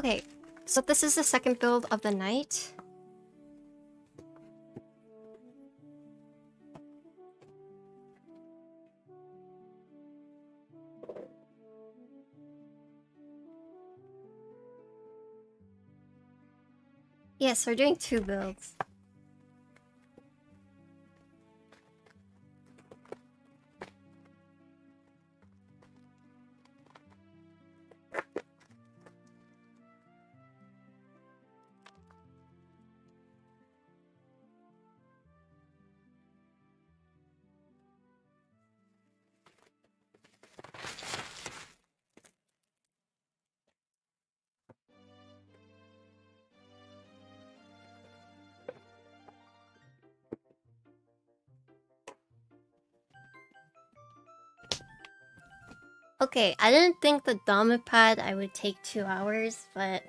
Okay, so this is the second build of the night. Yes, we're doing 2 builds. Okay, I didn't think the Domipad I would take 2 hours, but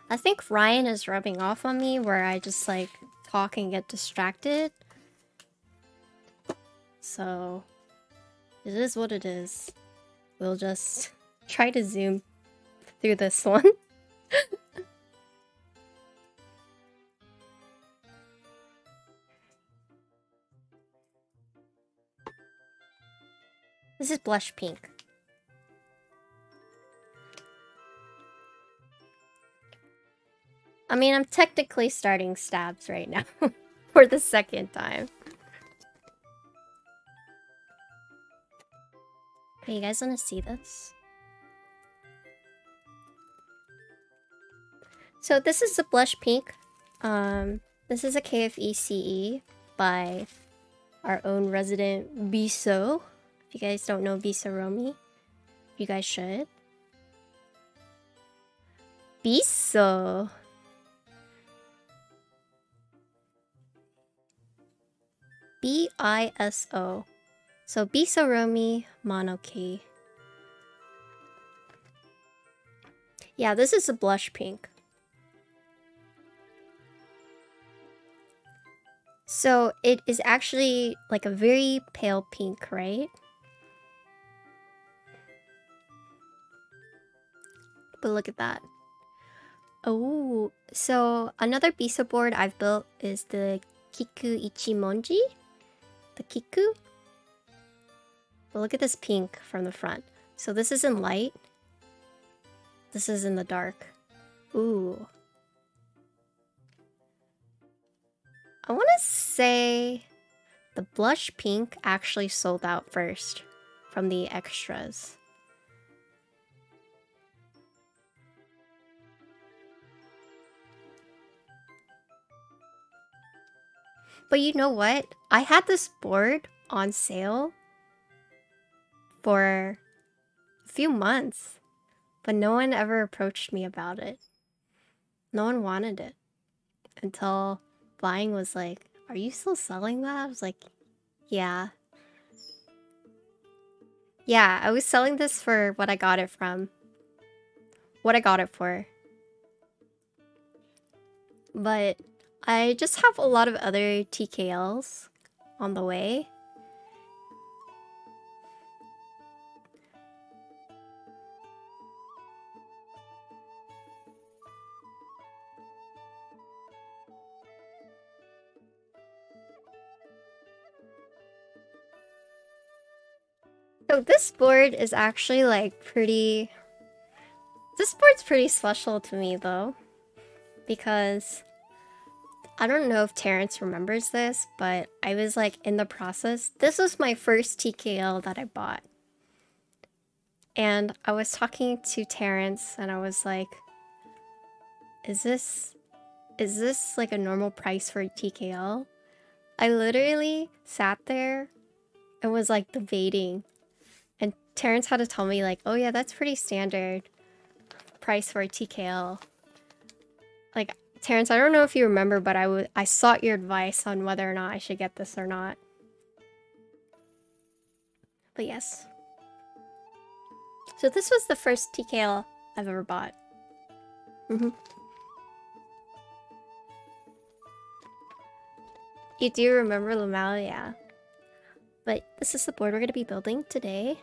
I think Ryan is rubbing off on me where I just like talk and get distracted. So it is what it is. We'll just try to zoom through this one. This is blush pink. I mean, I'm technically starting stabs right now for the second time. Okay, you guys want to see this? So this is the blush pink. This is a KFE CE by our own resident Biso. If you guys don't know Bisaromi, you guys should. Biso. B-I-S-O. So Bisaromi Monoki. Yeah, this is a blush pink. So it is actually like a very pale pink, right? But look at that. Oh, so another Biso board I've built is the Kiku Ichimonji. The Kiku. But look at this pink from the front. So this is in light. This is in the dark. Ooh. I want to say the blush pink actually sold out first from the extras. But you know what? I had this board on sale for a few months, but no one ever approached me about it. No one wanted it until buying was like, "Are you still selling that?" I was like, "Yeah." Yeah, I was selling this for what I got it from. What I got it for. But I just have a lot of other TKLs on the way. So this board is actually like pretty... This board's pretty special to me though. Because I don't know if Terrence remembers this, but I was like in the process. This was my first TKL that I bought. And I was talking to Terrence and I was like, is this like a normal price for a TKL? I literally sat there and was like debating. And Terrence had to tell me like, oh yeah, that's pretty standard price for a TKL. Like, Terrence, I don't know if you remember, but I sought your advice on whether or not I should get this or not. But yes. So this was the first TKL I've ever bought. You do remember Lamal, yeah. But this is the board we're going to be building today.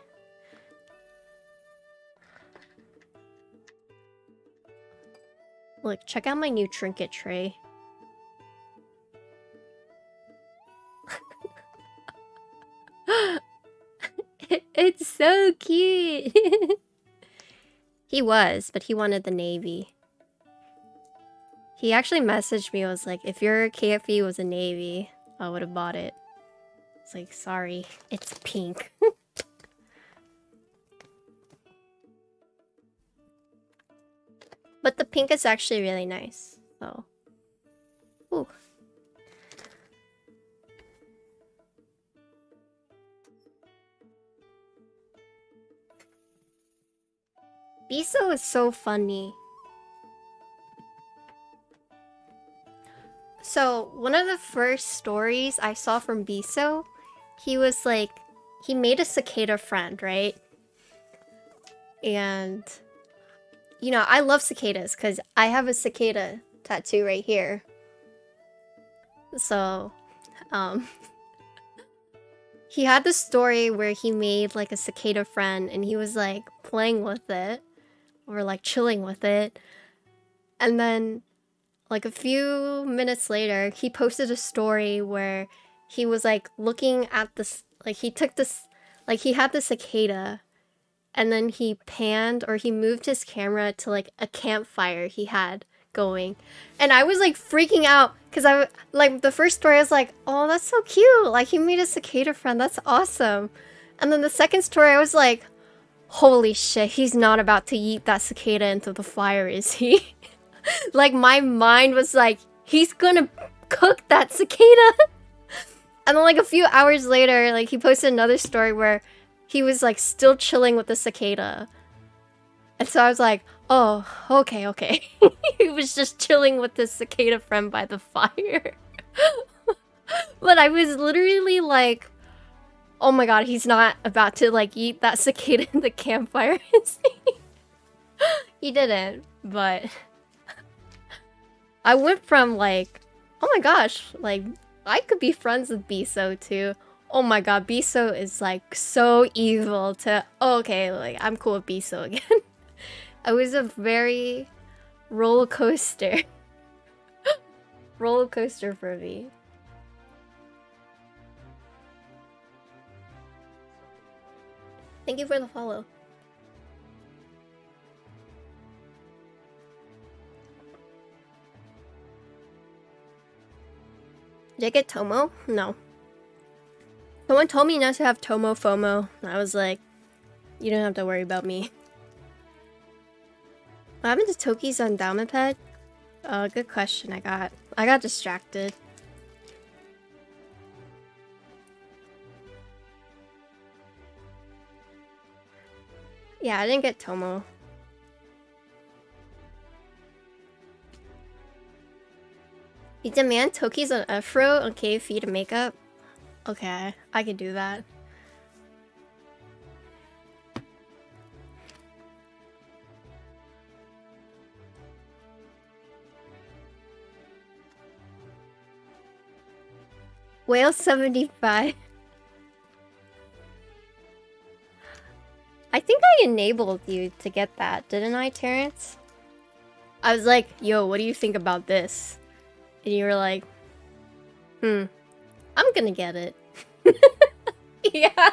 Look, check out my new trinket tray. It's so cute. He was, but he wanted the navy. He actually messaged me, was like, if your KFE was a navy, I would have bought it. It's like, sorry, it's pink. But the pink is actually really nice, so. Ooh. Biso is so funny. So, one of the first stories I saw from Biso, he was like, he made a cicada friend, right? And, you know, I love cicadas because I have a cicada tattoo right here. So, he had this story where he made like a cicada friend and he was like playing with it or like chilling with it. And then like a few minutes later, he posted a story where he was like looking at this, like he took this, like he had the cicada and then he panned or he moved his camera to like a campfire he had going. And I was like freaking out because I like the first story I was like, oh, that's so cute. Like he made a cicada friend. That's awesome. And then the second story I was like, holy shit, he's not about to yeet that cicada into the fire, is he? Like my mind was like, he's gonna cook that cicada. And then like a few hours later, like he posted another story where he was like still chilling with the cicada. And so I was like, oh, okay. He was just chilling with his cicada friend by the fire. But I was literally like, oh my god, he's not about to like eat that cicada in the campfire, is he? He didn't, but I went from like, oh my gosh, like I could be friends with Biso too. Oh my god, Biso is like so evil to, oh, okay, like I'm cool with Biso again. It was a very roller coaster. Roller coaster for me. Thank you for the follow. Did I get Tomo? No. Someone told me not to have Tomo FOMO. I was like, you don't have to worry about me. What happened to Toki's endowment pet? Good question. I got distracted. Yeah, I didn't get Tomo. You demand Toki's on Afro on KFE to make up? Okay, I could do that. Whale 75. I think I enabled you to get that, didn't I, Terrence? I was like, yo, what do you think about this? And you were like, I'm gonna get it. Yeah.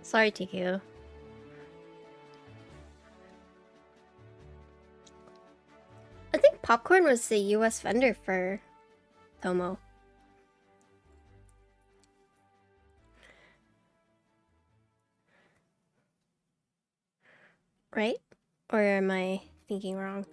Sorry, TQ. I think Popcorn was the US vendor for Tomo. Right? Or am I thinking wrong?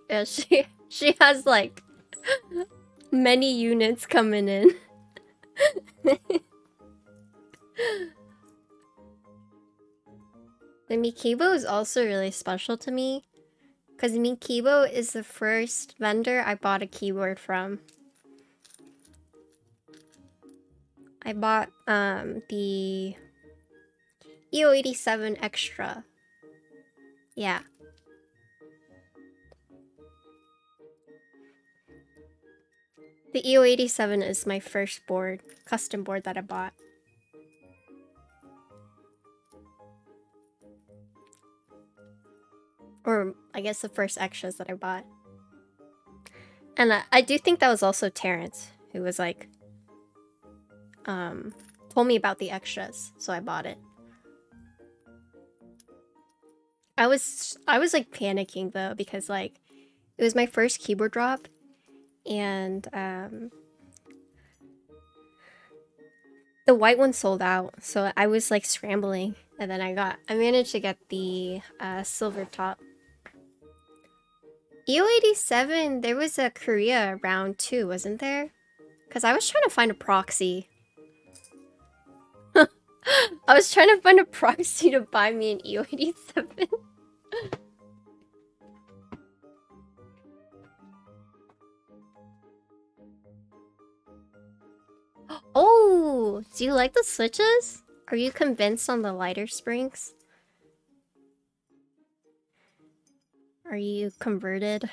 Yeah, she has like many units coming in. The Mikibo is also really special to me Because Mikibo is the first vendor I bought a keyboard from. I bought the EO87 Extra. Yeah. The EO87 is my first board, custom board that I bought. Or I guess the first extras that I bought. And I do think that was also Terrence, who was like, told me about the extras, so I bought it. I was like panicking though, because like, it was my first keyboard drop, and the white one sold out, so I was like scrambling, and then I managed to get the silver top. EO87, there was a Korea round too, wasn't there? Because I was trying to find a proxy. I was trying to find a proxy to buy me an EO87. Oh, do you like the switches? Are you convinced on the lighter springs? Are you converted?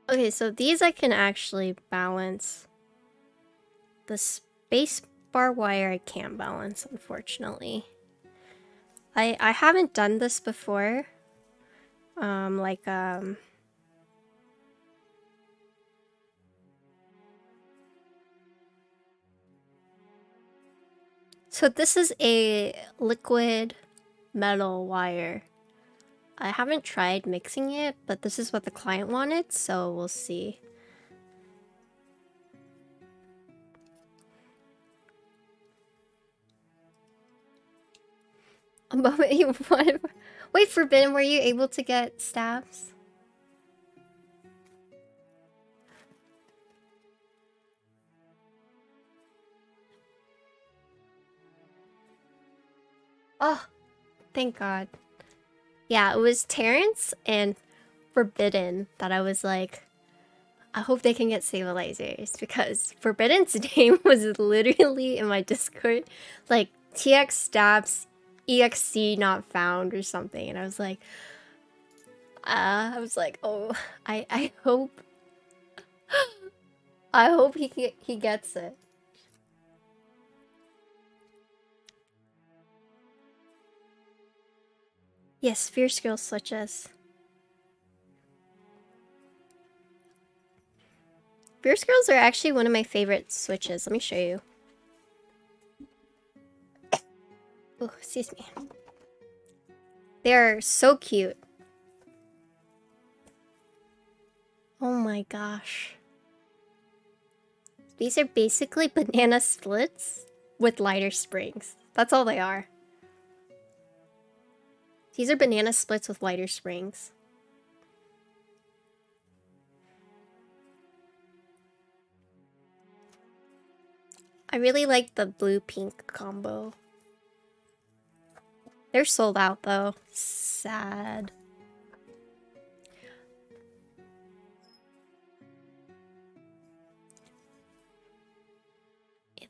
Okay, so these I can actually balance. The space bar wire I can't balance, unfortunately. I haven't done this before. So this is a liquid metal wire. I haven't tried mixing it, but this is what the client wanted, so we'll see. Wait, Forbidden, were you able to get stabs? Oh, thank God. Yeah, it was Terrence and Forbidden that I was like, I hope they can get stabilizers, because Forbidden's name was literally in my Discord, like TX stabs EXC not found or something, and I was like, oh, I hope, I hope he gets it. Yes, Fierce Girl switches. Fierce Girls are actually one of my favorite switches. Let me show you. Oh, excuse me. They're so cute. Oh my gosh. These are basically banana splits with lighter springs. That's all they are. These are banana splits with lighter springs. I really like the blue-pink combo. They're sold out though. Sad.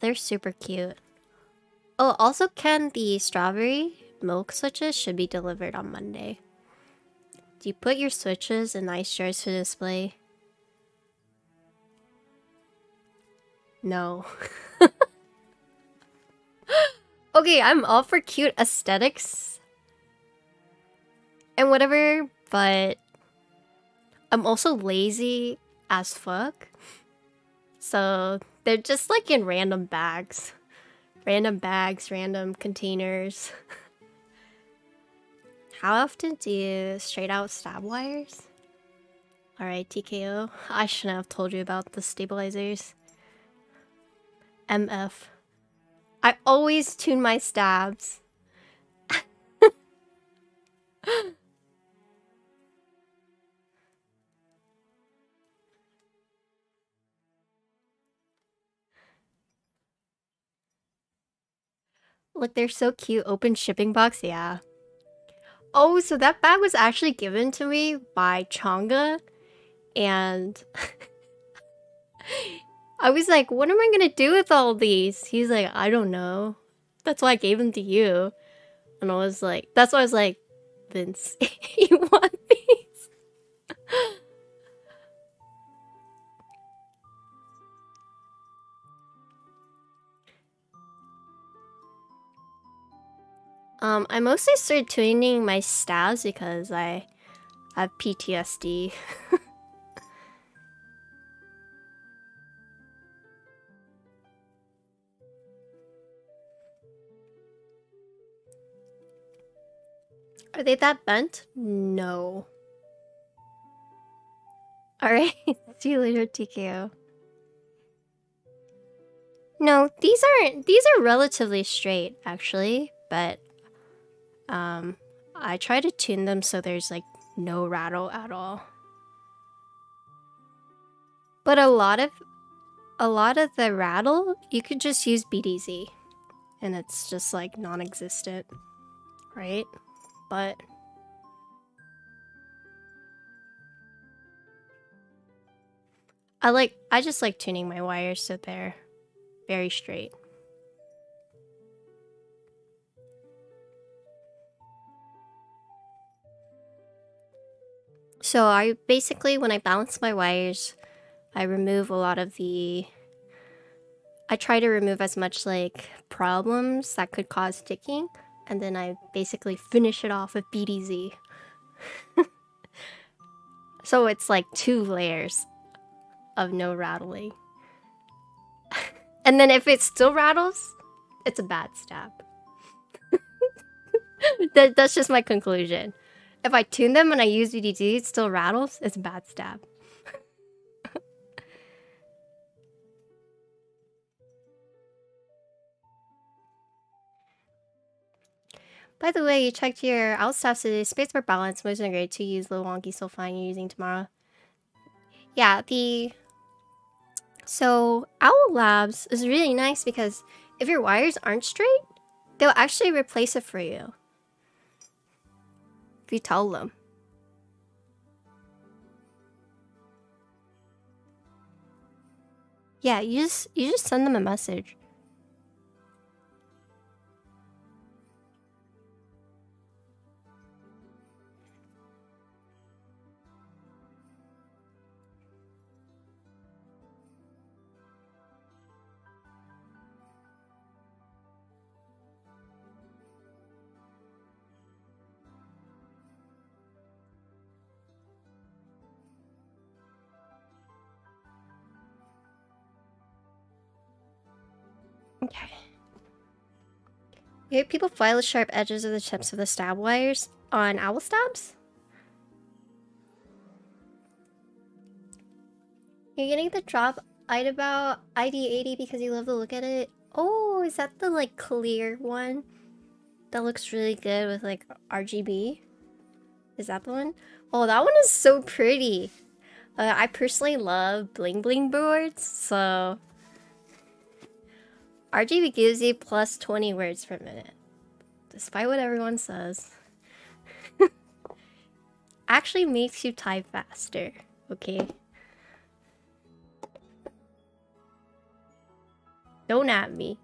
They're super cute. Oh, also Ken, the strawberry milk switches should be delivered on Monday. Do you put your switches in nice jars for display? No. Okay, I'm all for cute aesthetics and whatever, but I'm also lazy as fuck. So they're just like in random bags. Random bags, random containers. How often do you straight out stab wires? Alright, TKO. I shouldn't have told you about the stabilizers. MF. I always tune my stabs. Look, they're so cute. Open shipping box, yeah. Oh, so that bag was actually given to me by Changa, and I was like, what am I gonna do with all these? He's like, I don't know. That's why I gave them to you. And I was like, that's why I was like, Vince, you want these? I mostly started tuning my stabs because I have PTSD. Are they that bent? No. Alright, see you later, TKO. No, these are relatively straight, actually, but I try to tune them so there's like no rattle at all. But a lot of the rattle, you could just use BDZ and it's just like non-existent, right? But I just like tuning my wires so they're very straight. So I basically, when I balance my wires, I remove a lot of the... I try to remove as much like problems that could cause ticking, and then I basically finish it off with BDZ. So it's like 2 layers of no rattling. And then if it still rattles, it's a bad stab. That's just my conclusion. If I tune them and I use BDZ, it still rattles, it's a bad stab. By the way, you checked your out stats today. Spacebar balance, motion grade to use the wonky still fine you're using tomorrow. Yeah, so Owl Labs is really nice because if your wires aren't straight, they'll actually replace it for you. If you tell them. Yeah, you just send them a message. Okay. You hear people file the sharp edges of the tips of the stab wires on owl stabs? You're getting the drop about ID80 because you love to look at it? Oh, is that the like clear one? That looks really good with like RGB? Is that the one? Oh, that one is so pretty. I personally love bling bling boards, so... RGB gives you plus 20 words per minute. Despite what everyone says. Actually makes you type faster, okay? Don't at me.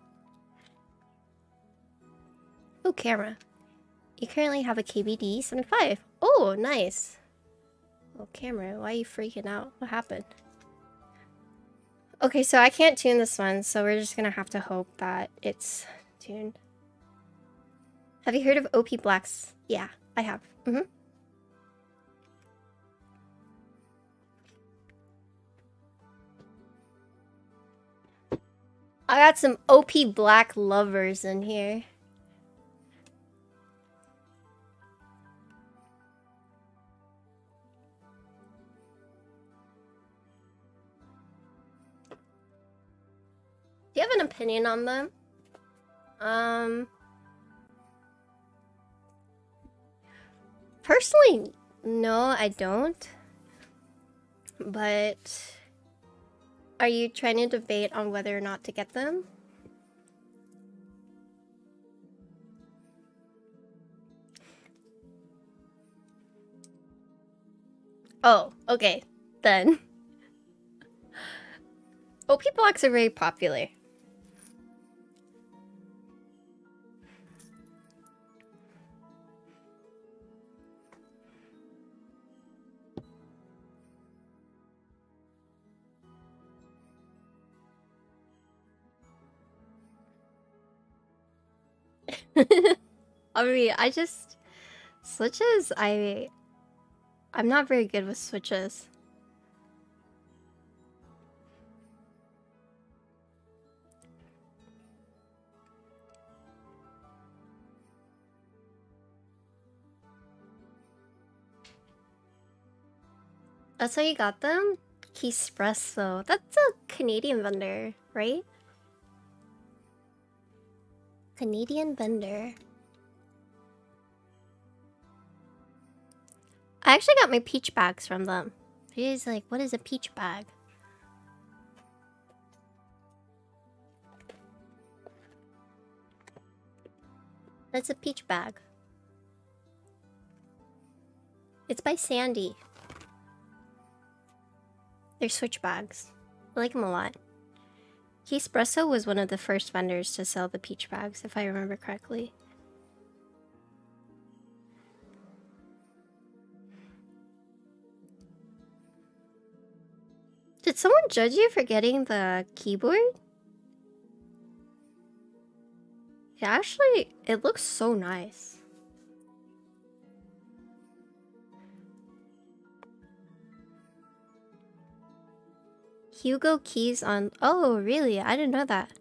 Oh, camera. You currently have a KBD 75. Oh, nice. Oh, camera, why are you freaking out? What happened? Okay, so I can't tune this one, so we're just gonna have to hope that it's tuned. Have you heard of OP Blacks? Yeah, I have. I got some OP Black lovers in here. Do you have an opinion on them? Personally, no, I don't. But are you trying to debate on whether or not to get them? Oh, okay, then. OP blocks are very popular. I mean, switches, I'm not very good with switches. That's how you got them? Keyspresso. That's a Canadian vendor, right? Canadian vendor. I actually got my peach bags from them. She's like, what is a peach bag? That's a peach bag. It's by Sandy. They're switch bags. I like them a lot. Keyspresso was one of the first vendors to sell the peach bags, if I remember correctly. Did someone judge you for getting the keyboard? Yeah, actually, it looks so nice. Hugo keys on... Oh, really? I didn't know that.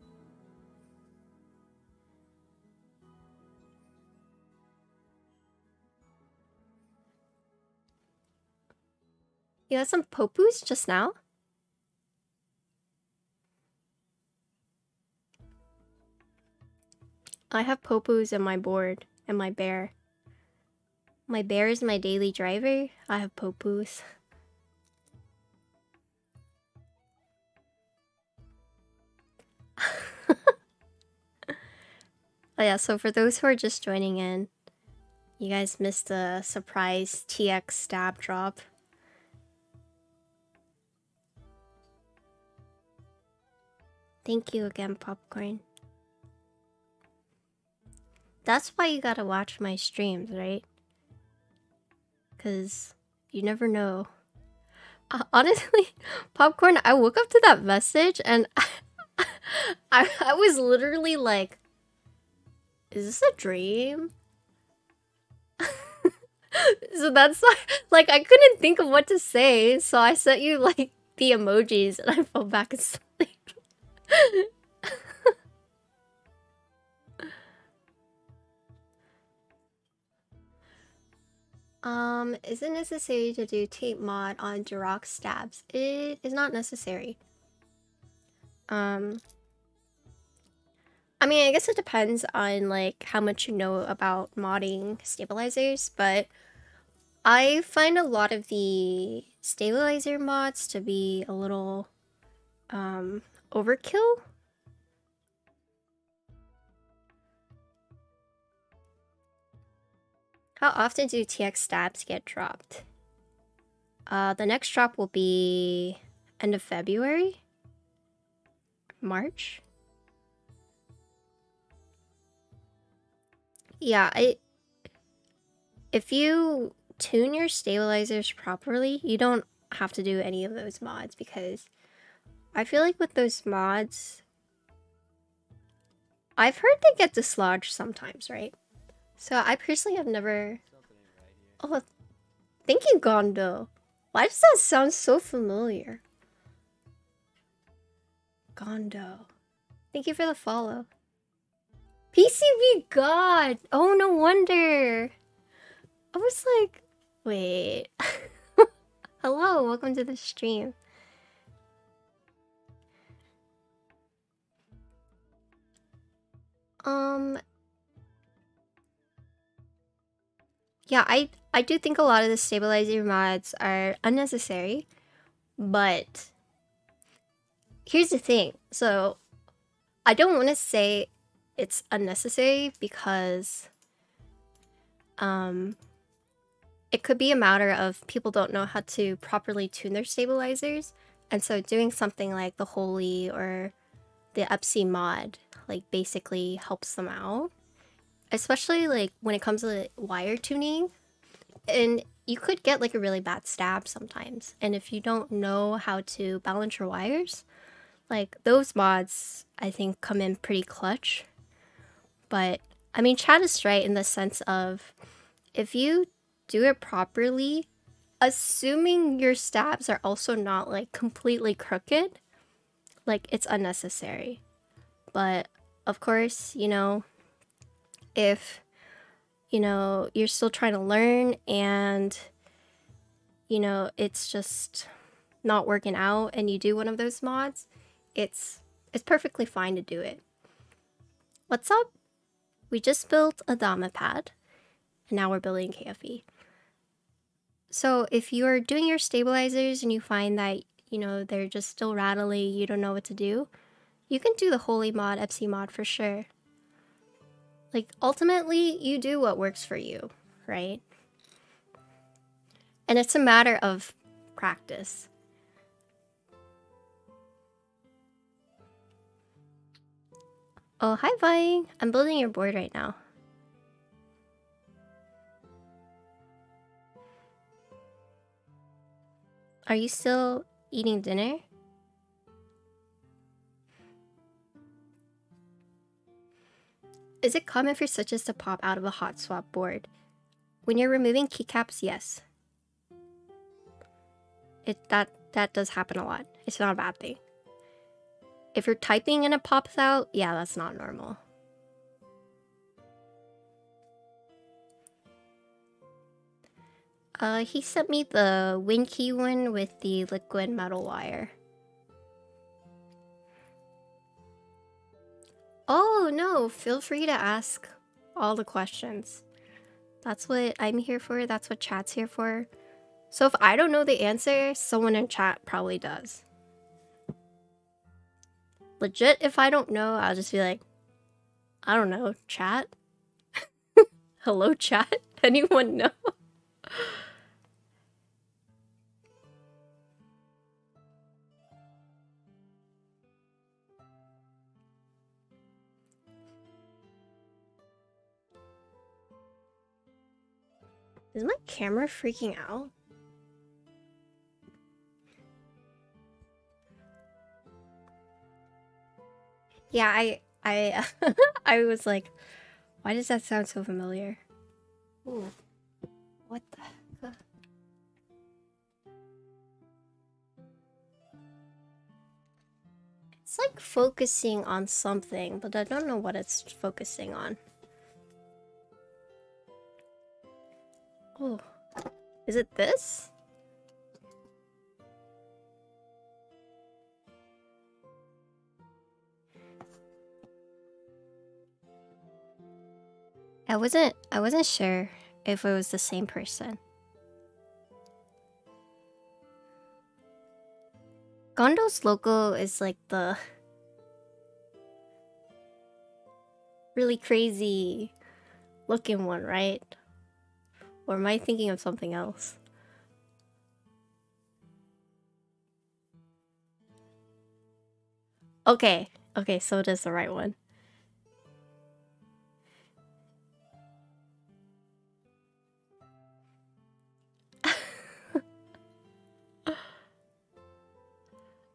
You got some popus just now? I have popus in my board and my bear. My bear is my daily driver. I have popus. Oh yeah, so for those who are just joining in, you guys missed a surprise TX stab drop. Thank you again, Popcorn. That's why you gotta watch my streams, right? Because you never know. Honestly, Popcorn, I woke up to that message and I was literally like, is this a dream? So that's like I couldn't think of what to say, so I sent you like the emojis and I fell back asleep. Is it necessary to do tape mod on Duroc stabs? It is not necessary. I mean, I guess it depends on like how much you know about modding stabilizers, but I find a lot of the stabilizer mods to be a little overkill. How often do TX stabs get dropped? The next drop will be end of February? March? Yeah, if you tune your stabilizers properly, you don't have to do any of those mods, because I feel like with those mods, I've heard they get dislodged sometimes, right? So I personally have never... Oh, thank you, Gondo. Why does that sound so familiar? Gondo. Thank you for the follow. PCB God! Oh, no wonder! I was like, wait. Hello, welcome to the stream. Yeah, I do think a lot of the stabilizer mods are unnecessary, but here's the thing. So I don't want to say it's unnecessary because it could be a matter of people don't know how to properly tune their stabilizers, and so doing something like the Holy or the Epsi mod like basically helps them out, especially like when it comes to wire tuning. And you could get like a really bad stab sometimes, and if you don't know how to balance your wires, like those mods I think come in pretty clutch. But I mean, Chad is right in the sense of if you do it properly, assuming your stabs are also not like completely crooked, like it's unnecessary. But of course, you know, if you know you're still trying to learn and you know it's just not working out and you do one of those mods, it's perfectly fine to do it. What's up? We just built a Dama pad and now we're building KFE. So if you're doing your stabilizers and you find that, you know, they're just still rattly, you don't know what to do, you can do the Holy mod, Epsi mod for sure. Like, ultimately, you do what works for you, right? And it's a matter of practice. Oh, hi, Vi. I'm building your board right now. Are you still eating dinner? Is it common for switches to pop out of a hot swap board? When you're removing keycaps, yes. That does happen a lot. It's not a bad thing. If you're typing and it pops out, yeah, that's not normal. He sent me the Winkey one with the liquid metal wire. Oh, no, feel free to ask all the questions. That's what I'm here for, that's what chat's here for. So if I don't know the answer, someone in chat probably does. Legit, if I don't know, I'll just be like, I don't know, chat? Hello, chat? Anyone know? Is my camera freaking out? Yeah, I I was like, why does that sound so familiar? Ooh, what the heck? It's like focusing on something, but I don't know what it's focusing on. Oh, is it this? I wasn't sure if it was the same person. Gondo's logo is like the really crazy looking one, right? Or am I thinking of something else? Okay, okay, so it is the right one.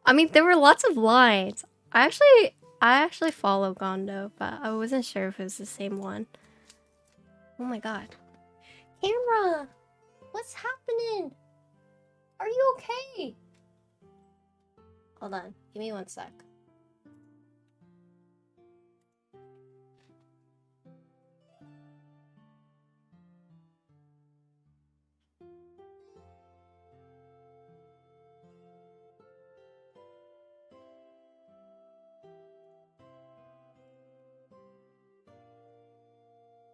I mean, there were lots of lines. I actually follow Gondo, but I wasn't sure if it was the same one. Oh my god. Camera! What's happening? Are you okay? Hold on, give me one sec.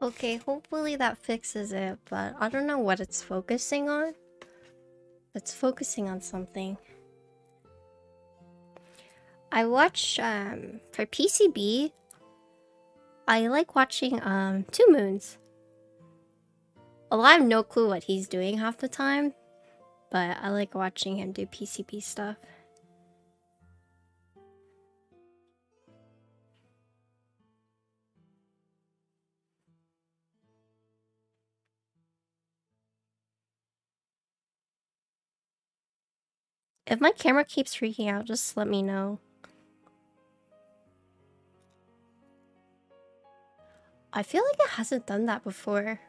Okay, hopefully that fixes it, but I don't know what it's focusing on. It's focusing on something. I watch, for PCB, I like watching, Two Moons. Well, I have no clue what he's doing half the time, but I like watching him do PCB stuff. If my camera keeps freaking out, just let me know. I feel like it hasn't done that before.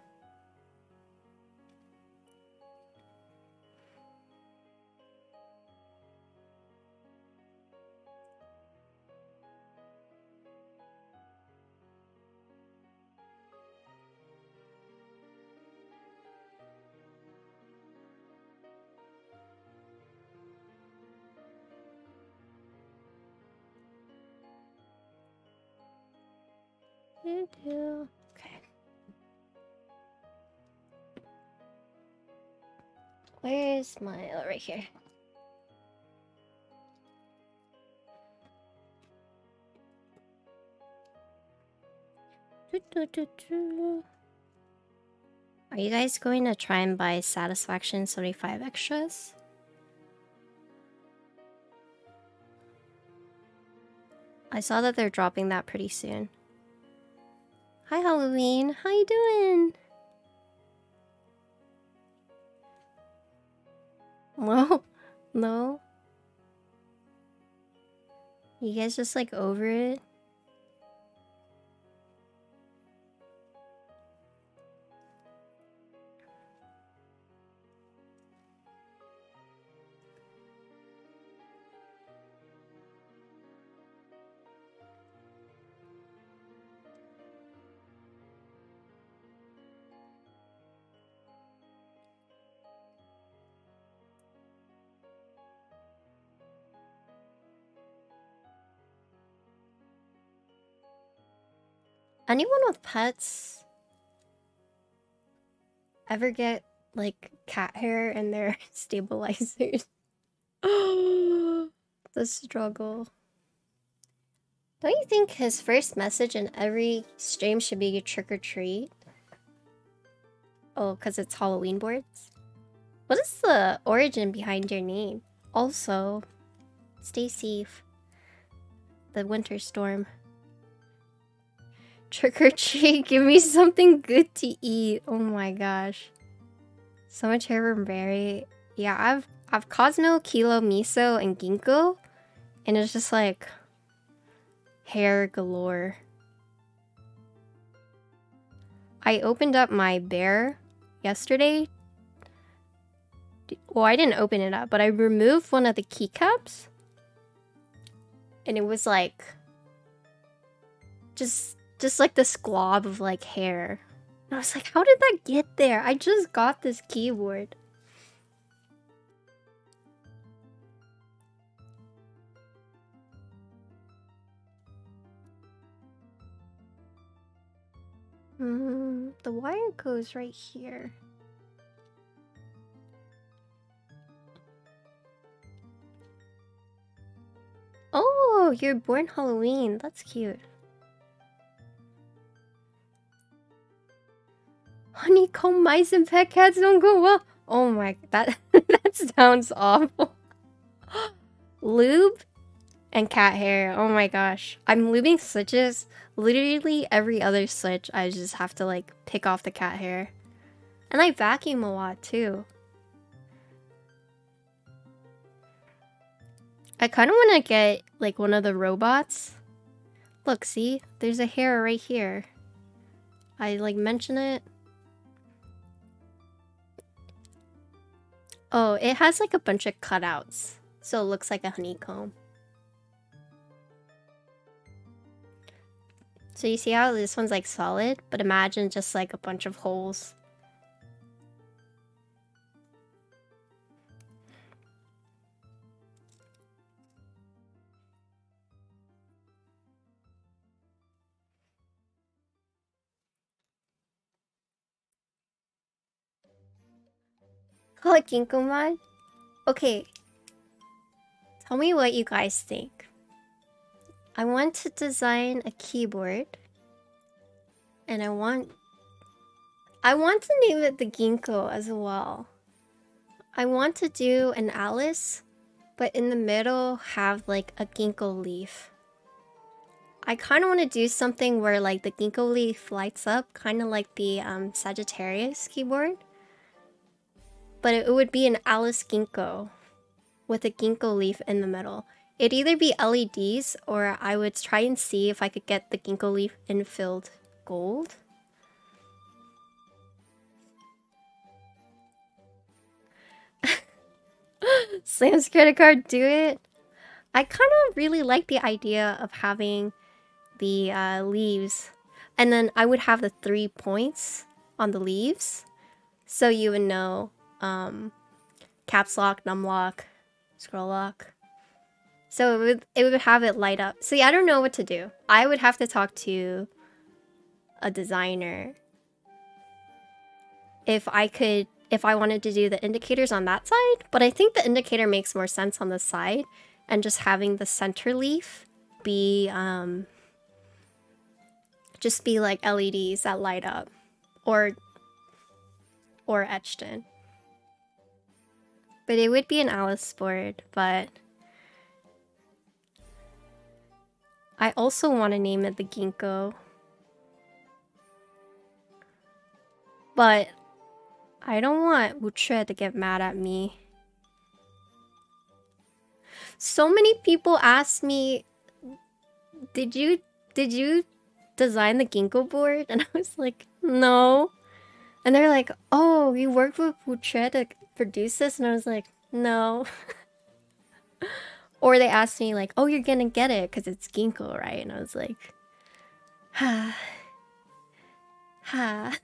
Okay. Where's my... Oh, right here. Are you guys going to try and buy Satisfaction 75 extras? I saw that they're dropping that pretty soon. Hi, Halloween. How you doing? No? No? You guys just like over it? Anyone with pets ever get like cat hair in their stabilizers? The struggle. Don't you think his first message in every stream should be trick or treat? Oh, because it's Halloween boards? What is the origin behind your name? Also, stay safe. The winter storm. Trick or treat, give me something good to eat. Oh my gosh. So much hair from berry. Yeah, I've Cosmo, Kilo, Miso, and Ginkgo. And it's just like hair galore. I opened up my bear yesterday. Well, I didn't open it up, but I removed one of the keycaps. And it was like just like this glob of like hair. And I was like, how did that get there? I just got this keyboard. The wire goes right here. Oh, you're born Halloween. That's cute. Honeycomb mice and pet cats don't go well. Oh my, that sounds awful. Lube and cat hair. Oh my gosh. I'm lubing switches. Literally every other switch, I just have to like pick off the cat hair. And I vacuum a lot too. I kind of want to get like one of the robots. Look, see? There's a hair right here. I like mention it. Oh, it has like a bunch of cutouts. So it looks like a honeycomb. So you see how this one's like solid? But imagine just like a bunch of holes. Call it Ginkgo mod? Okay. Tell me what you guys think. I want to design a keyboard. And I want to name it the Ginkgo as well. I want to do an Alice, but in the middle have like a ginkgo leaf. I kind of want to do something where like the ginkgo leaf lights up, kind of like the Sagittarius keyboard. But it would be an Alice ginkgo with a ginkgo leaf in the middle. It'd either be LEDs or I would try and see if I could get the ginkgo leaf infilled gold. Sam's credit card, do it. I kind of really like the idea of having the leaves, and then I would have the 3 points on the leaves, so you would know caps lock, num lock, scroll lock. So it would have it light up. See, I don't know what to do. I would have to talk to a designer if I wanted to do the indicators on that side, but I think the indicator makes more sense on the side, and just having the center leaf be just be like LEDs that light up or etched in. But it would be an Alice board, but I also want to name it the Ginkgo. But I don't want Wuche to get mad at me. So many people ask me, did you design the ginkgo board? And I was like, no. And they're like, oh, you worked with Wuche to produce this? And I was like, no. Or they asked me like, oh, you're gonna get it because it's ginkgo, right? And I was like, ha. I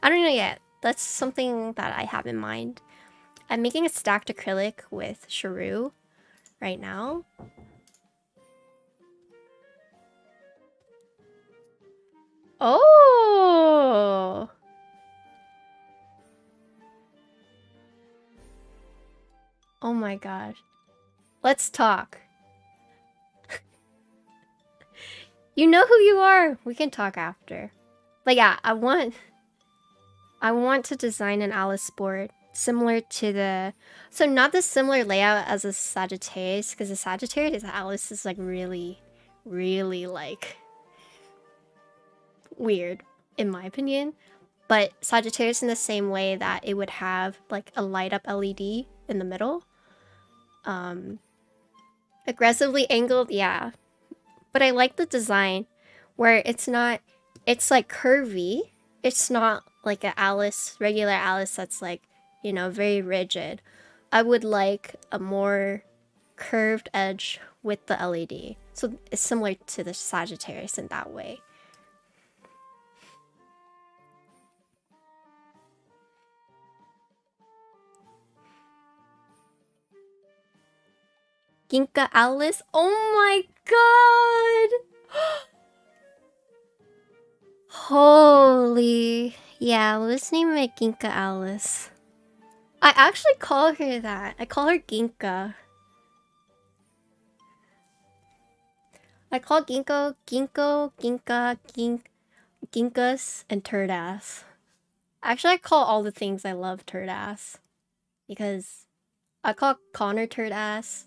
don't know yet. That's something that I have in mind. I'm making a stacked acrylic with Shrew right now. Oh! Oh my gosh. Let's talk. You know who you are. We can talk after. But yeah, I want to design an Alice board similar to the... So not the similar layout as a Sagittarius, because the Sagittarius Alice is like really, really like weird in my opinion. But Sagittarius in the same way that it would have like a light up LED in the middle. Aggressively angled, yeah. But I like the design where it's like curvy. It's not like a regular Alice that's like, you know, very rigid. I would like a more curved edge with the LED. So it's similar to the Sagittarius in that way. Ginka Alice? Oh my god! Holy... Yeah, let's name it Ginka Alice. I actually call her that. I call her Ginka. I call Ginkgo, Ginka, Ginkas, and Turdass. Actually, I call all the things I love Turdass. Because I call Connor Turdass.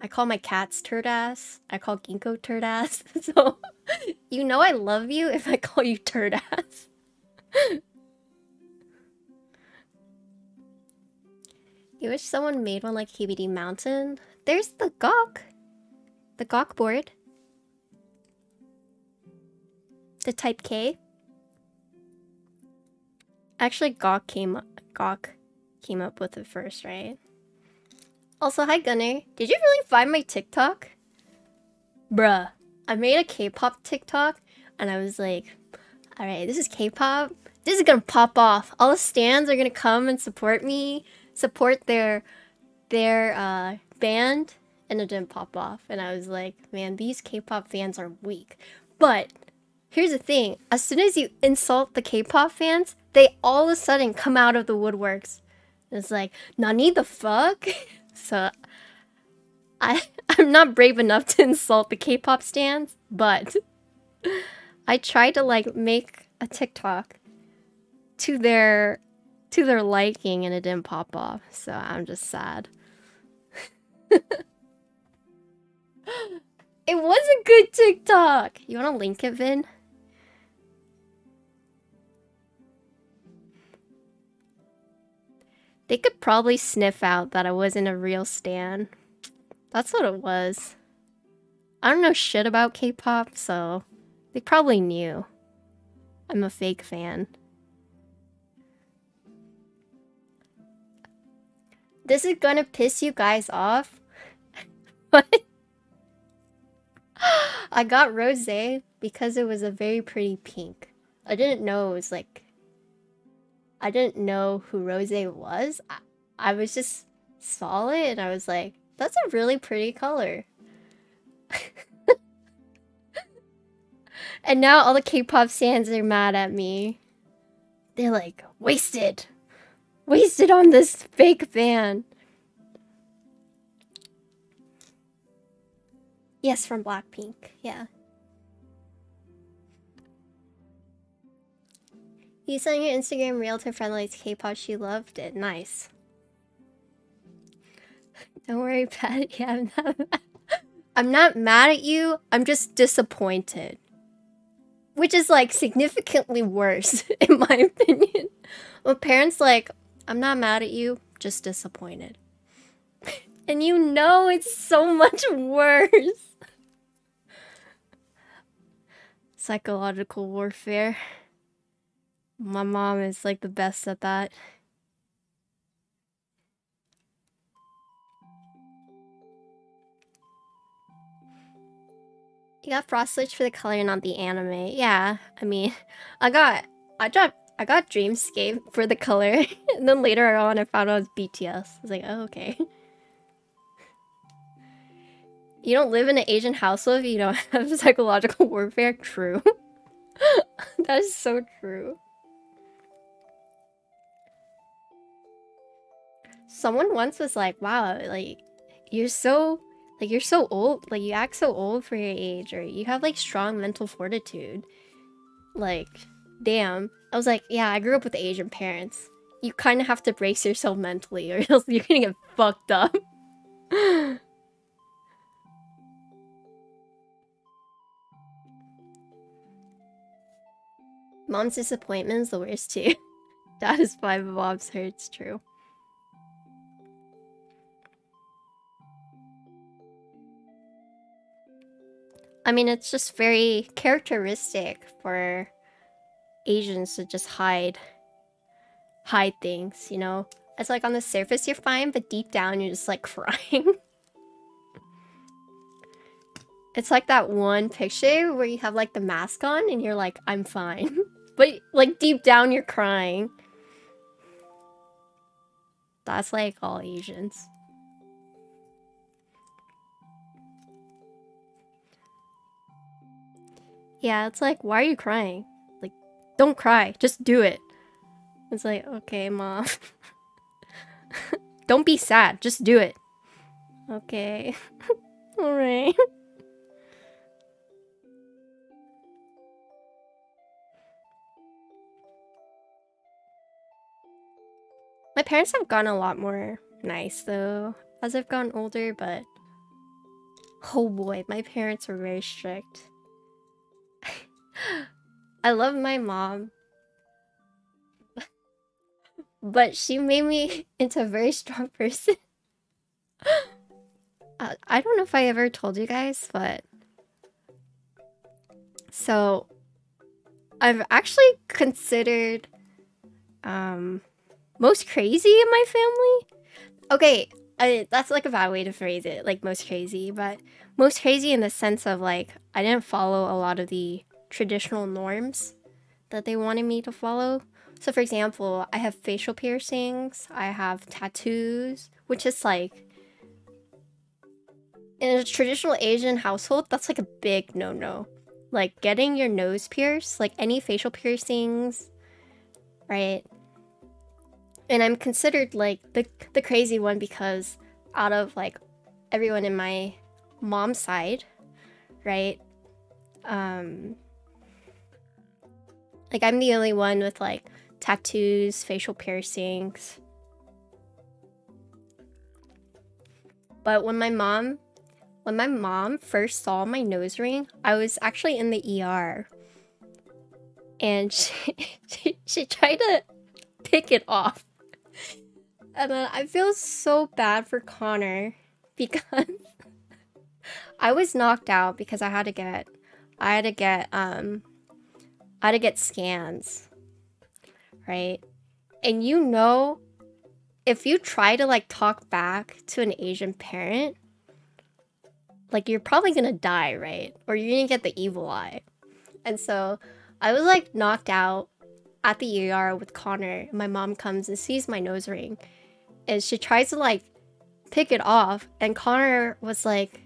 I call my cats Turdass. I call Ginkgo Turdass. So, you know I love you if I call you Turdass. You wish someone made one like KBD Mountain? There's the Gawk. The Gawk board. The Type K. Actually, Gawk came up with it first, right? Also, hi Gunner. Did you really find my TikTok? Bruh. I made a K-pop TikTok and I was like, alright, this is K-pop. This is gonna pop off. All the stans are gonna come and support me. Support their band, and it didn't pop off. And I was like, man, these K-pop fans are weak. But here's the thing: as soon as you insult the K-pop fans, they all of a sudden come out of the woodworks It's like, Nani the fuck? So I'm not brave enough to insult the K-pop stans, but I tried to like make a TikTok to their liking and it didn't pop off, so I'm just sad. It was a good TikTok! You wanna link it, Vin? They could probably sniff out that I wasn't a real stan. That's what it was. I don't know shit about K-pop, so they probably knew I'm a fake fan. This is gonna piss you guys off. But I got rosé because it was a very pretty pink. I didn't know it was like... I didn't know who rosé was. I was just saw it and I was like, that's a really pretty color. And now all the K-pop fans are mad at me. They're like, wasted! Wasted on this fake fan! Yes, from Blackpink, yeah. You sent your Instagram reel to friend likes K-pop, she loved it. Nice. Don't worry, Pat. Yeah, I'm not mad at you, I'm just disappointed. Which is like significantly worse, in my opinion. Well, parents like, I'm not mad at you, just disappointed. And you know it's so much worse. Psychological warfare. My mom is like the best at that. You got Frost Switch for the color, not the anime. Yeah, I mean, I got Dreamscape for the color, and then later on I found out it was BTS. I was like, oh, okay. You don't live in an Asian household if you don't have psychological warfare? True. That is so true. Someone once was like, wow, like, you're so old, like, you act so old for your age, or you have, like, strong mental fortitude. Like, damn. I was like, yeah, I grew up with Asian parents. You kind of have to brace yourself mentally, or else you're gonna get fucked up. Mom's disappointment is the worst, too. That is 5 of Bob's hurts, true. I mean, it's just very characteristic for Asians to just hide things, you know? It's like on the surface you're fine, but deep down you're just like crying. It's like that one picture where you have like the mask on and you're like, I'm fine. But like deep down you're crying. That's like all Asians. Yeah, it's like, why are you crying? Like, don't cry, just do it. It's like, okay, mom. Don't be sad, just do it. Okay. Alright. My parents have gotten a lot more nice though as I've gotten older, but oh boy, my parents were very strict. I love my mom, but she made me into a very strong person. I don't know if I ever told you guys, but so I've actually considered most crazy in my family. Okay, that's like a bad way to phrase it, like most crazy, but most crazy in the sense of like I didn't follow a lot of the traditional norms that they wanted me to follow. So for example, I have facial piercings, I have tattoos, which is like in a traditional Asian household, that's like a big no-no. Like getting your nose pierced, like any facial piercings, right? And I'm considered like the crazy one because out of like everyone in my mom's side, right? Like I'm the only one with like tattoos, facial piercings. But when my mom first saw my nose ring, I was actually in the ER. And she tried to pick it off. And then I feel so bad for Connor because I was knocked out because I had to get scans, right? And you know, if you try to like talk back to an Asian parent, like you're probably gonna die, right? Or you're gonna get the evil eye. And so I was like knocked out at the ER with Connor. My mom comes and sees my nose ring and she tries to like pick it off, and Connor was like,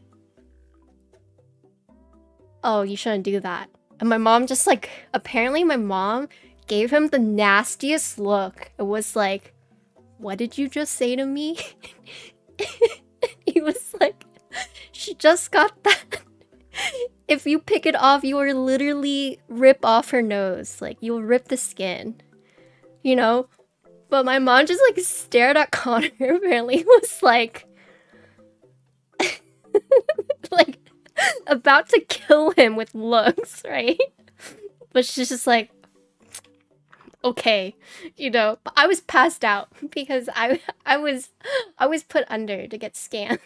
oh, you shouldn't do that. And my mom just like, apparently my mom gave him the nastiest look. It was like, what did you just say to me? He was like, she just got that. If you pick it off, you will literally rip off her nose. Like, you'll rip the skin. You know? But my mom just like stared at Connor, apparently was like like about to kill him with looks, right? But she's just like, okay, you know. But I was passed out because I was put under to get scanned.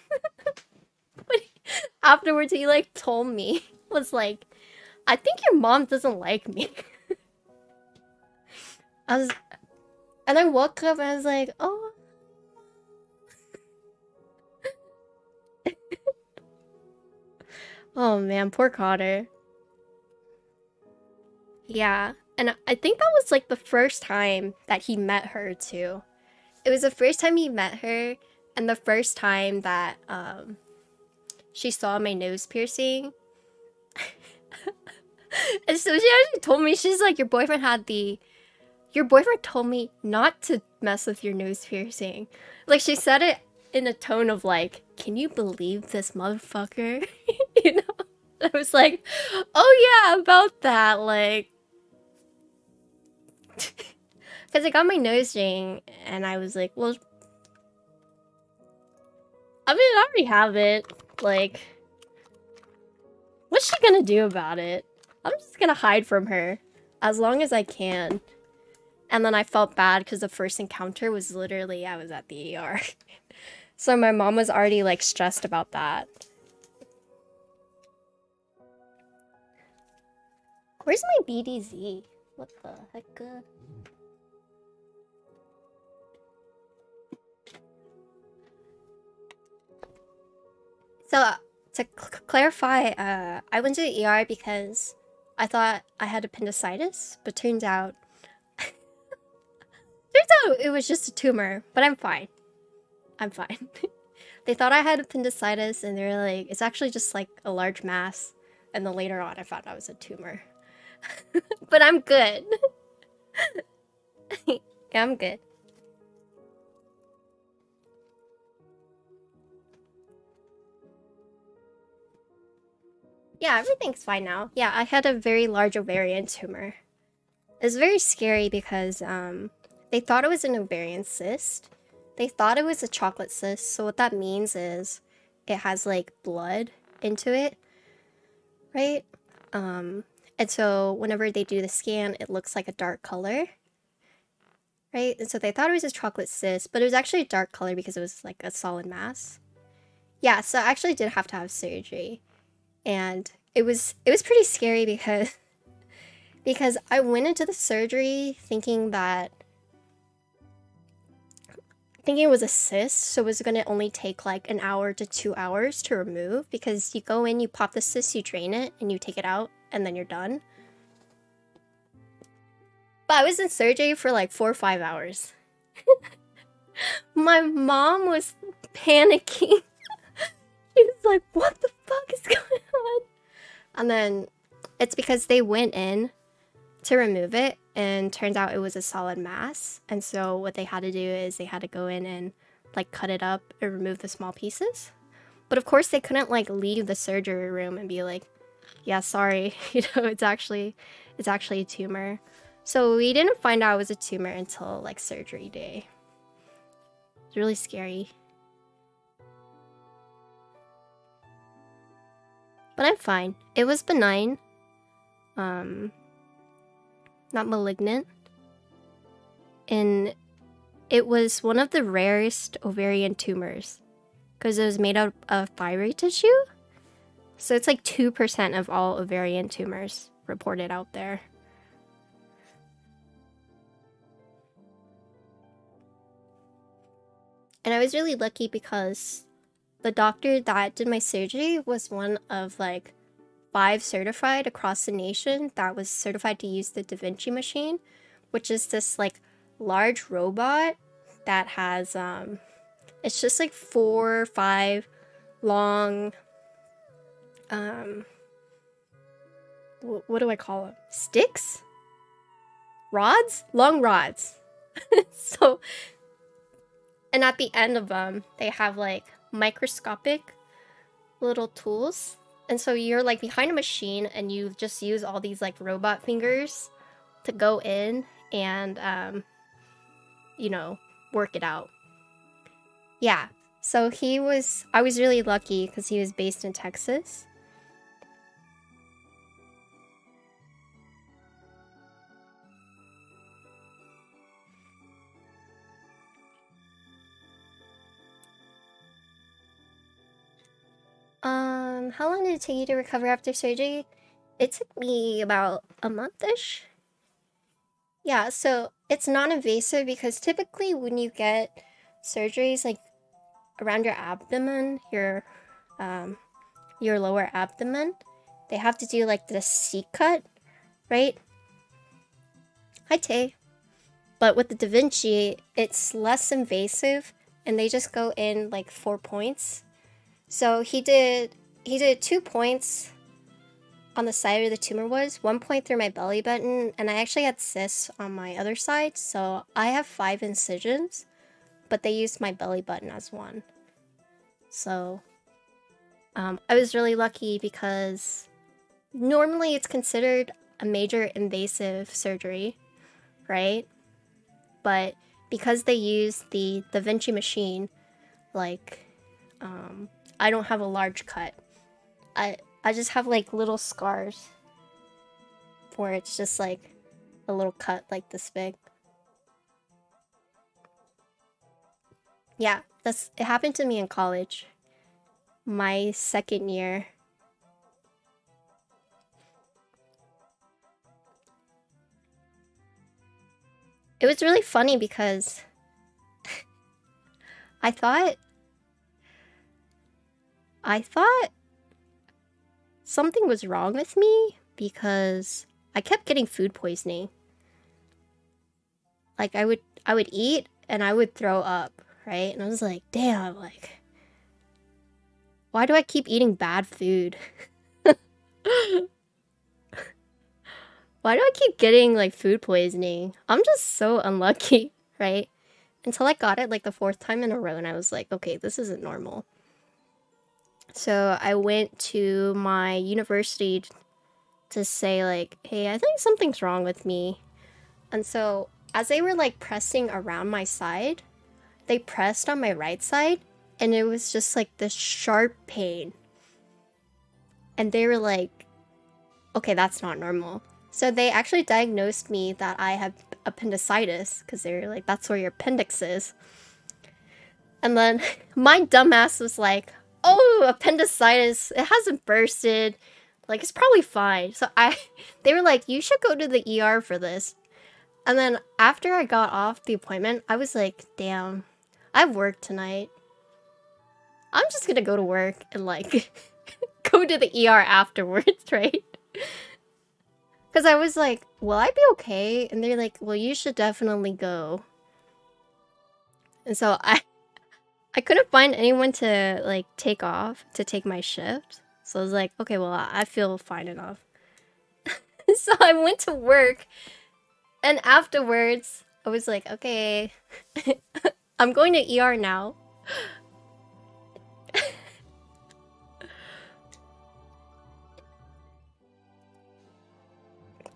But afterwards he like told me, was like, I think your mom doesn't like me. And I woke up and I was like, oh. Oh man, poor Connor. Yeah, and I think that was like the first time that he met her too. It was the first time he met her, and the first time that she saw my nose piercing. And so she actually told me, she's like, your boyfriend told me not to mess with your nose piercing. Like, she said it in a tone of like, can you believe this motherfucker? You know? I was like, oh yeah, about that, like. Because I got my nose ring, and I was like, well, I mean, I already have it. Like, what's she gonna do about it? I'm just gonna hide from her as long as I can. And then I felt bad because the first encounter was literally, I was at the ER. So my mom was already like stressed about that. Where's my BDZ? What the heck? So to clarify, I went to the ER because I thought I had appendicitis, but turns out it was just a tumor, but I'm fine. I'm fine. They thought I had appendicitis, and they were like, it's actually just like a large mass. And then later on, I found out it was a tumor. But I'm good. Yeah, I'm good. Yeah, everything's fine now. Yeah, I had a very large ovarian tumor. It's very scary because they thought it was an ovarian cyst. They thought it was a chocolate cyst. So what that means is it has like blood into it, right? And so whenever they do the scan, it looks like a dark color, right? And so they thought it was a chocolate cyst, but it was actually a dark color because it was like a solid mass. Yeah, so I actually did have to have surgery. And it was pretty scary because I went into the surgery thinking it was a cyst, so it was gonna only take like an hour to 2 hours to remove, because you go in, you pop the cyst, you drain it, and you take it out, and then you're done. But I was in surgery for like 4 or 5 hours. My mom was panicking. She was like, what the fuck is going on? And then it's because they went in to remove it, and turns out it was a solid mass. And so what they had to do is they had to go in and like cut it up and remove the small pieces. But of course they couldn't like leave the surgery room and be like, yeah, sorry, you know, it's actually a tumor. So we didn't find out it was a tumor until like surgery day. It's really scary. But I'm fine. It was benign. Not malignant. And it was one of the rarest ovarian tumors because it was made out of thyroid tissue. So it's like 2% of all ovarian tumors reported out there. And I was really lucky because the doctor that did my surgery was one of like 5 certified across the nation that was certified to use the Da Vinci machine, which is this like large robot that has it's just like 4 or 5 long what do I call them? Sticks? Rods? Long rods. So, and at the end of them, they have like microscopic little tools. And so you're like behind a machine and you just use all these like robot fingers to go in and, you know, work it out. Yeah. So I was really lucky because he was based in Texas. How long did it take you to recover after surgery? It took me about a month-ish. Yeah, so it's non-invasive because typically when you get surgeries like around your abdomen, your lower abdomen, they have to do like the C-cut, right? Hi, Tay. But with the Da Vinci, it's less invasive and they just go in like 4 points. So he did 2 points on the side where the tumor was, 1 point through my belly button, and I actually had cysts on my other side, so I have 5 incisions, but they used my belly button as one. So I was really lucky because normally it's considered a major invasive surgery, right? But because they use the Da Vinci machine, like I don't have a large cut. I just have like little scars where it's just like a little cut like this big. Yeah, it happened to me in college. My second year. It was really funny because I thought something was wrong with me because I kept getting food poisoning. Like I would eat and I would throw up, right? And I was like, damn, like why do I keep eating bad food? Why do I keep getting like food poisoning? I'm just so unlucky, right? Until I got it like the 4th time in a row and I was like, okay, this isn't normal. So I went to my university to say like, hey, I think something's wrong with me. And so as they were like pressing around my side, they pressed on my right side and it was just like this sharp pain. And they were like, okay, that's not normal. So they actually diagnosed me that I have appendicitis because they were like, that's where your appendix is. And then my dumbass was like, oh, appendicitis, it hasn't bursted. Like, it's probably fine. So they were like, you should go to the ER for this. And then after I got off the appointment, I was like, damn, I have work tonight. I'm just gonna go to work and like go to the ER afterwards, right? Because I was like, will I be okay? And they're like, well, you should definitely go. And so I couldn't find anyone to like take off to take my shift. So I was like, okay, well, I feel fine enough. So I went to work, and afterwards, I was like, okay, I'm going to ER now.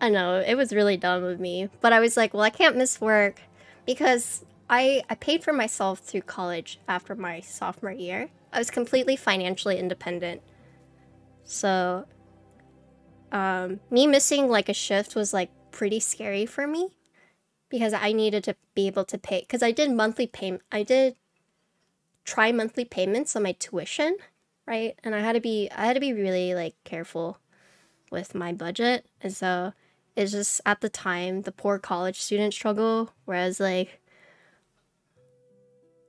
I know, it was really dumb of me, but I was like, well, I can't miss work because I paid for myself through college after my sophomore year. I was completely financially independent. So, me missing like a shift was like pretty scary for me because I needed to be able to pay, because I did tri-monthly payments on my tuition, right? And I had to be really like careful with my budget, and so it's just at the time the poor college student struggle, whereas like,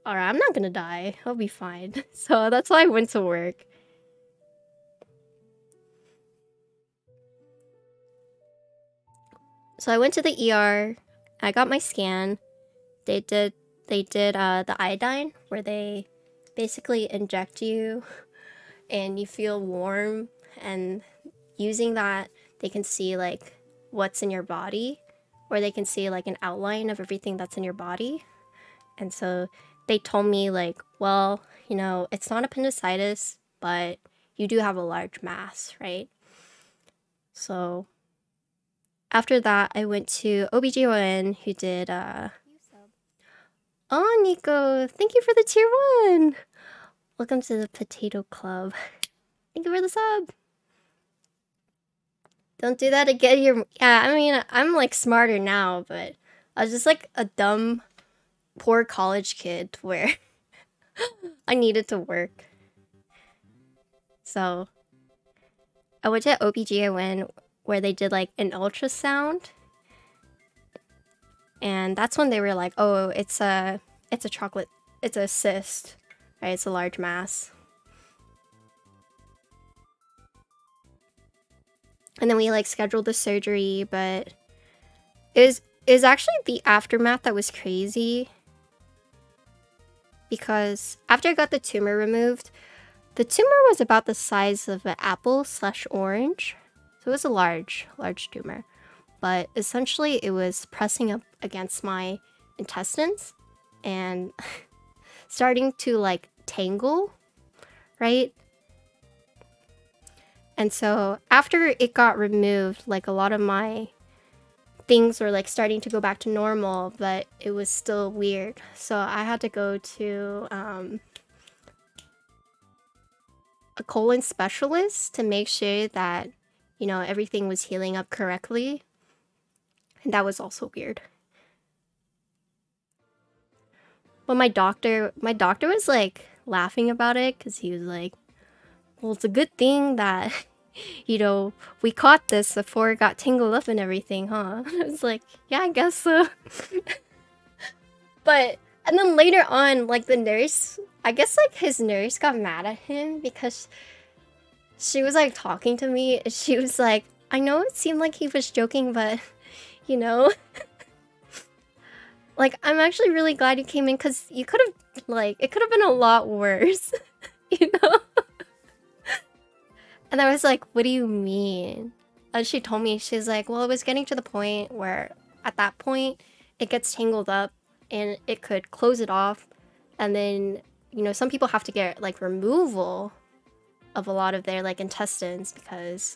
all right, I'm not gonna die, I'll be fine. So that's why I went to work. So I went to the ER, I got my scan. They did the iodine, where they basically inject you and you feel warm, and using that they can see like what's in your body, or they can see like an outline of everything that's in your body. And so they told me like, well, you know, it's not appendicitis, but you do have a large mass, right? So after that I went to OBGYN, who did oh, Nico, thank you for the tier 1. Welcome to the potato club. Thank you for the sub. Don't do that again. Yeah, I mean, I'm like smarter now, but I was just like a dumb, poor college kid where I needed to work. So I went to OBGYN where they did like an ultrasound, and that's when they were like, oh, it's a cyst, right? It's a large mass. And then we like scheduled the surgery, but it was actually the aftermath that was crazy. Because after I got the tumor removed, the tumor was about the size of an apple/orange. So it was a large tumor. But essentially it was pressing up against my intestines and starting to like tangle, right? And so after it got removed, like a lot of my things were like starting to go back to normal, but it was still weird. So I had to go to a colon specialist to make sure that, you know, everything was healing up correctly. And that was also weird. But my doctor was like laughing about it, because he was like, well, it's a good thing that, you know, we caught this before it got tangled up and everything, huh? I was like, yeah, I guess so. But, and then later on, like the nurse, I guess like his nurse got mad at him because she was like talking to me, and she was like, I know it seemed like he was joking, but, you know, like, I'm actually really glad you came in, because you could have, like, it could have been a lot worse, you know? And I was like, what do you mean? And she told me, she's like, well, it was getting to the point where at that point it gets tangled up and it could close it off. And then, you know, some people have to get like removal of a lot of their like intestines because,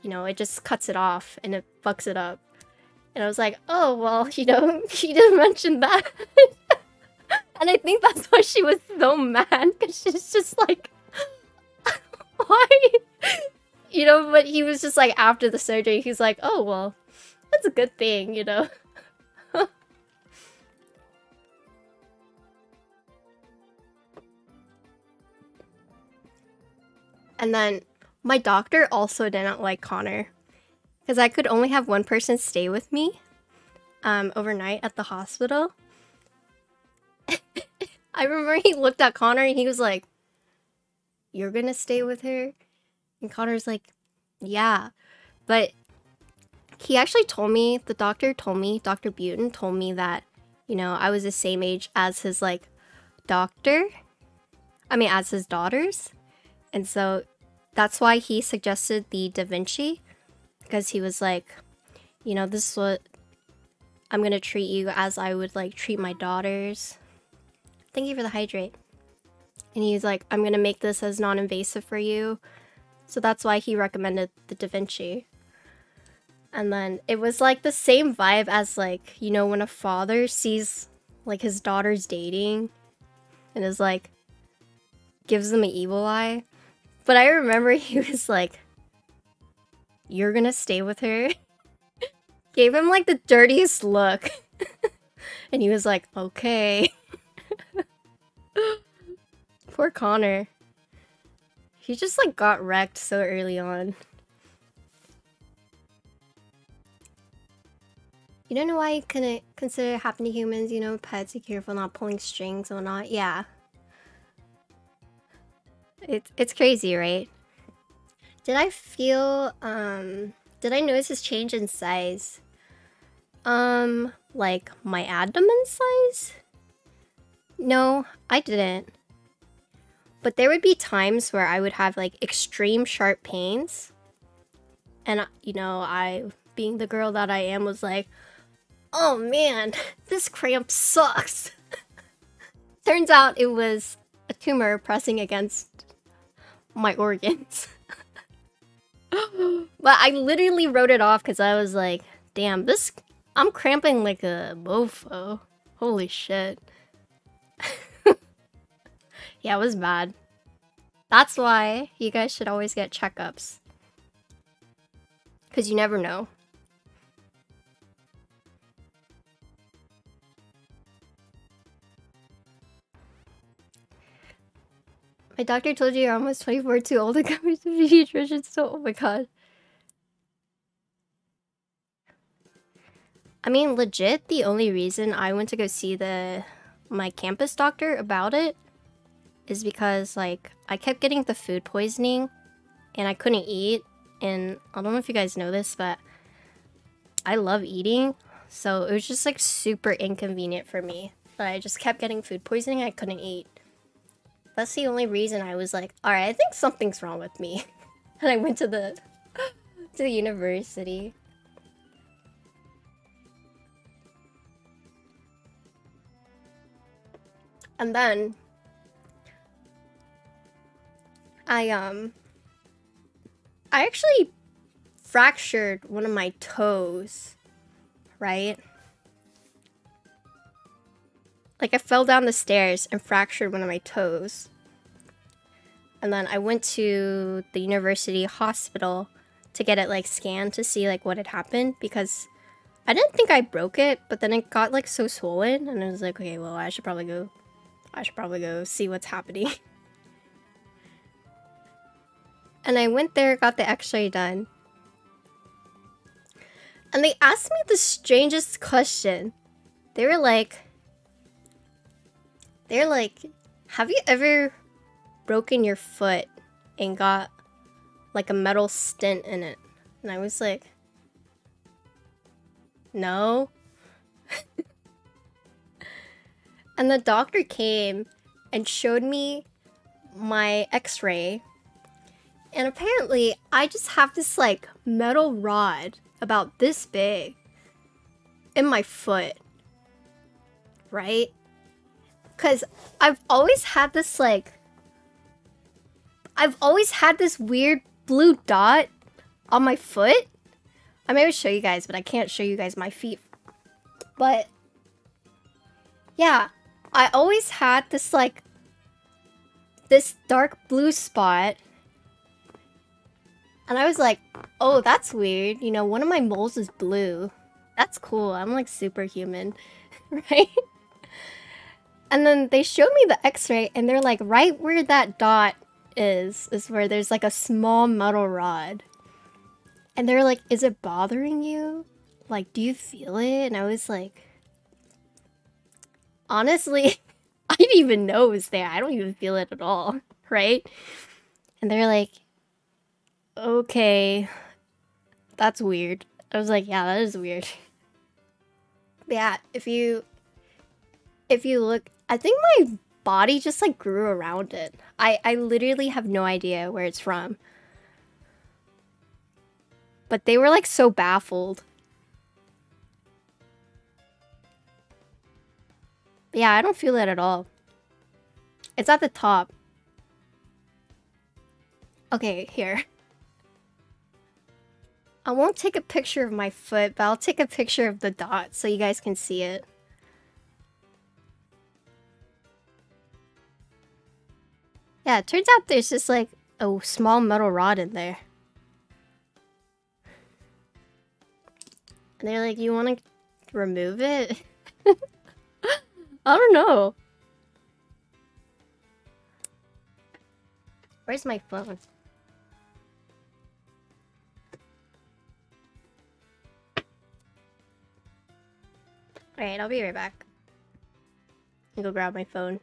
you know, it just cuts it off and it fucks it up. And I was like, oh, well, you know, she didn't mention that. And I think that's why she was so mad, because she's just like, why? You know, but he was just like, after the surgery, he's like, oh, well, that's a good thing, you know? And then my doctor also didn't like Connor, because I could only have one person stay with me overnight at the hospital. I remember he looked at Connor and he was like, you're gonna stay with her? And Connor's like, yeah. But he actually told me, the doctor told me, Dr. Butin told me that, you know, I was the same age as his, like, doctor. I mean, as his daughters. And so that's why he suggested the Da Vinci. because he was like, you know, this is what I'm gonna treat you as I would like treat my daughters. Thank you for the hydrate. And he's like, I'm gonna make this as non-invasive for you. So that's why he recommended the Da Vinci. And then it was like the same vibe as like, you know, when a father sees like his daughter's dating and is like, gives them an evil eye. But I remember he was like, you're gonna stay with her? Gave him like the dirtiest look. And he was like, okay. Poor Connor. He just like got wrecked so early on. You don't know why you couldn't consider happening to humans, you know, pets, be careful not pulling strings or not. Yeah. It's crazy, right? Did I feel, did I notice this change in size? Like my abdomen size? No, I didn't. But there would be times where I would have like extreme sharp pains. And, you know, I, being the girl that I am, was like, oh man, this cramp sucks. Turns out it was a tumor pressing against my organs. But I literally wrote it off because I was like, damn, this, I'm cramping like a mofo. Holy shit. Yeah, it was bad. That's why you guys should always get checkups. Because you never know. My doctor told you you're almost 24, too old to come to the pediatrician, so oh my god. I mean, legit, the only reason I went to go see my campus doctor about it is because, like, I kept getting the food poisoning and I couldn't eat. And I don't know if you guys know this, but I love eating. So it was just, like, super inconvenient for me. But I just kept getting food poisoning and I couldn't eat. That's the only reason I was like, alright, I think something's wrong with me. And I went to the university. And then I actually fractured one of my toes, right? Like, I fell down the stairs and fractured one of my toes. And then I went to the university hospital to get it, like, scanned to see, like, what had happened. Because I didn't think I broke it, but then it got, like, so swollen. And I was like, okay, well, I should probably go see what's happening. And I went there, got the x-ray done. And they asked me the strangest question. They were like, have you ever broken your foot and got like a metal stent in it? And I was like, no. And the doctor came and showed me my x-ray. And apparently I just have this like metal rod about this big in my foot. Right? Because I've always had this weird blue dot on my foot. I may show you guys, but I can't show you guys my feet. But yeah, I always had this this dark blue spot. And I was like, oh, that's weird. You know, one of my moles is blue. That's cool. I'm like superhuman, right? And then they showed me the x-ray and they're like, right where that dot is where there's like a small metal rod. And they're like, is it bothering you? Like, do you feel it? And I was like, honestly, I didn't even know it was there. I don't even feel it at all, right? And they're like, okay, that's weird. I was like, yeah, that is weird. But yeah, if you look, I think my body just like grew around it. I literally have no idea where it's from. But they were like so baffled. But yeah, I don't feel it at all. It's at the top. Okay, here. I won't take a picture of my foot, but I'll take a picture of the dot so you guys can see it. Yeah, it turns out there's just like a small metal rod in there. And they're like, you want to remove it? I don't know. Where's my phone? Alright, I'll be right back. I'll go grab my phone.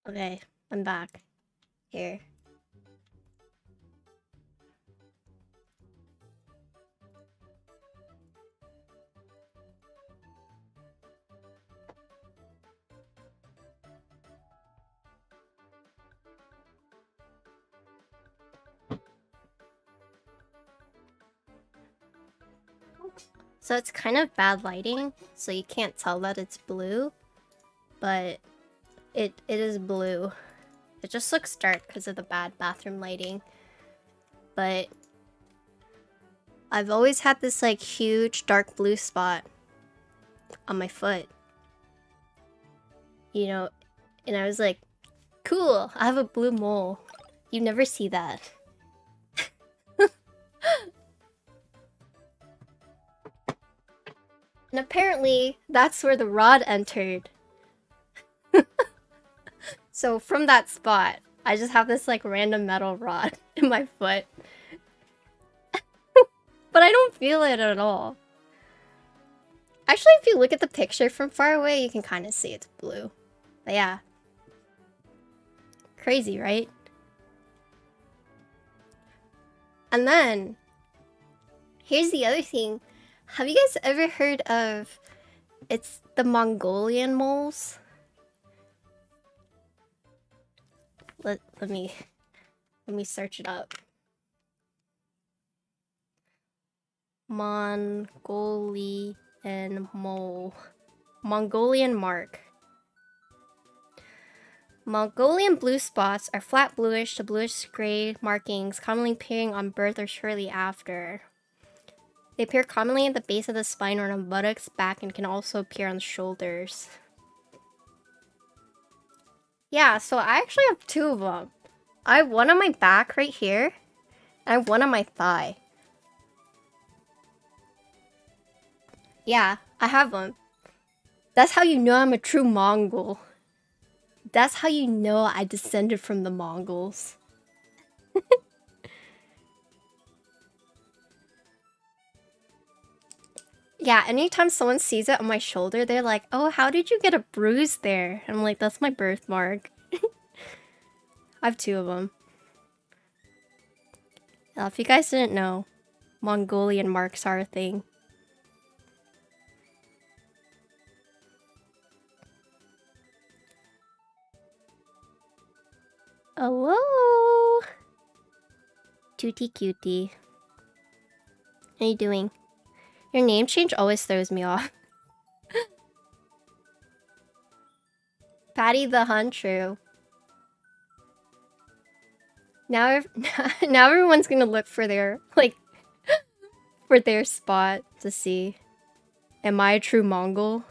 Okay, I'm back. Here. So it's kind of bad lighting, so you can't tell that it's blue, but it is blue. It just looks dark because of the bad bathroom lighting. But I've always had this like huge dark blue spot on my foot. You know, and I was like, cool, I have a blue mole. You never see that. And apparently, that's where the rod entered. So from that spot, I just have this like random metal rod in my foot. But I don't feel it at all. Actually, if you look at the picture from far away, you can kind of see it's blue. But yeah. Crazy, right? And then, here's the other thing. Have you guys ever heard of... It's the Mongolian moles? Let me search it up. Mongolian mole. Mongolian mark. Mongolian blue spots are flat bluish to bluish-gray markings commonly appearing on birth or shortly after. They appear commonly at the base of the spine or on the buttocks, back, and can also appear on the shoulders. Yeah, so I actually have two of them. I have one on my back right here, and I have one on my thigh. Yeah, I have them. That's how you know I'm a true Mongol. That's how you know I descended from the Mongols. Yeah, anytime someone sees it on my shoulder, they're like, oh, how did you get a bruise there? And I'm like, that's my birthmark. I have 2 of them. Yeah, if you guys didn't know, Mongolian marks are a thing. Hello! Tutti cutie. How you doing? Your name change always throws me off. Patty the Huntrue. Now, now everyone's gonna look for their, like, for their spot to see. Am I a true Mongol?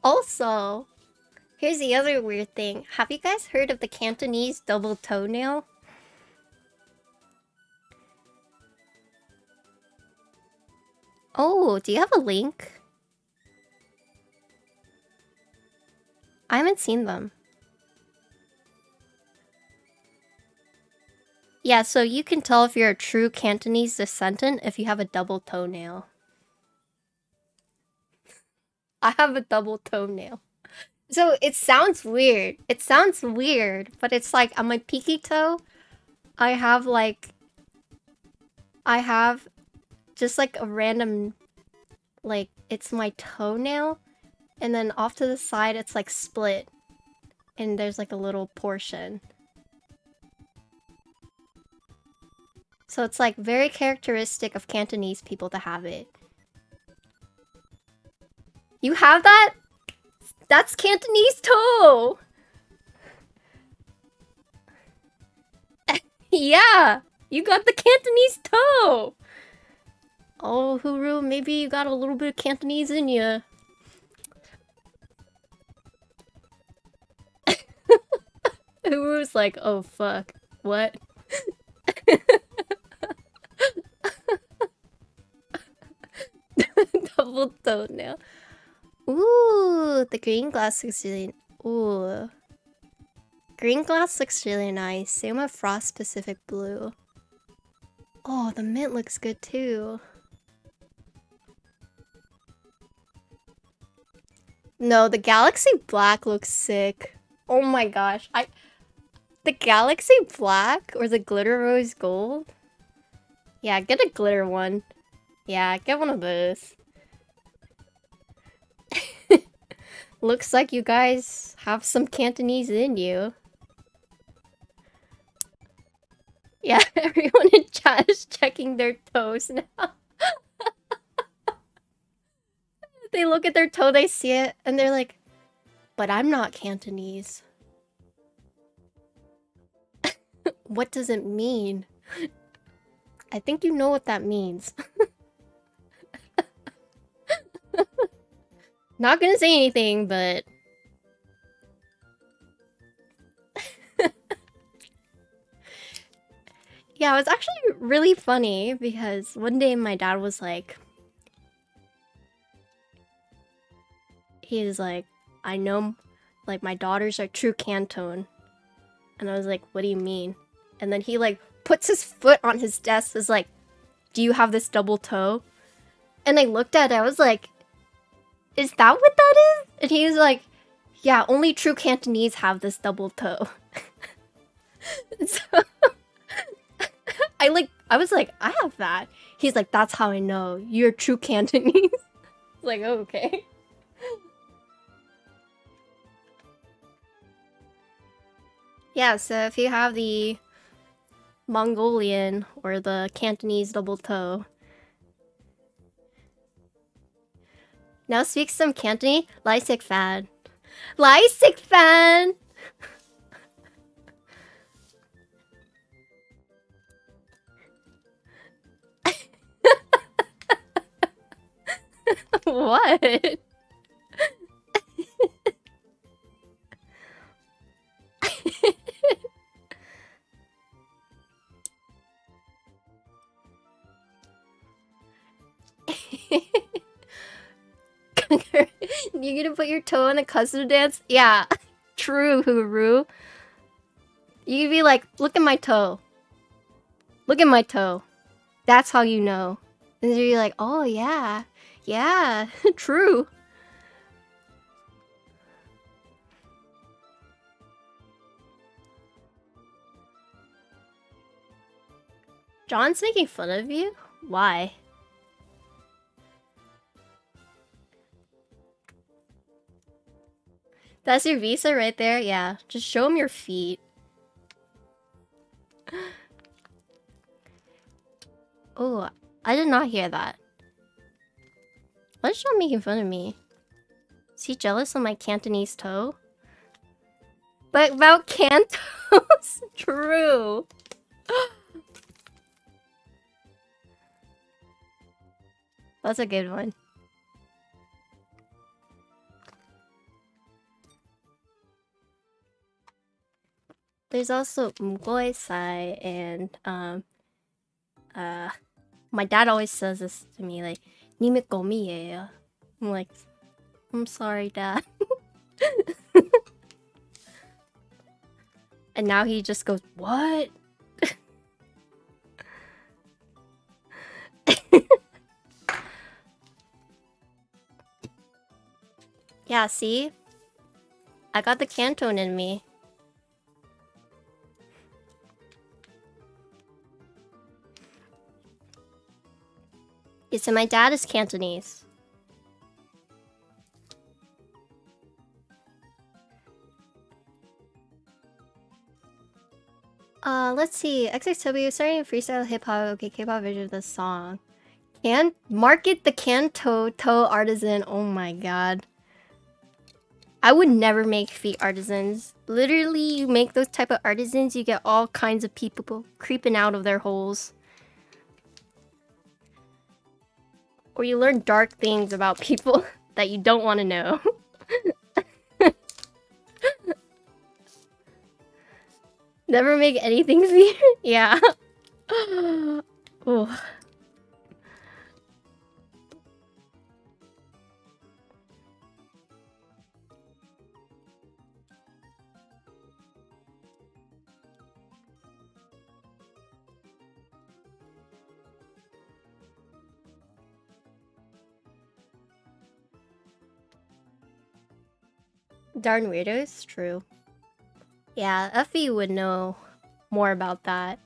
Also, here's the other weird thing. Have you guys heard of the Cantonese double toenail? Oh, do you have a link? I haven't seen them. Yeah, so you can tell if you're a true Cantonese descendant if you have a double toenail. I have a double toenail. So it sounds weird. It sounds weird, but it's like on my pinky toe, I have just like a random, like, it's my toenail, and then off to the side it's like split, and there's like a little portion. So it's like very characteristic of Cantonese people to have it. You have that? That's Cantonese toe! Yeah! You got the Cantonese toe! Oh, Huru, maybe you got a little bit of Cantonese in you. Huru's like, oh fuck, what? Double toenail. Ooh, the green glass looks really... Ooh. Green glass looks really nice. Same with Frost Pacific Blue. Oh, the mint looks good too. No, the Galaxy Black looks sick. Oh my gosh. The Galaxy Black or the Glitter Rose Gold? Yeah, get a glitter one. Yeah, get one of those. Looks like you guys have some Cantonese in you. Yeah, everyone in chat is checking their toes now. They look at their toe, they see it, and they're like, but I'm not Cantonese. What does it mean? I think you know what that means. Not gonna say anything, but... Yeah, it was actually really funny because one day my dad was like... He was like, I know, like, my daughters are true Canton. And I was like, what do you mean? And then he, like, puts his foot on his desk, is like, do you have this double toe? And I looked at it, I was like, is that what that is? And he was like, yeah, only true Cantonese have this double toe. So, I was like, I have that. He's like, that's how I know. You're true Cantonese. Like, oh, okay. Yeah, so if you have the Mongolian or the Cantonese double toe. Now speak some Cantonese. Lai Sik Fan. Lai Sik Fan! What? You're gonna put your toe in the custom dance? Yeah. True, Huru. You could be like, look at my toe. Look at my toe. That's how you know. And then you're like, oh yeah. Yeah, true. John's making fun of you? Why? That's your visa right there? Yeah. Just show him your feet. Oh, I did not hear that. Why is John making fun of me? Is he jealous of my Cantonese toe? But about Cantos? True. That's a good one. There's also Mgoisai and my dad always says this to me, like, "님의 I'm like, I'm sorry, Dad. And now he just goes, what? Yeah, see? I got the Canton in me. Yeah, so my dad is Cantonese. Let's see. XXW starting a freestyle hip-hop, okay, K-pop version of the song. Can market the Kanto toe artisan. Oh my god. I would never make feet artisans. Literally, you make those type of artisans, you get all kinds of people creeping out of their holes. Or you learn dark things about people that you don't want to know. Never make anything feet. Yeah. Oh. Darn weirdos, true. Yeah, Effie would know more about that.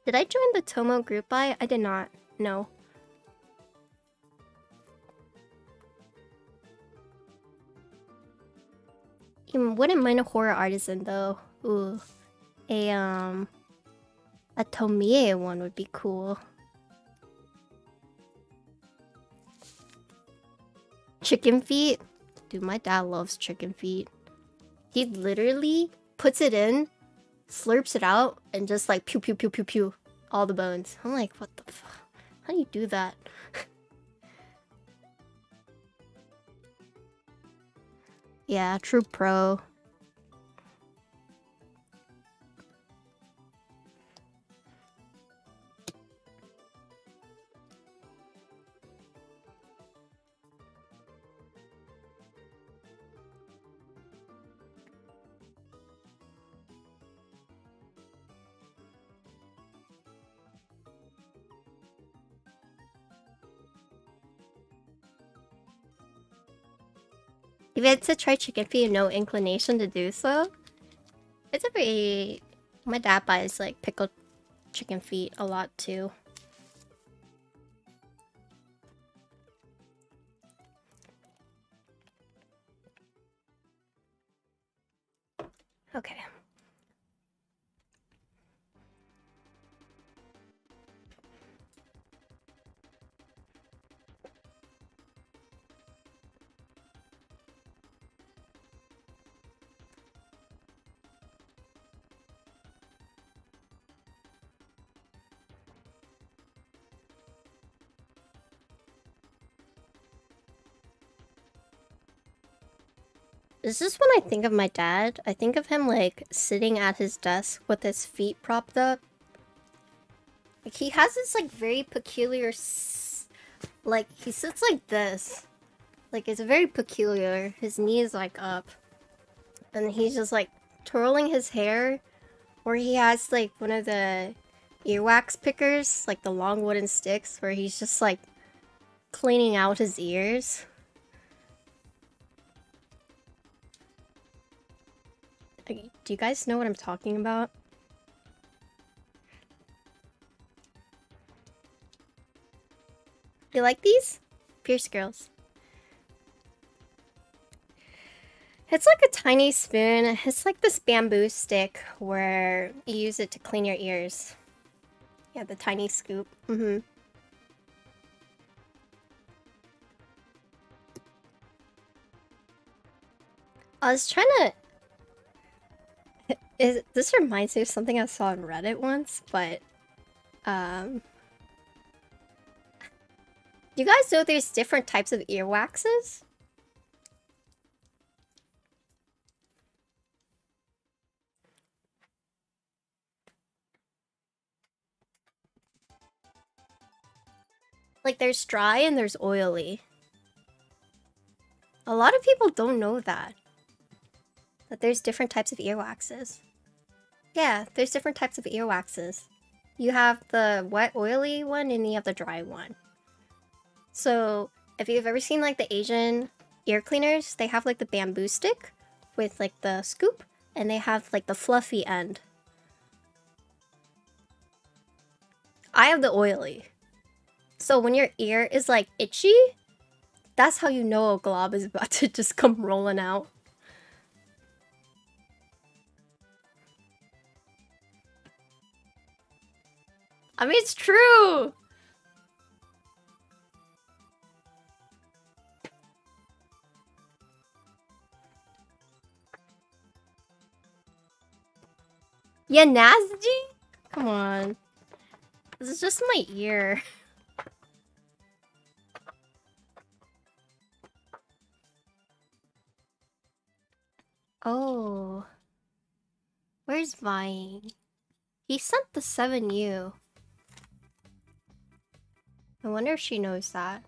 Did I join the Tomo group buy? I did not. No. You wouldn't mind a horror artisan though. Ooh. A Tomie one would be cool. Chicken feet? Dude, my dad loves chicken feet. He literally puts it in, slurps it out, and just like pew pew pew pew pew. All the bones. I'm like, what the fuck? How do you do that? Yeah, true pro. If you had to try chicken feet and no inclination to do so, it's a very... My dad buys like pickled chicken feet a lot too. Okay. This is when I think of my dad. I think of him like sitting at his desk with his feet propped up. Like he has this like very peculiar, like he sits like this. Like it's very peculiar. His knee is like up. And he's just like twirling his hair. Or he has like one of the earwax pickers, like the long wooden sticks, where he's just like cleaning out his ears. Do you guys know what I'm talking about? You like these? Pierce girls. It's like a tiny spoon. It's like this bamboo stick where you use it to clean your ears. Yeah, the tiny scoop. I was trying to... This reminds me of something I saw on Reddit once, but... You guys know there's different types of earwaxes? Like there's dry and there's oily. A lot of people don't know that. That there's different types of earwaxes. Yeah, there's different types of earwaxes. You have the wet oily one and you have the dry one. So if you've ever seen like the Asian ear cleaners, they have like the bamboo stick with like the scoop, and they have like the fluffy end. I have the oily. So when your ear is like itchy, that's how you know a glob is about to just come rolling out. I mean, it's true! Yeah, nasty? Come on. This is just my ear. Oh. Where's Vine? He sent the 7U. I wonder if she knows that.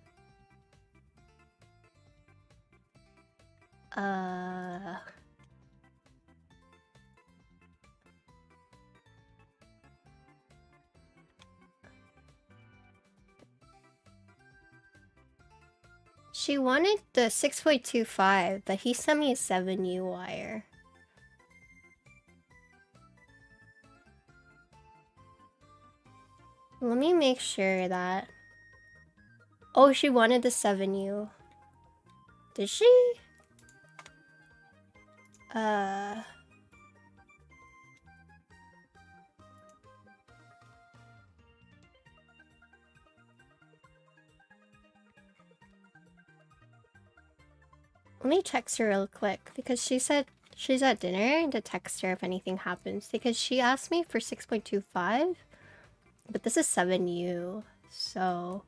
She wanted the 6.25, but he sent me a 7U wire. Let me make sure that... Oh, she wanted the 7U. Did she? Let me text her real quick, because she said she's at dinner to text her if anything happens, because she asked me for 6.25, but this is 7U, so...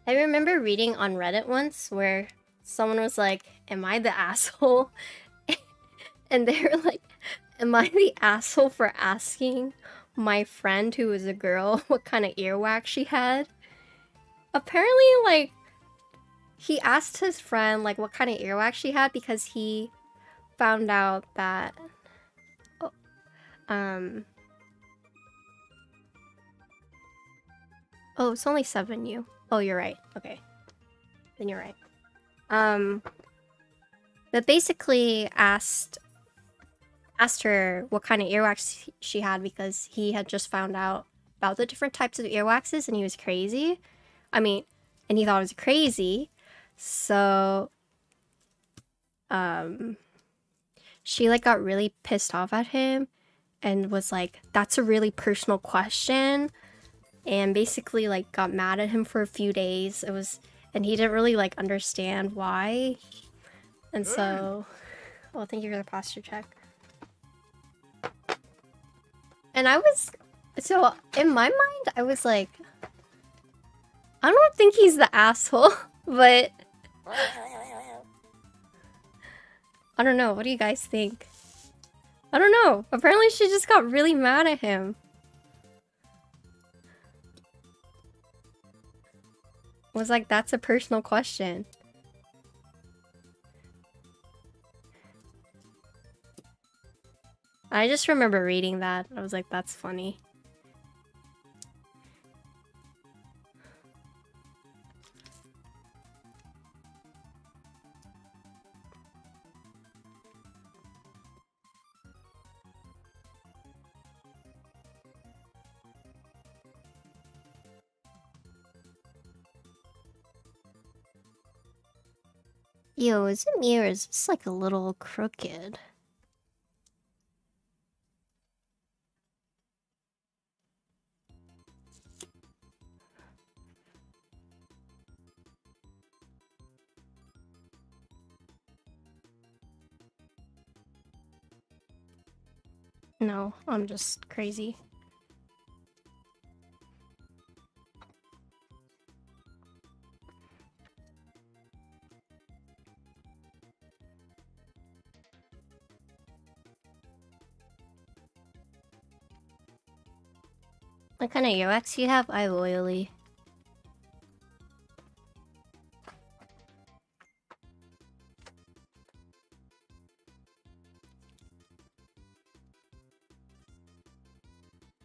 I remember reading on Reddit once where someone was like, am I the asshole? And they were like, am I the asshole for asking my friend who was a girl what kind of earwax she had? Apparently, like, he asked his friend, like, what kind of earwax she had because he found out that... Oh, it's only 7U. Oh, you're right. Okay. Then you're right. But basically asked her what kind of earwax she had because he had just found out about the different types of earwaxes and he was crazy. I mean, and he thought it was crazy. So, she like got really pissed off at him and was like, that's a really personal question. And basically like got mad at him for a few days. And he didn't really like understand why. And so, well, thank you for the posture check. And so in my mind, I was like, I don't think he's the asshole, but I don't know. What do you guys think? I don't know. Apparently she just got really mad at him. Was like, that's a personal question. I just remember reading that. I was like, that's funny. Yo, is it me or is this like a little crooked? No, I'm just crazy. What kind of earwax you have? I have oily.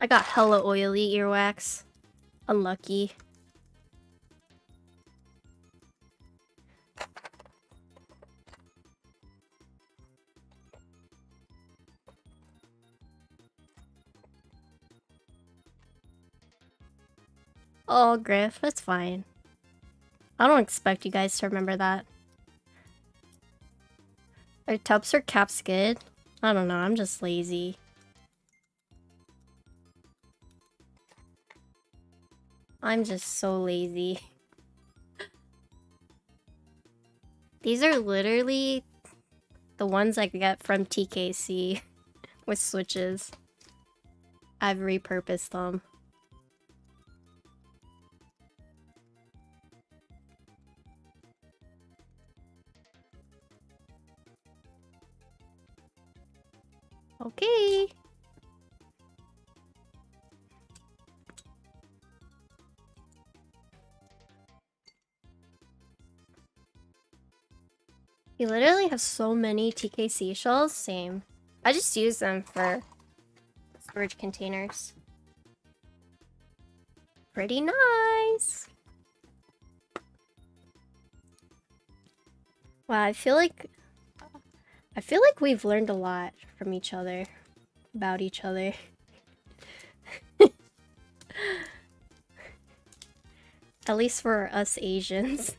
I got hella oily earwax. Unlucky. Oh, Griff, that's fine. I don't expect you guys to remember that. Are tubs or caps good? I don't know, I'm just lazy. I'm just so lazy. These are literally the ones I get from TKC with switches. I've repurposed them. Okay. You literally have so many TKC shells. Same. I just use them for storage containers. Pretty nice. Wow, I feel like we've learned a lot from each other, about each other. At least for us Asians.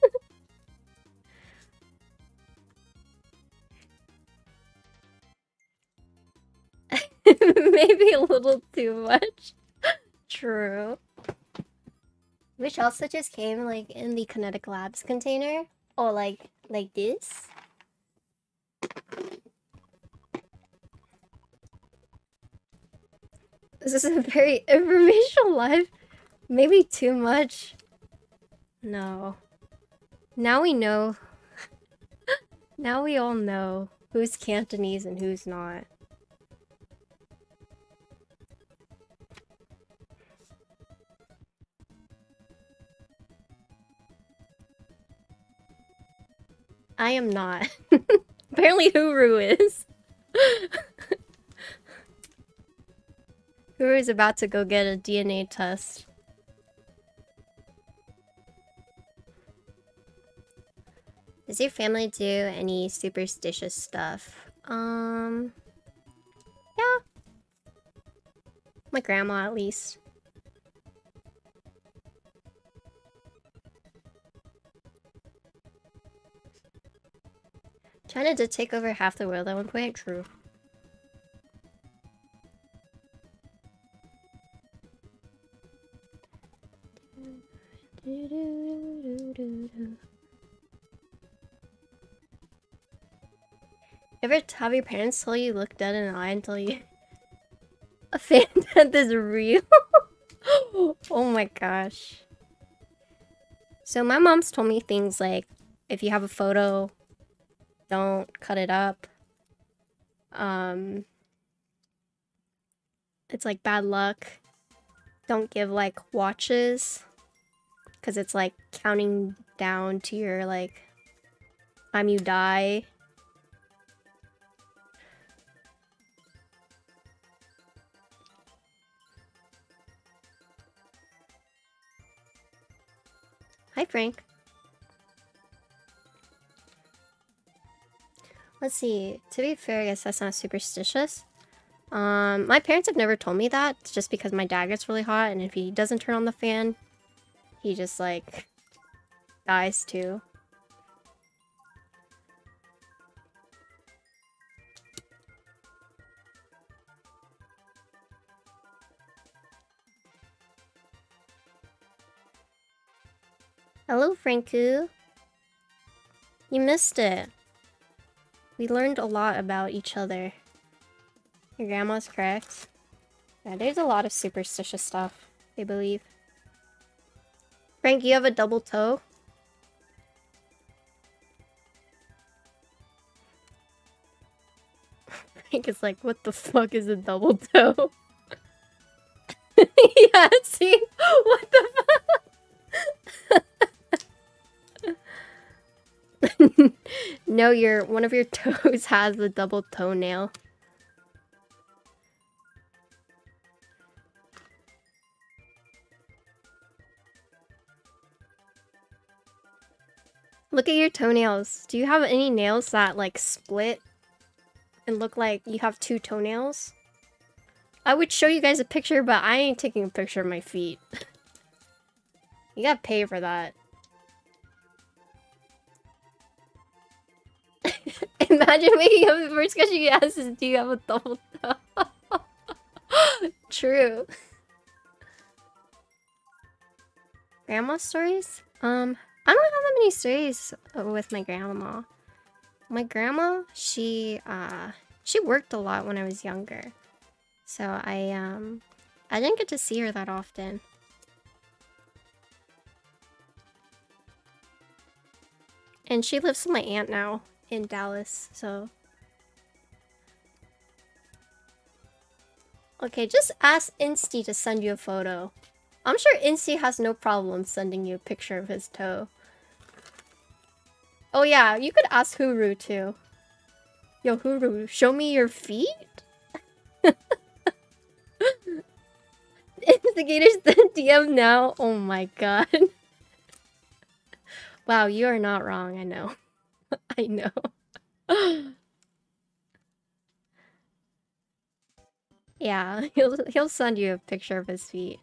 Maybe a little too much. True. Which also just came like in the Kinetic Labs container. Or like this. This is a very informational live. Maybe too much. No. Now we know. Now we all know who's Cantonese and who's not. I am not. Apparently Huru is. Huru is about to go get a DNA test. Does your family do any superstitious stuff? Yeah. My grandma, at least. China did take over half the world at one point, true. Ever have your parents tell you look dead in the eye until you... A fan death is real? Oh my gosh. So my mom's told me things like, if you have a photo, don't cut it up. It's like bad luck. Don't give like watches, because it's like counting down to your like time you die. Hi, Frank. Let's see. To be fair, I guess that's not superstitious. My parents have never told me that, just because my dad gets really hot, and if he doesn't turn on the fan, he just, like, dies too. Hello, Franku. You missed it. We learned a lot about each other. Your grandma's correct. Yeah, there's a lot of superstitious stuff, they believe. Frank, you have a double toe? Frank is like, what the fuck is a double toe? Yeah, see? What the fuck? No, one of your toes has a double toenail. Look at your toenails. Do you have any nails that, like, split and look like you have two toenails? I would show you guys a picture, but I ain't taking a picture of my feet. You gotta pay for that. Imagine waking up, the first question you ask is, do you have a double toe? True. Grandma stories? I don't have that many stories with my grandma. My grandma, she worked a lot when I was younger. So I didn't get to see her that often. And she lives with my aunt now in Dallas, so... Okay, just ask Insty to send you a photo. I'm sure Insty has no problem sending you a picture of his toe. Oh yeah, you could ask Huru too. Yo, Huru, show me your feet? Instigators the DM now? Oh my god. Wow, you are not wrong, I know. I know. Yeah, he'll send you a picture of his feet.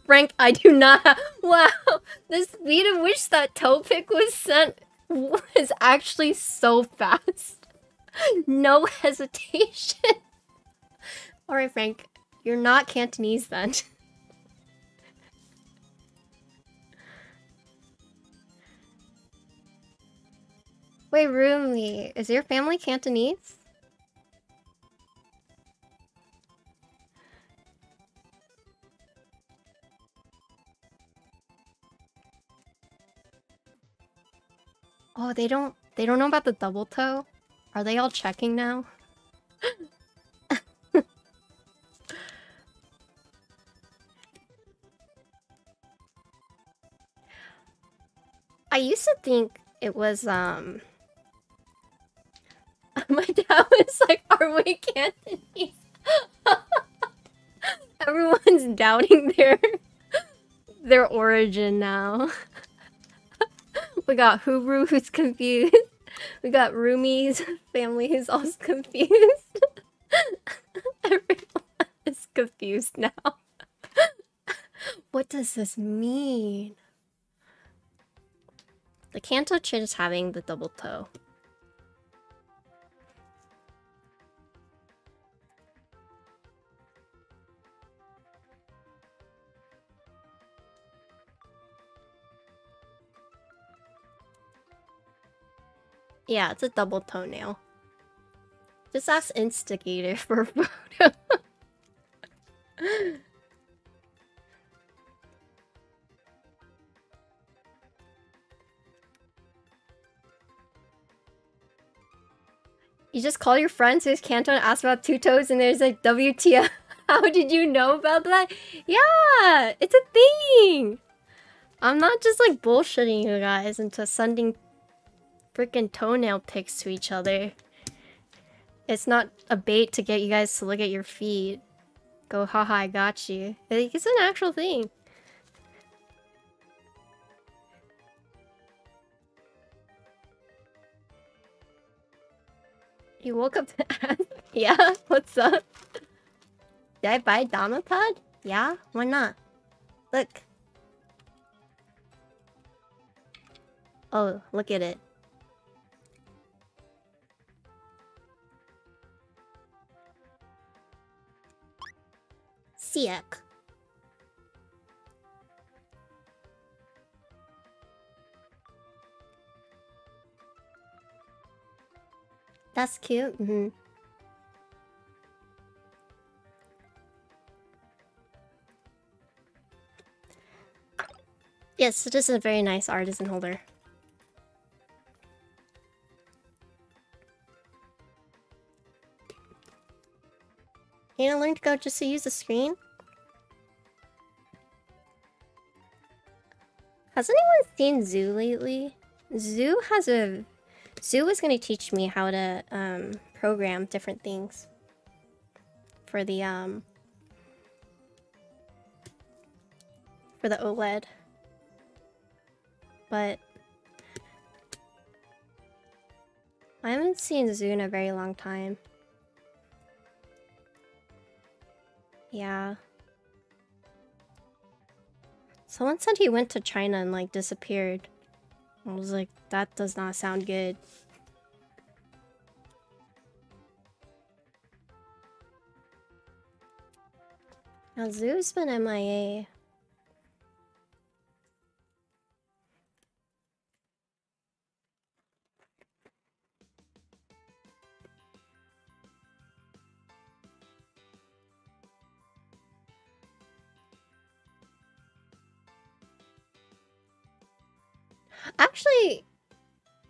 Frank, I do not have... Wow, the speed at which that toe pic was sent was actually so fast. No hesitation. Alright, Frank, you're not Cantonese then. Wait, Rumi, is your family Cantonese? Oh, they don't know about the double toe? Are they all checking now? I used to think it was, my dad was like, are we Cantonese? Everyone's doubting their origin now. We got Huru who's confused. We got Rumi's family who's also confused. Everyone is confused now. What does this mean? The Kanto Chin is having the double toe. Yeah, it's a double toenail. Just ask Instigator for a photo. You just call your friends who's Canton and ask about two toes and there's like WTF. How did you know about that? Yeah, it's a thing. I'm not just like bullshitting you guys into sending freaking toenail pics to each other. It's not a bait to get you guys to look at your feet. Go, haha, I got you. It's an actual thing. You woke up to ask? Yeah, what's up? Did I buy Damapad? Yeah, why not? Look. Oh, look at it. Sick. That's cute. Mm-hmm. Yes, it is a very nice artisan holder. You gonna learn to go just to use the screen? Has anyone seen Zoo lately? Zoo is gonna teach me how to program different things for the OLED. But I haven't seen Zoo in a very long time. Yeah. Someone said he went to China and like disappeared. I was like, that does not sound good. Now Zoo's been MIA. Actually,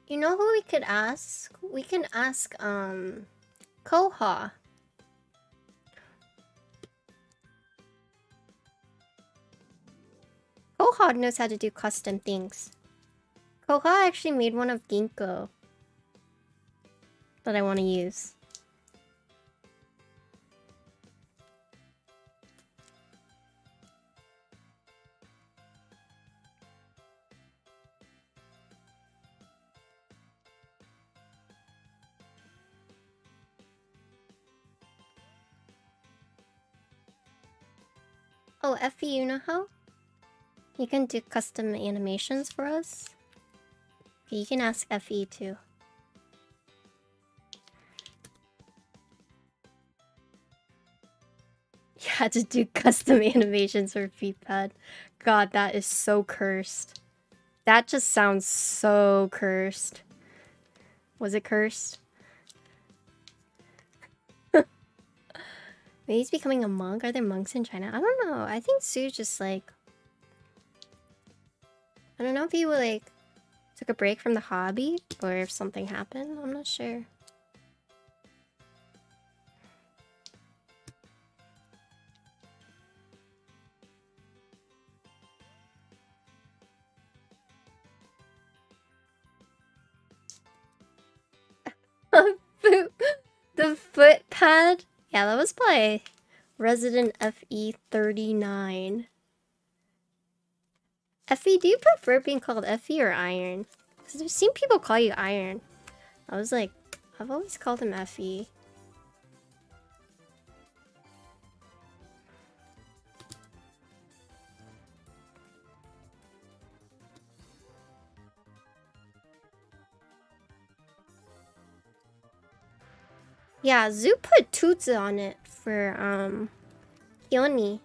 you know who we could ask? We can ask Koha. Koha knows how to do custom things. Koha actually made one of Ginkgo that I want to use. Oh, FE, you know how? You can do custom animations for us? Okay, you can ask FE too. You had to do custom animations for feetpad. God, that is so cursed. That just sounds so cursed. Was it cursed? Maybe he's becoming a monk? Are there monks in China? I don't know. I think Sue's just like... I don't know if he would like... took a break from the hobby or if something happened. I'm not sure. The foot pad? Yeah, that was by Resident FE 39. FE, do you prefer being called FE or Iron? Because I've seen people call you Iron. I was like, I've always called him FE. Yeah, Zoo put Tutsu on it for Yoni.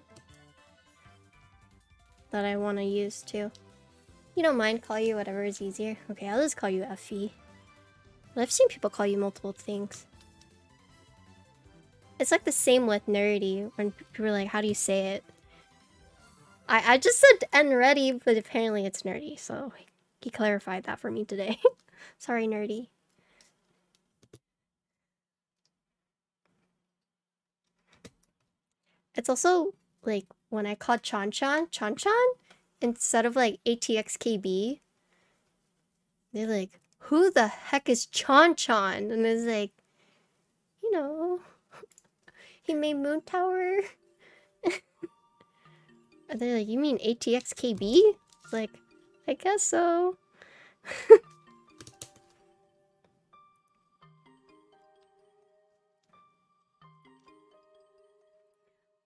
That I want to use too. You don't mind, call you whatever is easier? Okay, I'll just call you FE. I've seen people call you multiple things. It's like the same with nerdy, when people are like, how do you say it? I just said unready, but apparently it's nerdy, so he clarified that for me today. Sorry, nerdy. It's also, like, when I called Chan-chan, instead of, like, ATXKB, they're like, who the heck is Chan-chan? And it's like, you know, he made Moon Tower. And they're like, you mean ATXKB? It's like, I guess so.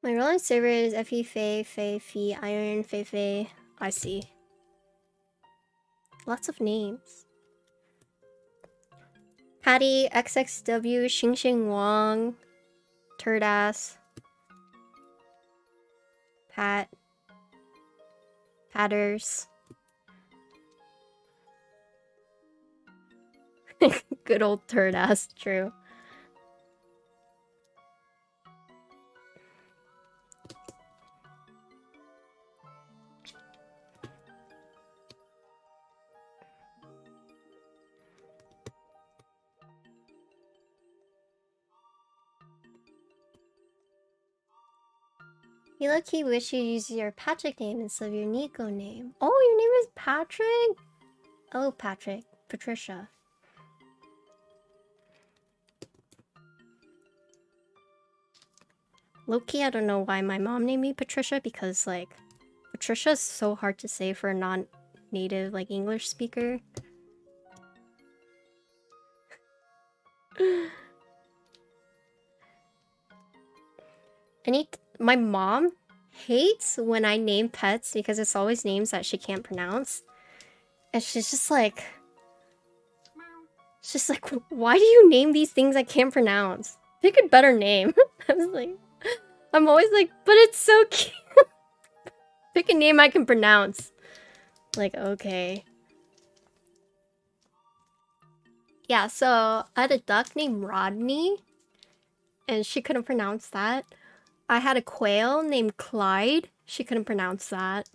My role in server is FE, Fei, Fei, Fee, Iron, Fei, Fei. I see. Lots of names. Patty, XXW, xinxinwong, Turdass, Pat, Patters. Good old Turdass, true. You low-key wish you use your Patrick name instead of your Nico name. Oh, your name is Patrick? Oh, Patrick. Patricia. Low-key, I don't know why my mom named me Patricia, because, like, Patricia is so hard to say for a non-native, like, English speaker. My mom hates when I name pets because it's always names that she can't pronounce. And she's just like, why do you name these things I can't pronounce? Pick a better name. I'm always like, but it's so cute. Pick a name I can pronounce. Like, okay. Yeah, so I had a duck named Rodney, and she couldn't pronounce that. I had a quail named Clyde. She couldn't pronounce that.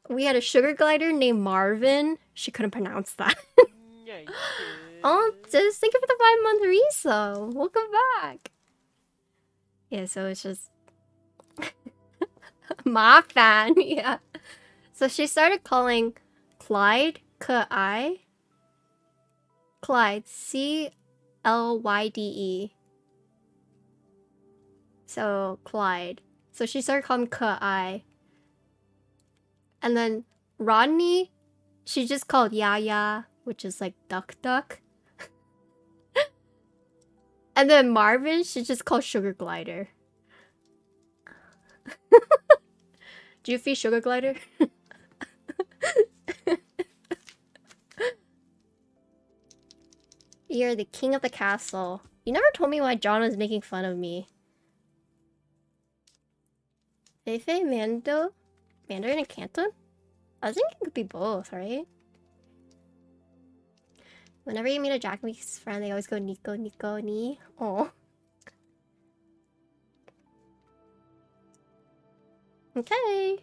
We had a sugar glider named Marvin. She couldn't pronounce that. Oh, just thank you for the 5-month resub. Welcome back. Yeah, so it's just my fan. Yeah. So she started calling Clyde K-I. Clyde C-L-Y-D-E. So Clyde. So she started calling K-I. And then Rodney, she just called Yaya, which is like duck duck. And then Marvin, she just called Sugar Glider. Do you feed Sugar Glider? You're the king of the castle. You never told me why John was making fun of me. Feifei, Mandarin, and Canton? I was thinking it could be both, right? Whenever you meet a Japanese friend, they always go Nico, Nico, ni. Oh. Okay.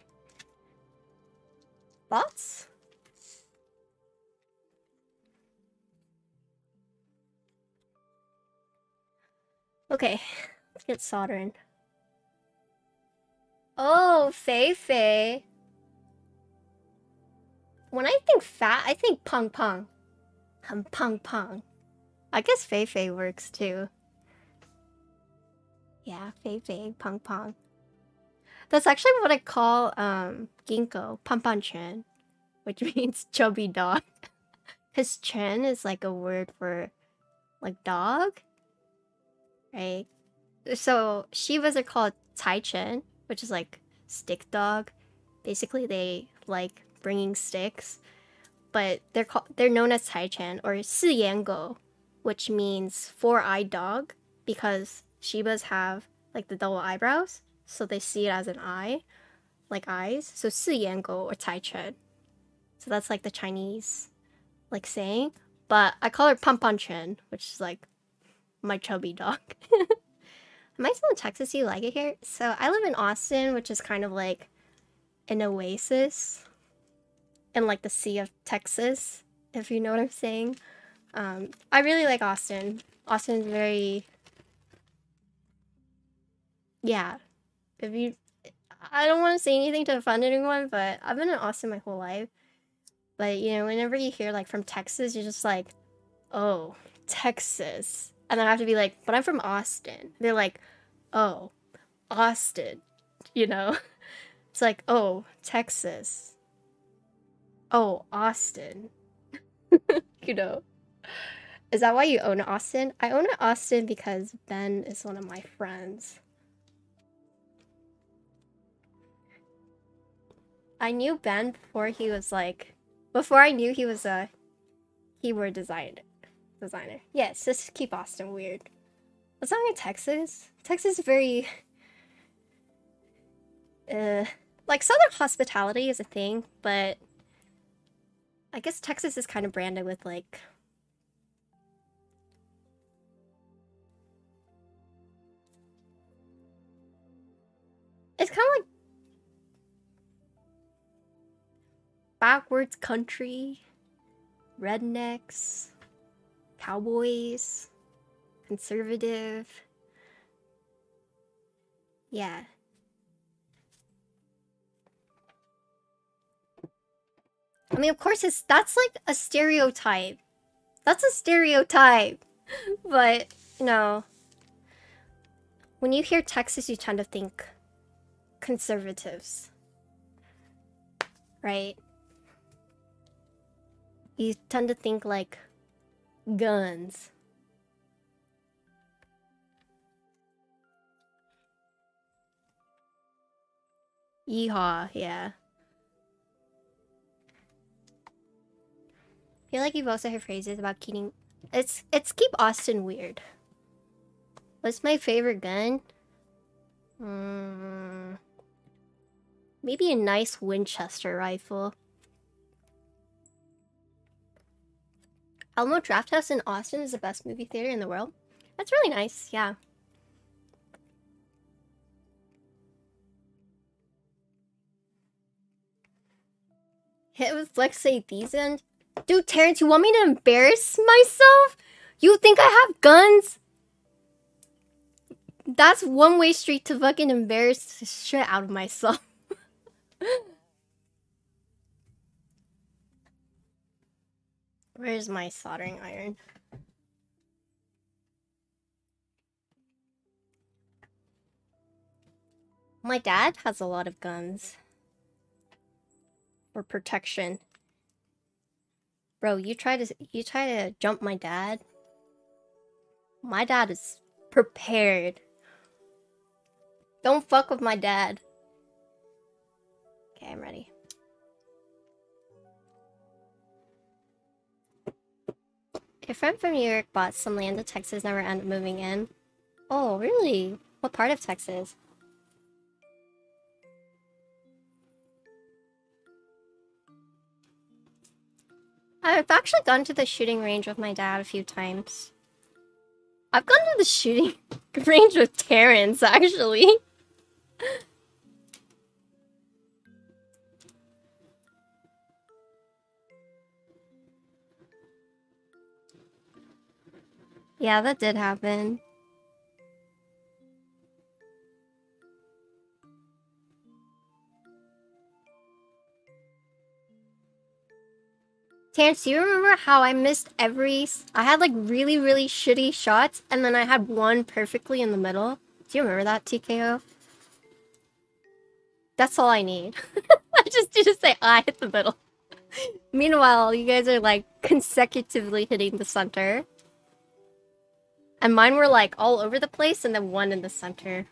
Thoughts? Okay, let's get soldering. Oh, Feifei. When I think fat, I think pong pong. Pong pong. I guess Feifei works too. Yeah, Feifei, pong pong. That's actually what I call ginkgo, panpanchen, which means chubby dog. His chen is like a word for like dog, right? So Shivas are called taichen, which is like stick dog. Basically, they like bringing sticks, but they're known as taichen or siyango, which means four-eyed dog because Shibas have like the double eyebrows, so they see it as an eye, like eyes. So 四眼狗 or 财神. So that's like the Chinese like saying. But I call her Pum Pum Chin, which is like my chubby dog. Am I still in Texas? Do you like it here? So I live in Austin, which is kind of like an oasis in like the Sea of Texas, if you know what I'm saying. I really like Austin. Austin's very, yeah. If you, I don't want to say anything to offend anyone, but I've been in Austin my whole life. But you know, whenever you hear like from Texas, you're just like, oh, Texas. And then I have to be like, but I'm from Austin. They're like, oh, Austin, you know? It's like, oh, Texas. Oh, Austin. You know? Is that why you own Austin? I own Austin because Ben is one of my friends. I knew Ben before he was like, before I knew he was a keyword designer. Yes, just keep Austin weird. What's wrong in Texas? Texas is very, like Southern hospitality is a thing, but I guess Texas is kind of branded with like, it's kind of like backwards country, rednecks, cowboys, conservative. Yeah. I mean, of course, that's like a stereotype. That's a stereotype. But, you know, when you hear Texas, you tend to think conservatives. Right? You tend to think like guns. Yeehaw, yeah. I feel like you've also heard phrases about keeping... It's keep Austin weird. What's my favorite gun? Maybe a nice Winchester rifle. Alamo Drafthouse in Austin is the best movie theater in the world. That's really nice, yeah. Hit with Flex say these end. Dude, Terrence, you want me to embarrass myself? You think I have guns? That's one-way street to fucking embarrass the shit out of myself. Where's my soldering iron? My dad has a lot of guns. For protection. Bro, you try to jump my dad? My dad is prepared. Don't fuck with my dad. Okay, I'm ready. A friend from New York bought some land in Texas, never ended up moving in. Oh, really? What part of Texas? I've actually gone to the shooting range with my dad a few times. I've gone to the shooting range with Terrence, actually. Yeah, that did happen. Terrence, do you remember how I missed every... I had like really, really shitty shots, and then I had one perfectly in the middle? Do you remember that, TKO? That's all I need. I just need to say I hit the middle. Meanwhile, you guys are like consecutively hitting the center. And mine were like all over the place, and then one in the center.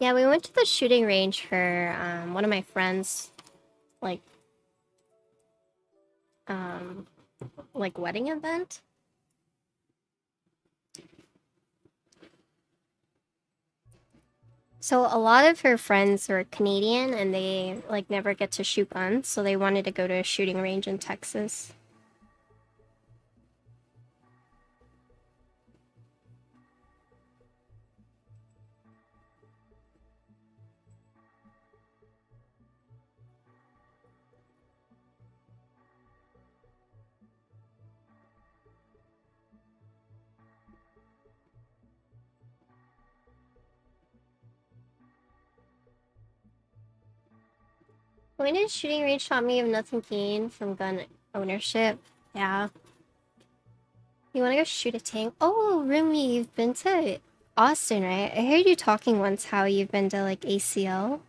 Yeah, we went to the shooting range for one of my friends, like wedding event. So a lot of her friends are Canadian and they like never get to shoot guns, so they wanted to go to a shooting range in Texas. Going to a shooting range taught me of nothing gained from gun ownership. Yeah. You want to go shoot a tank? Oh, Rumi, you've been to Austin, right? I heard you talking once how you've been to like ACL.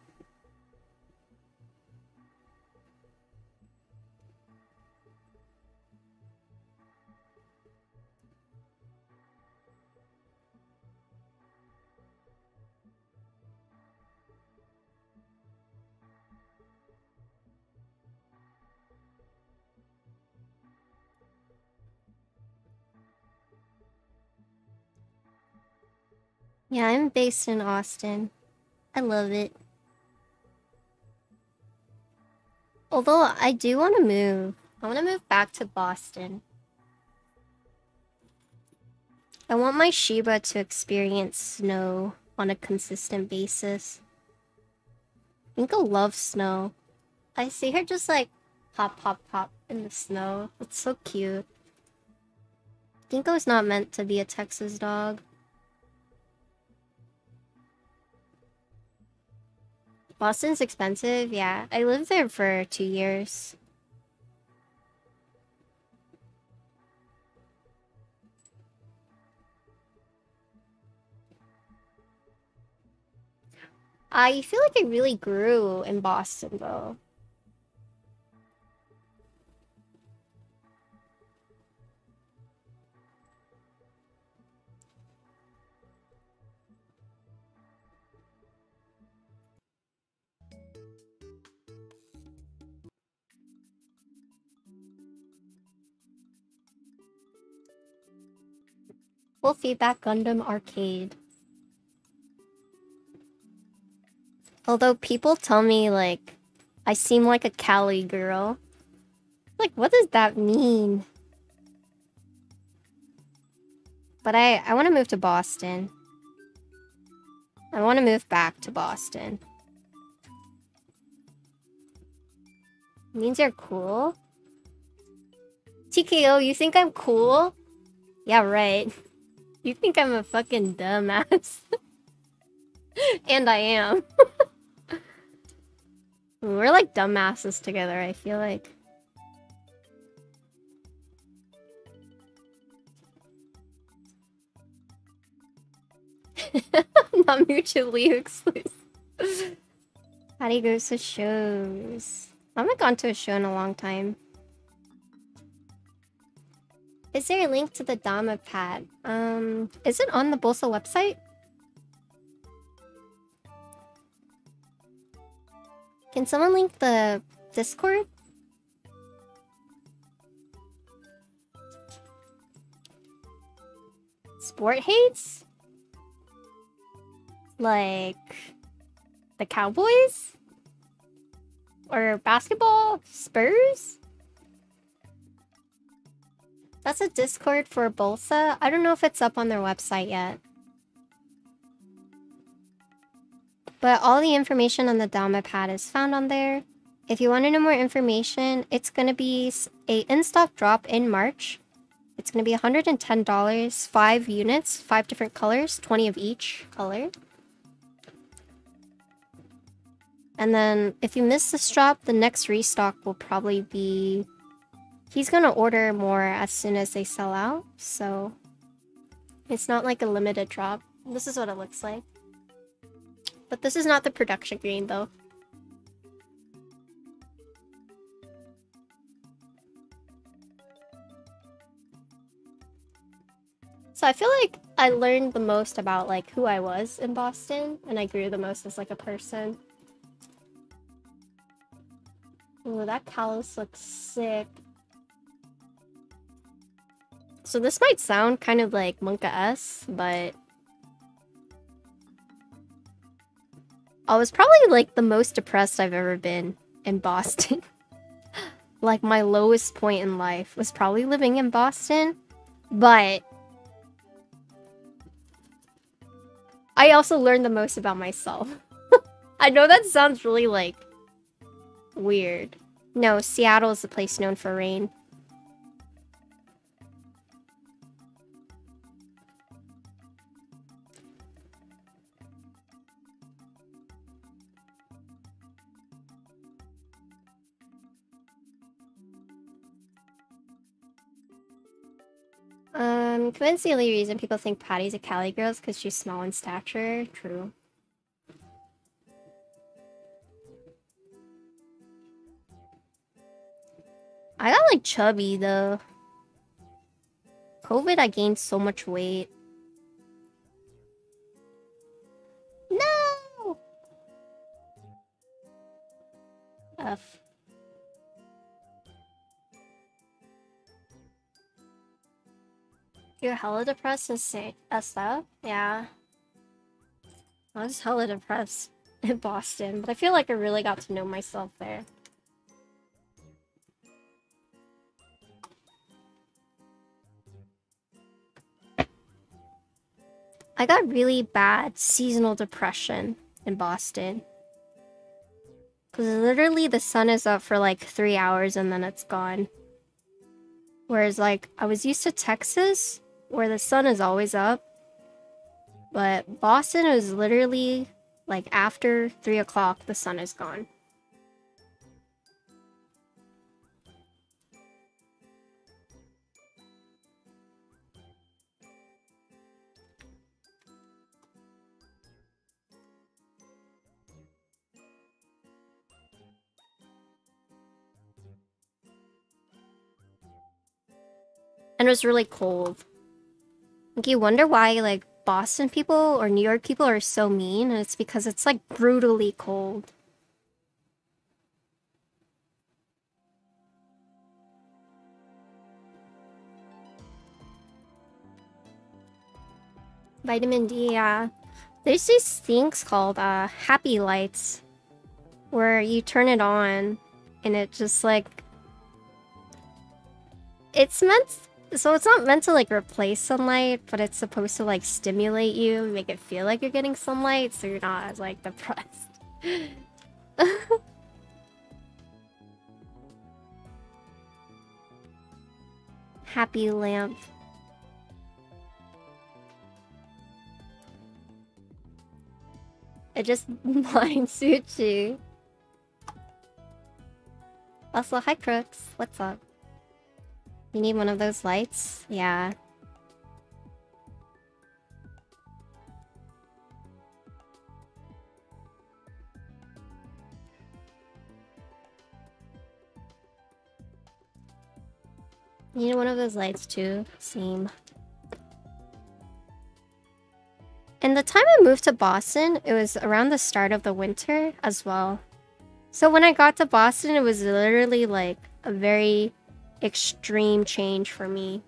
Yeah, I'm based in Austin. I love it. Although I do want to move. I want to move back to Boston. I want my Shiba to experience snow on a consistent basis. Inko loves snow. I see her just like hop, hop, hop in the snow. It's so cute. Dinko's not meant to be a Texas dog. Boston's expensive, yeah. I lived there for 2 years. I feel like it really grew in Boston, though. Full feedback Gundam Arcade. Although people tell me, like, I seem like a Cali girl. Like, what does that mean? But I want to move to Boston. I want to move back to Boston. Means you're cool? TKO, you think I'm cool? Yeah, right. You think I'm a fucking dumbass. And I am. We're like dumbasses together, I feel like. Not mutually exclusive. How do you go to shows? I haven't gone to a show in a long time. Is there a link to the Dama pad? Is it on the Bolsa website? Can someone link the Discord? Sport hates? Like the Cowboys? Or basketball? Spurs? That's a Discord for Bolsa. I don't know if it's up on their website yet. But all the information on the Dama pad is found on there. If you want to know more information, it's going to be a in-stock drop in March. It's going to be $110, 5 units, 5 different colors, 20 of each color. And then if you miss this drop, the next restock will probably be... He's going to order more as soon as they sell out, so... It's not like a limited drop. This is what it looks like. But this is not the production green, though. So I feel like I learned the most about like who I was in Boston, and I grew the most as like a person. Ooh, that callus looks sick. So this might sound kind of like Monka-esque, but I was probably like the most depressed I've ever been in Boston. Like my lowest point in life was probably living in Boston, but I also learned the most about myself. I know that sounds really like weird. No, Seattle is the place known for rain. Convinced the only reason people think Patty's a Cali girl is because she's small in stature. True. I got like chubby though. COVID, I gained so much weight. No! F. You're hella depressed and say stuff? Yeah. I was hella depressed in Boston, but I feel like I really got to know myself there. I got really bad seasonal depression in Boston. Because literally the sun is up for like 3 hours and then it's gone. Whereas like I was used to Texas where the sun is always up. But Boston is literally like after 3 o'clock the sun is gone. And it was really cold. Like, you wonder why, like, Boston people or New York people are so mean, and it's because it's, like, brutally cold. Vitamin D, yeah. There's these things called, happy lights, where you turn it on, and it just, like... It's meant... So it's not meant to, like, replace sunlight, but it's supposed to, like, stimulate you, make it feel like you're getting sunlight, so you're not as, like, depressed. Happy lamp. It just blinds you. Also, hi Crooks. What's up? You need one of those lights? Yeah. You need one of those lights too. Same. And the time I moved to Boston, it was around the start of the winter as well. So when I got to Boston, it was literally like a very extreme change for me.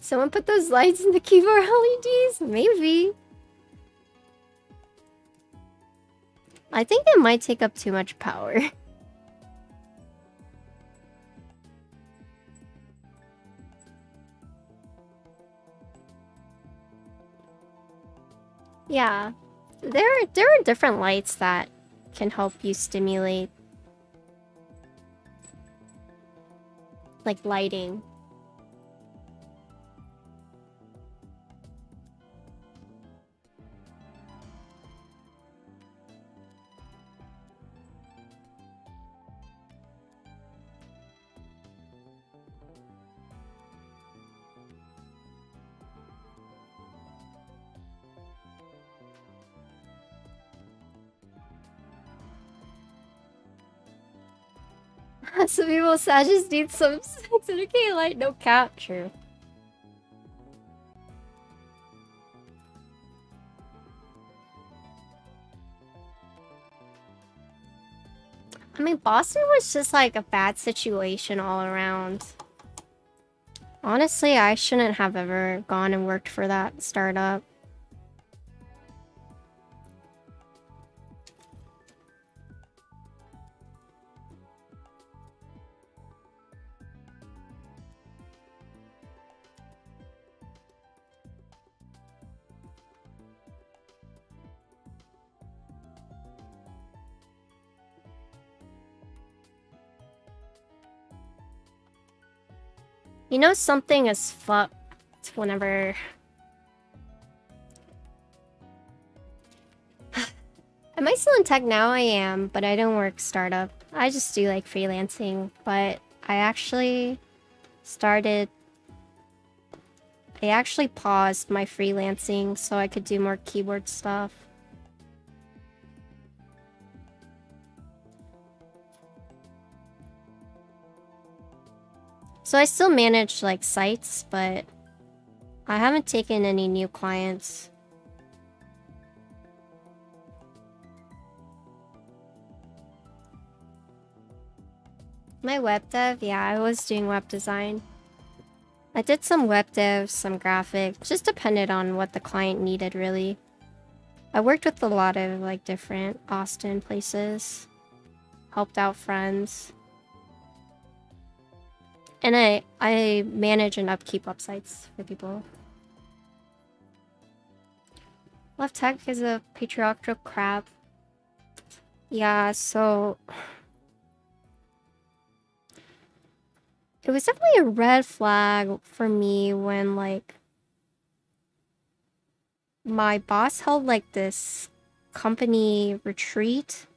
Someone put those lights in the keyboard LEDs? Maybe. I think it might take up too much power. Yeah. There are different lights that can help you stimulate. Like lighting. Some people Sagittarius need some 600k light, no cap. True. I mean, Boston was just like a bad situation all around. Honestly, I shouldn't have ever gone and worked for that startup. You know, something is fucked whenever... Am I still in tech now? I am, but I don't work startup. I just do like freelancing, but I actually paused my freelancing so I could do more keyboard stuff. So I still manage like sites, but I haven't taken any new clients. My web dev? Yeah, I was doing web design. I did some web dev, some graphic, just depended on what the client needed really. I worked with a lot of like different Austin places, helped out friends. And I manage and upkeep websites for people. Left tech is a patriarchal crap. Yeah, so... It was definitely a red flag for me when, like... my boss held, like, this company retreat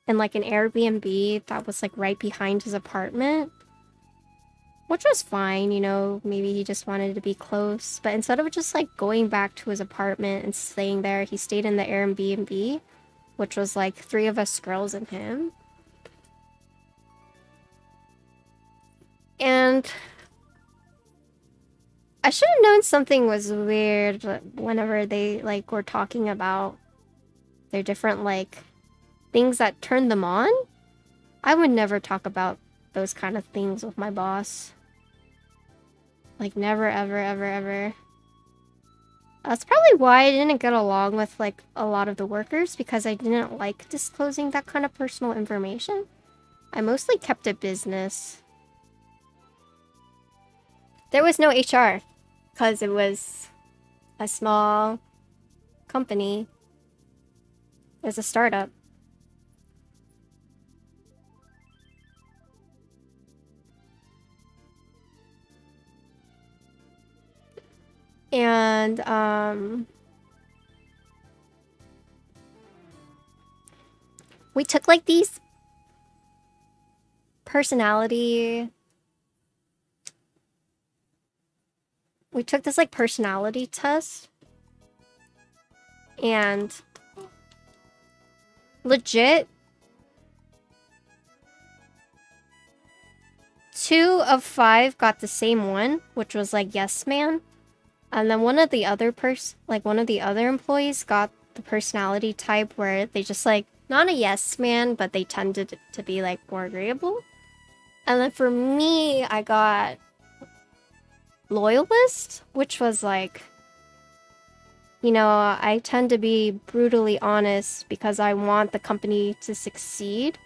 in, like, an Airbnb that was, like, right behind his apartment. Which was fine, you know, maybe he just wanted to be close. But instead of just, like, going back to his apartment and staying there, he stayed in the Airbnb, which was, like, 3 of us girls and him. And I should have known something was weird whenever they, like, were talking about their different, like, things that turned them on. I would never talk about those kind of things with my boss. Like, never, ever, ever, ever. That's probably why I didn't get along with, like, a lot of the workers, because I didn't like disclosing that kind of personal information. I mostly kept it business. There was no HR, because it was a small company. It was a startup. And, we took, like, these personality... We took this, like, personality test. And... legit... 2 of 5 got the same one, which was, like, yes man. And then one of the other employees got the personality type where they just, like, not a yes man, but they tended to be, like, more agreeable. And then for me, I got loyalist, which was, like, you know, I tend to be brutally honest because I want the company to succeed.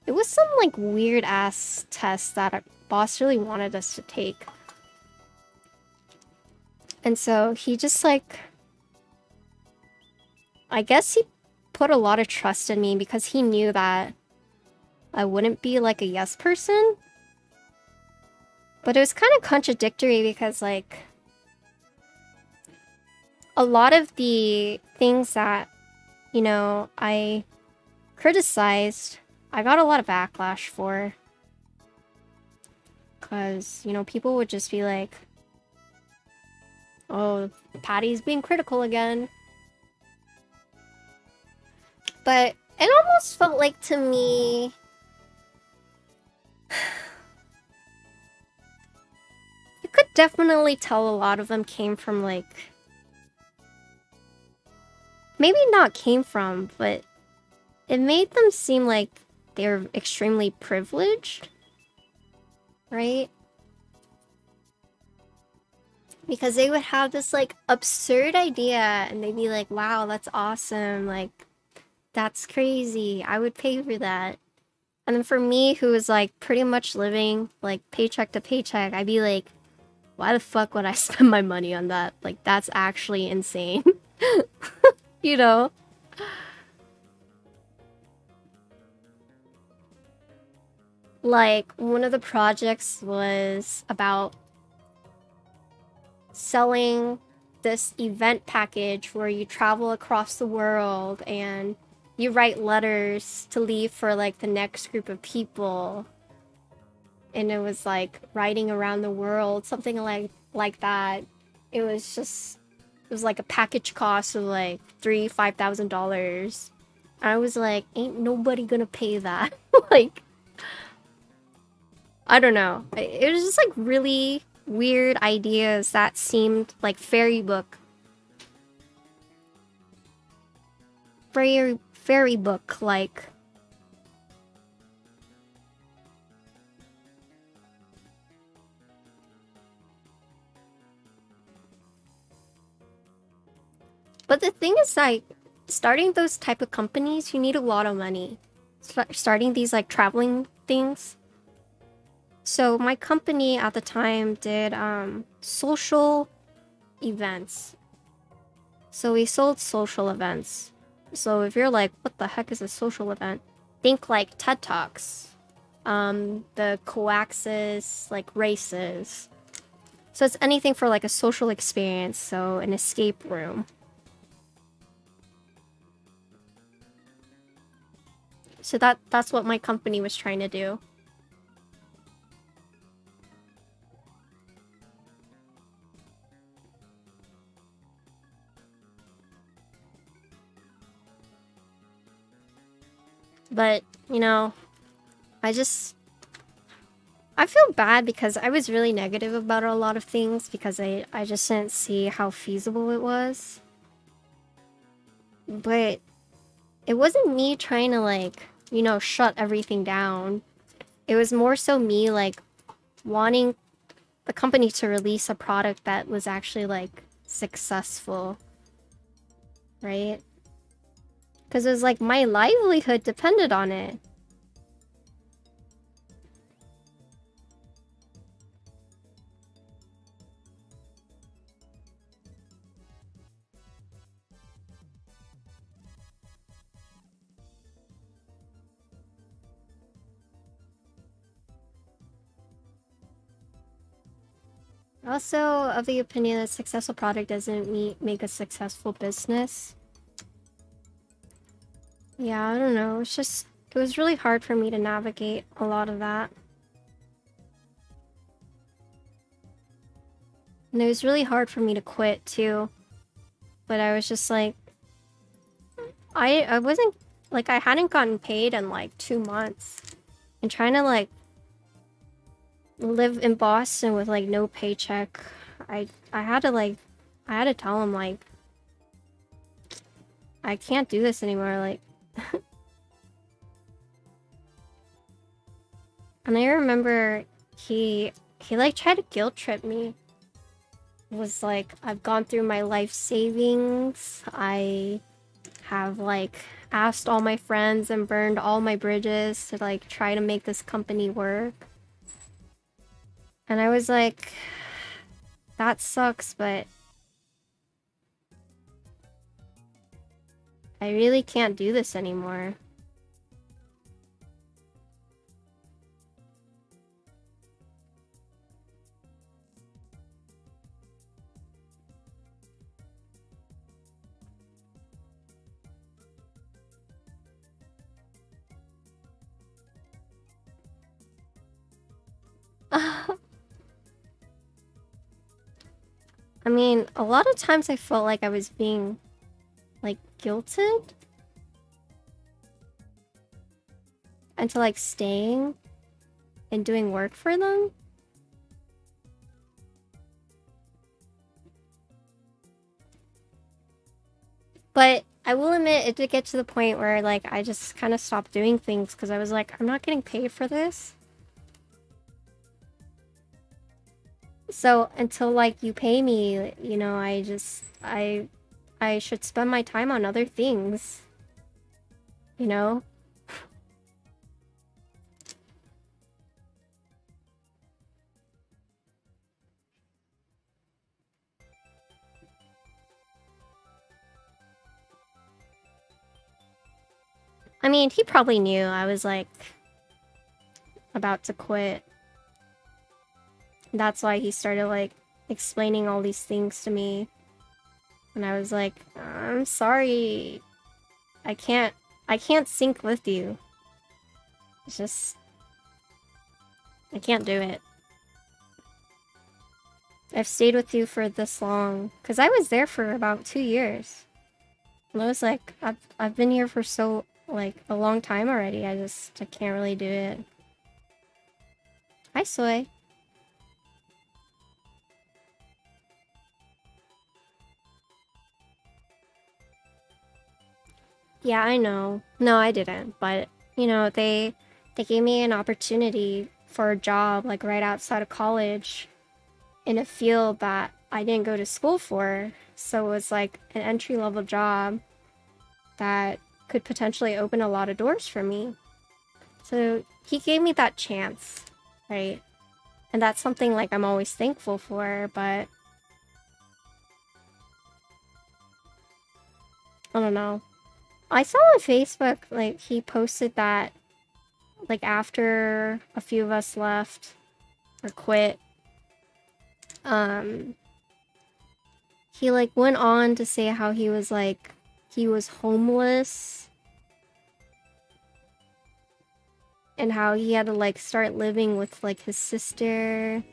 It was some, like, weird-ass test that our boss really wanted us to take. And so he just, like... I guess he put a lot of trust in me because he knew that I wouldn't be, like, a yes person. But it was kind of contradictory because, like... a lot of the things that, you know, I criticized, I got a lot of backlash for. Because, you know, people would just be like, oh, Patty's being critical again. But it almost felt like, to me, definitely tell a lot of them came from like, maybe not came from, but it made them seem like they were extremely privileged, right? Because they would have this like absurd idea and they'd be like, wow, that's awesome, like that's crazy, I would pay for that. And then for me, who was like pretty much living like paycheck to paycheck, I'd be like, why the fuck would I spend my money on that? Like, that's actually insane. You know? Like, one of the projects was about selling this event package where you travel across the world and you write letters to leave for like the next group of people. And it was like riding around the world, something like that. It was like a package cost of like $5,000. I was like, ain't nobody gonna pay that. Like, I don't know. It was just like really weird ideas that seemed like fairy book like. But the thing is, like, starting those type of companies, you need a lot of money. Starting these like traveling things. So my company at the time did social events. So we sold social events. So if you're like, what the heck is a social event? Think like TED Talks, the coaxes, like races. So it's anything for like a social experience, so an escape room. So that's what my company was trying to do. But, you know, I feel bad because I was really negative about a lot of things because I just didn't see how feasible it was. But it wasn't me trying to like, you know, shut everything down. It was more so me like wanting the company to release a product that was actually like successful. Right? Because it was like my livelihood depended on it. Also, of the opinion that a successful product doesn't make a successful business. Yeah, I don't know. It's just, it was really hard for me to navigate a lot of that. And it was really hard for me to quit too. But I was just like, I wasn't, like, I hadn't gotten paid in like 2 months. And trying to like live in Boston with like no paycheck, I had to tell him like, I can't do this anymore, like. And I remember he like tried to guilt trip me. It was like, I've gone through my life savings, I have like asked all my friends and burned all my bridges to like try to make this company work. And I was like, that sucks, but I really can't do this anymore. I mean, a lot of times I felt like I was being, like, guilted into, like, staying and doing work for them. But I will admit, it did get to the point where, like, I just kind of stopped doing things because I was like, I'm not getting paid for this. So until, like, you pay me, you know, I should spend my time on other things. You know? I mean, he probably knew I was, like, about to quit. That's why he started, like, explaining all these things to me. And I was like, I'm sorry. I can't sync with you. It's just... I can't do it. I've stayed with you for this long. Because I was there for about 2 years. And I was like, I've been here for so, like, a long time already. I can't really do it. Hi, Soy. Yeah, I know. No, I didn't. But, you know, they gave me an opportunity for a job, like, right outside of college in a field that I didn't go to school for. So it was, like, an entry-level job that could potentially open a lot of doors for me. So he gave me that chance, right? And that's something, like, I'm always thankful for, but... I don't know. I saw on Facebook, like, he posted that, like, after a few of us left or quit, he, like, went on to say how he was, like, he was homeless and how he had to, like, start living with, like, his sister.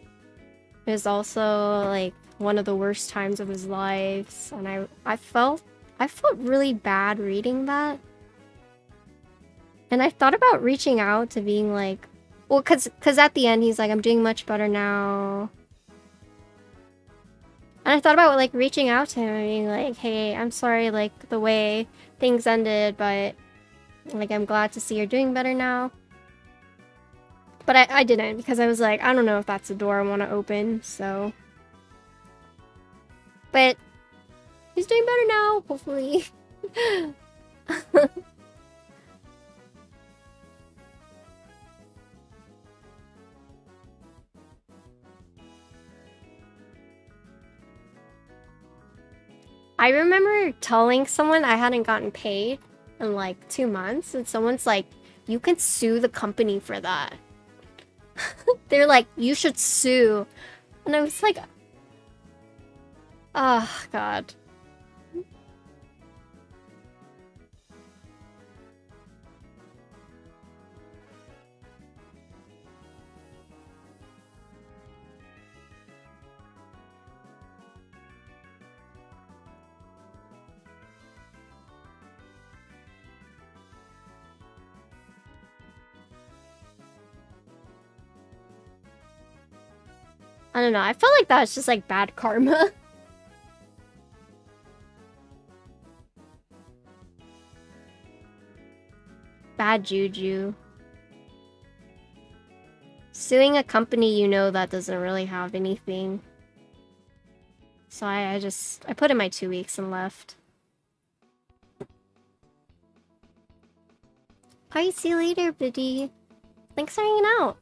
It was also, like, one of the worst times of his life, and I felt really bad reading that. And I thought about reaching out to being like, well, cause at the end he's like, I'm doing much better now. And I thought about, like, reaching out to him and being like, hey, I'm sorry, like, the way things ended, but, like, I'm glad to see you're doing better now. But I didn't, because I was like, I don't know if that's a door I want to open, so. But he's doing better now, hopefully. I remember telling someone I hadn't gotten paid in, like, 2 months, and someone's like, you can sue the company for that. They're like, you should sue. And I was like, oh, God. I don't know. I felt like that was just, like, bad karma. Bad juju. Suing a company you know that doesn't really have anything. So I put in my 2 weeks and left. Alright, see you later, Biddy. Thanks for hanging out.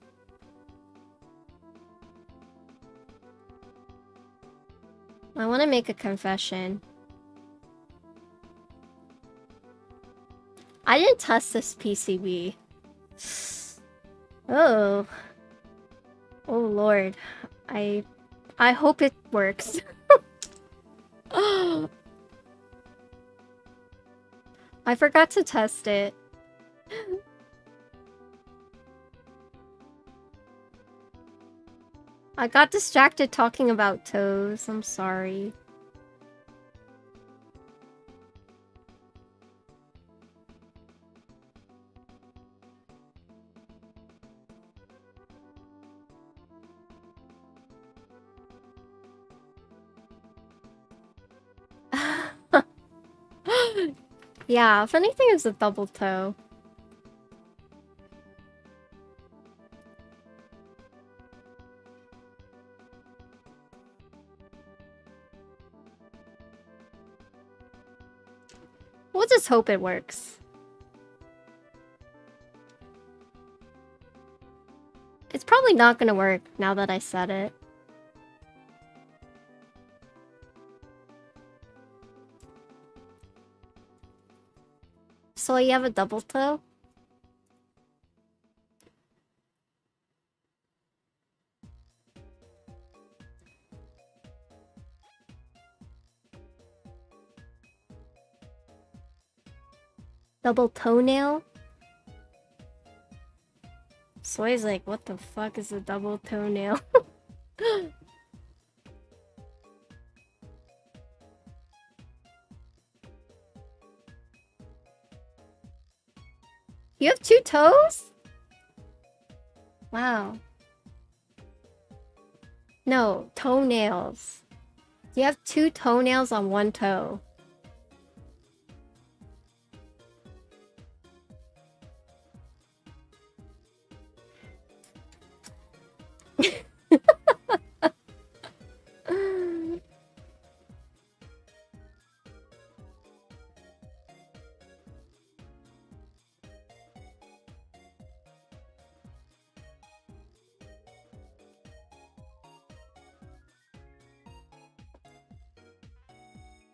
I want to make a confession. I didn't test this PCB. Oh. Oh lord. I hope it works. I forgot to test it. I got distracted talking about toes. I'm sorry. Yeah, if anything, it's a double toe. We'll just hope it works. It's probably not gonna work now that I said it. So you have a double toe? Double toenail? Soy's like, what the fuck is a double toenail? You have 2 toes? Wow. No, toenails. You have 2 toenails on 1 toe.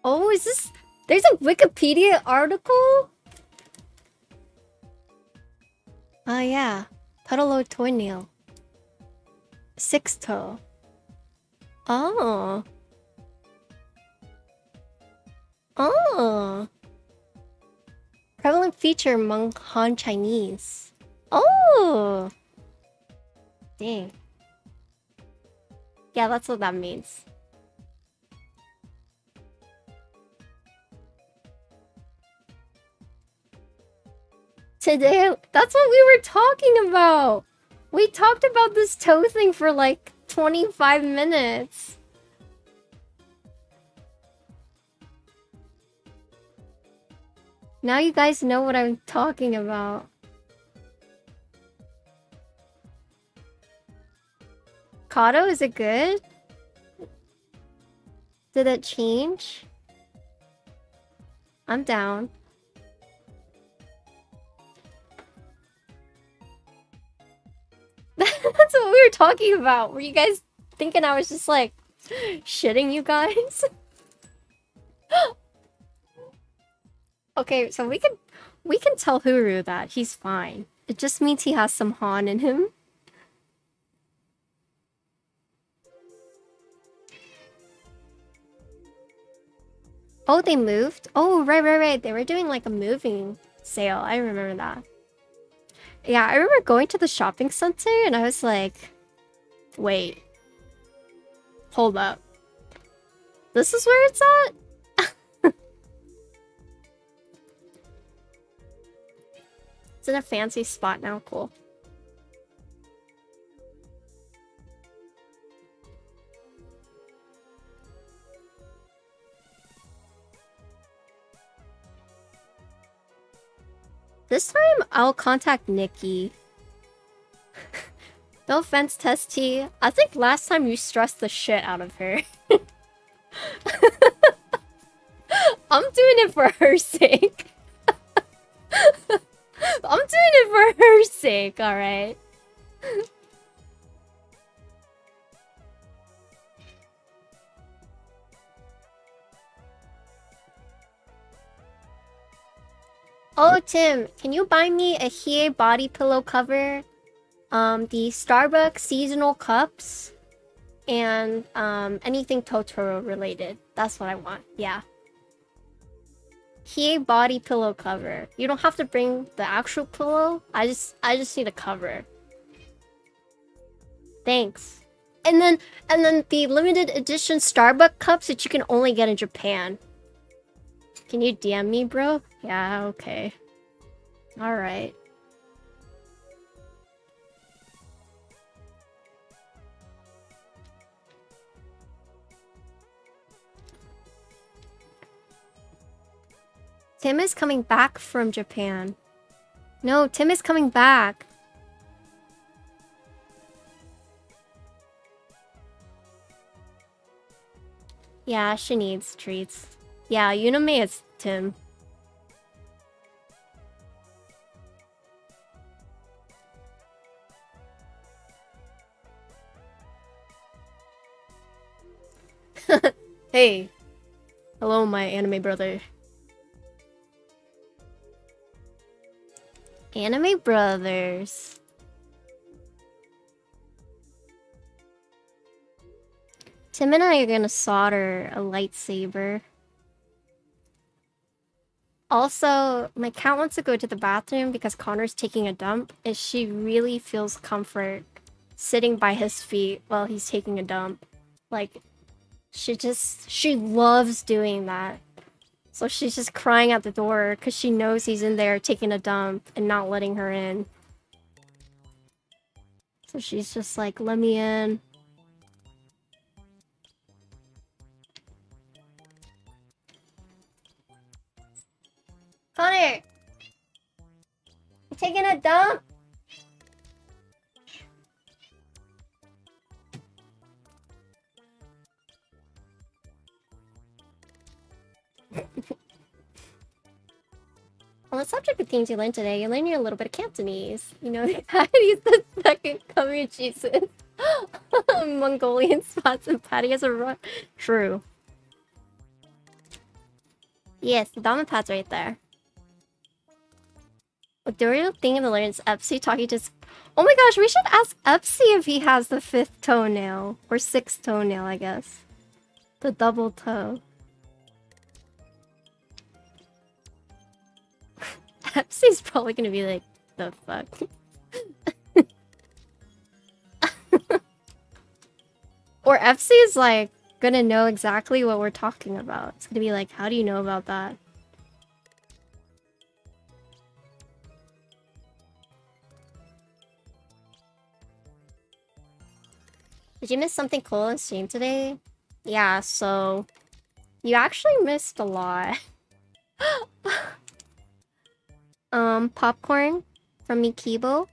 Oh, is this... There's a Wikipedia article? Oh, yeah. Pedalo toenail. 6 toe. Oh. Oh. Prevalent feature among Han Chinese. Oh. Dang. Yeah, that's what that means. Today, that's what we were talking about. We talked about this toe thing for like 25 minutes. Now you guys know what I'm talking about. Kato, is it good? Did it change? I'm down. That's what we were talking about. Were you guys thinking I was just like shitting you guys? Okay, so we can tell Huru that he's fine. It just means he has some Han in him. Oh, they moved? Oh, right. They were doing like a moving sale. I remember that. Yeah, I remember going to the shopping center and I was like, wait. Hold up. This is where it's at? It's in a fancy spot now. Cool. This time, I'll contact Nikki. No offense, Testy. I think last time you stressed the shit out of her. I'm doing it for her sake. I'm doing it for her sake, alright? Oh, Tim, can you buy me a Hiei body pillow cover? The Starbucks seasonal cups, and anything Totoro related. That's what I want. Yeah. Hiei body pillow cover. You don't have to bring the actual pillow. I just need a cover. Thanks. And then the limited edition Starbucks cups that you can only get in Japan. Can you DM me, bro? Yeah, okay. Alright. Tim is coming back from Japan. No, Tim is coming back. Yeah, she needs treats. Yeah, Uname is Tim. Hey. Hello, my anime brother. Anime brothers. Tim and I are gonna solder a lightsaber. Also, my cat wants to go to the bathroom because Connor's taking a dump, and she really feels comfort sitting by his feet while he's taking a dump. Like, she loves doing that. So she's just crying at the door because she knows he's in there taking a dump and not letting her in. So she's just like, let me in. Connor! You taking a dump? On the subject of things you learned today, you learned a little bit of Cantonese. You know, Patty's the second coming of Jesus. Mongolian spots and Patty has a run. True. Yes, the Dama pad's right there. What the real thing of the learn is Epsy talking to... Oh my gosh, we should ask Epsy if he has the 5th toenail. Or 6th toenail, I guess. The double toe. Epsy's probably gonna be like, the fuck? Or Epsy's like, gonna know exactly what we're talking about. It's gonna be like, how do you know about that? Did you miss something cool in stream today? Yeah, so... You actually missed a lot. Popcorn from Mikibo.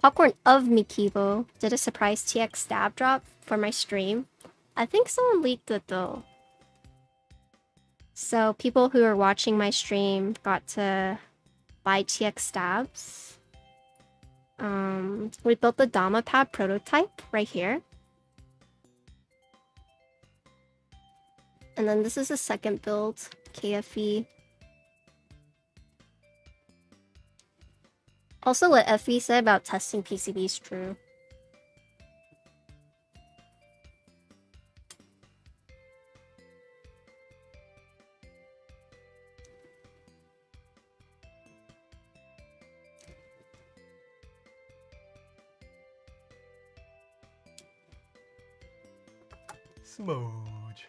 Popcorn of Mikibo did a surprise TX stab drop for my stream. I think someone leaked it though. So people who are watching my stream got to buy TX stabs. We built the Dama pad prototype right here. And then this is the second build, KFE. Also, what FE said about testing PCB is true. Smooch.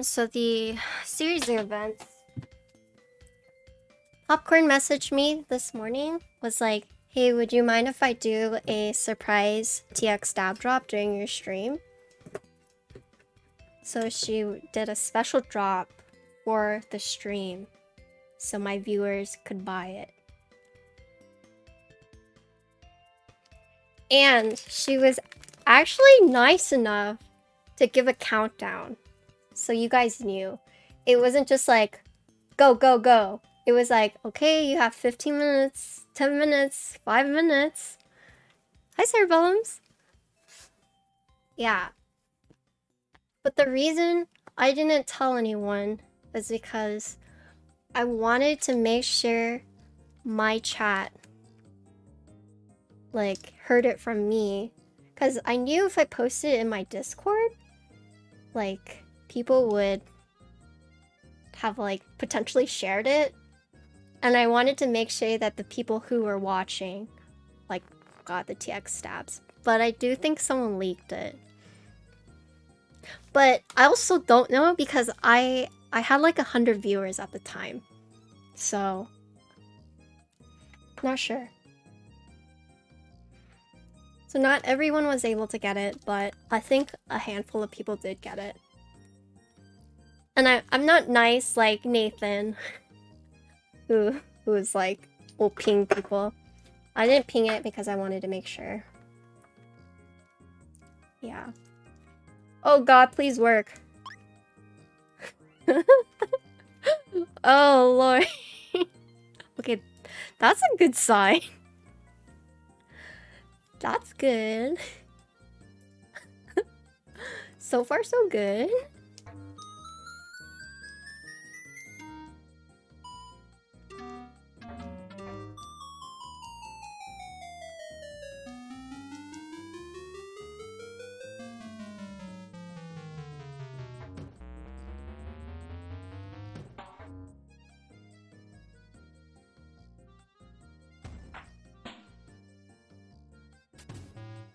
So the series of events. Popcorn messaged me this morning, was like, hey, would you mind if I do a surprise TX stab drop during your stream? So she did a special drop for the stream, so my viewers could buy it. And she was actually nice enough to give a countdown. So you guys knew. It wasn't just like, go, go, go. It was like, okay, you have 15 minutes, 10 minutes, 5 minutes. Hi, Cerebellums. Yeah. But the reason I didn't tell anyone is because I wanted to make sure my chat, like, heard it from me. Because I knew if I posted it in my Discord, like, people would have like potentially shared it And I wanted to make sure that the people who were watching, like, got the TX stabs. But I do think someone leaked it. But I also don't know because I had like 100 viewers at the time. So, not sure. So not everyone was able to get it, but I think a handful of people did get it. And I'm not nice like Nathan, who was like, will ping people. I didn't ping it because I wanted to make sure. Yeah. Oh god, please work. Oh lord. Okay, that's a good sign. That's good. So far, so good.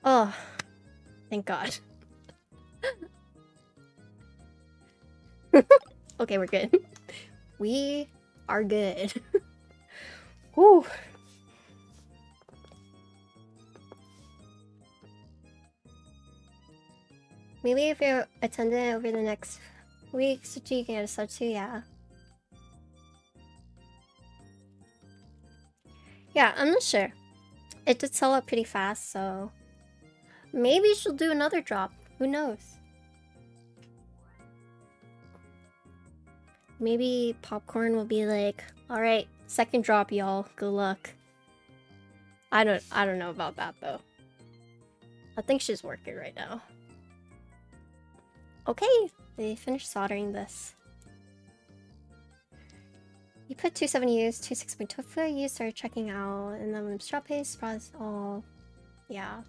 Oh, thank God. Okay, we're good. We are good. Whew. Maybe if you're attending over the next week, so you can get a sub too, yeah. Yeah, I'm not sure. It did sell out pretty fast, so maybe she'll do another drop. Who knows? Maybe Popcorn will be like, alright, second drop, y'all. Good luck. I don't know about that though. I think she's working right now. Okay, they finished soldering this. You put 270 U's, 26.24 U's, started checking out, and then when the straw paste process all yeah.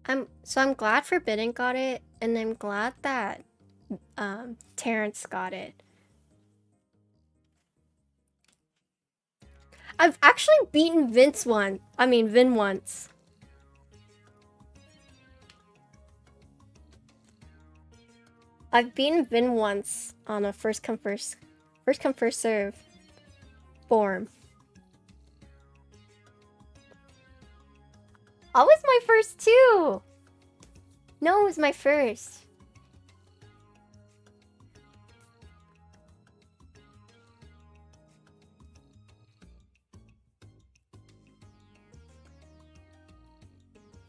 I'm glad Forbidden got it, and I'm glad that Terrence got it. I've actually beaten Vin once. I've beaten Vin once on a first come first serve form. I was my first too. No, it was my first.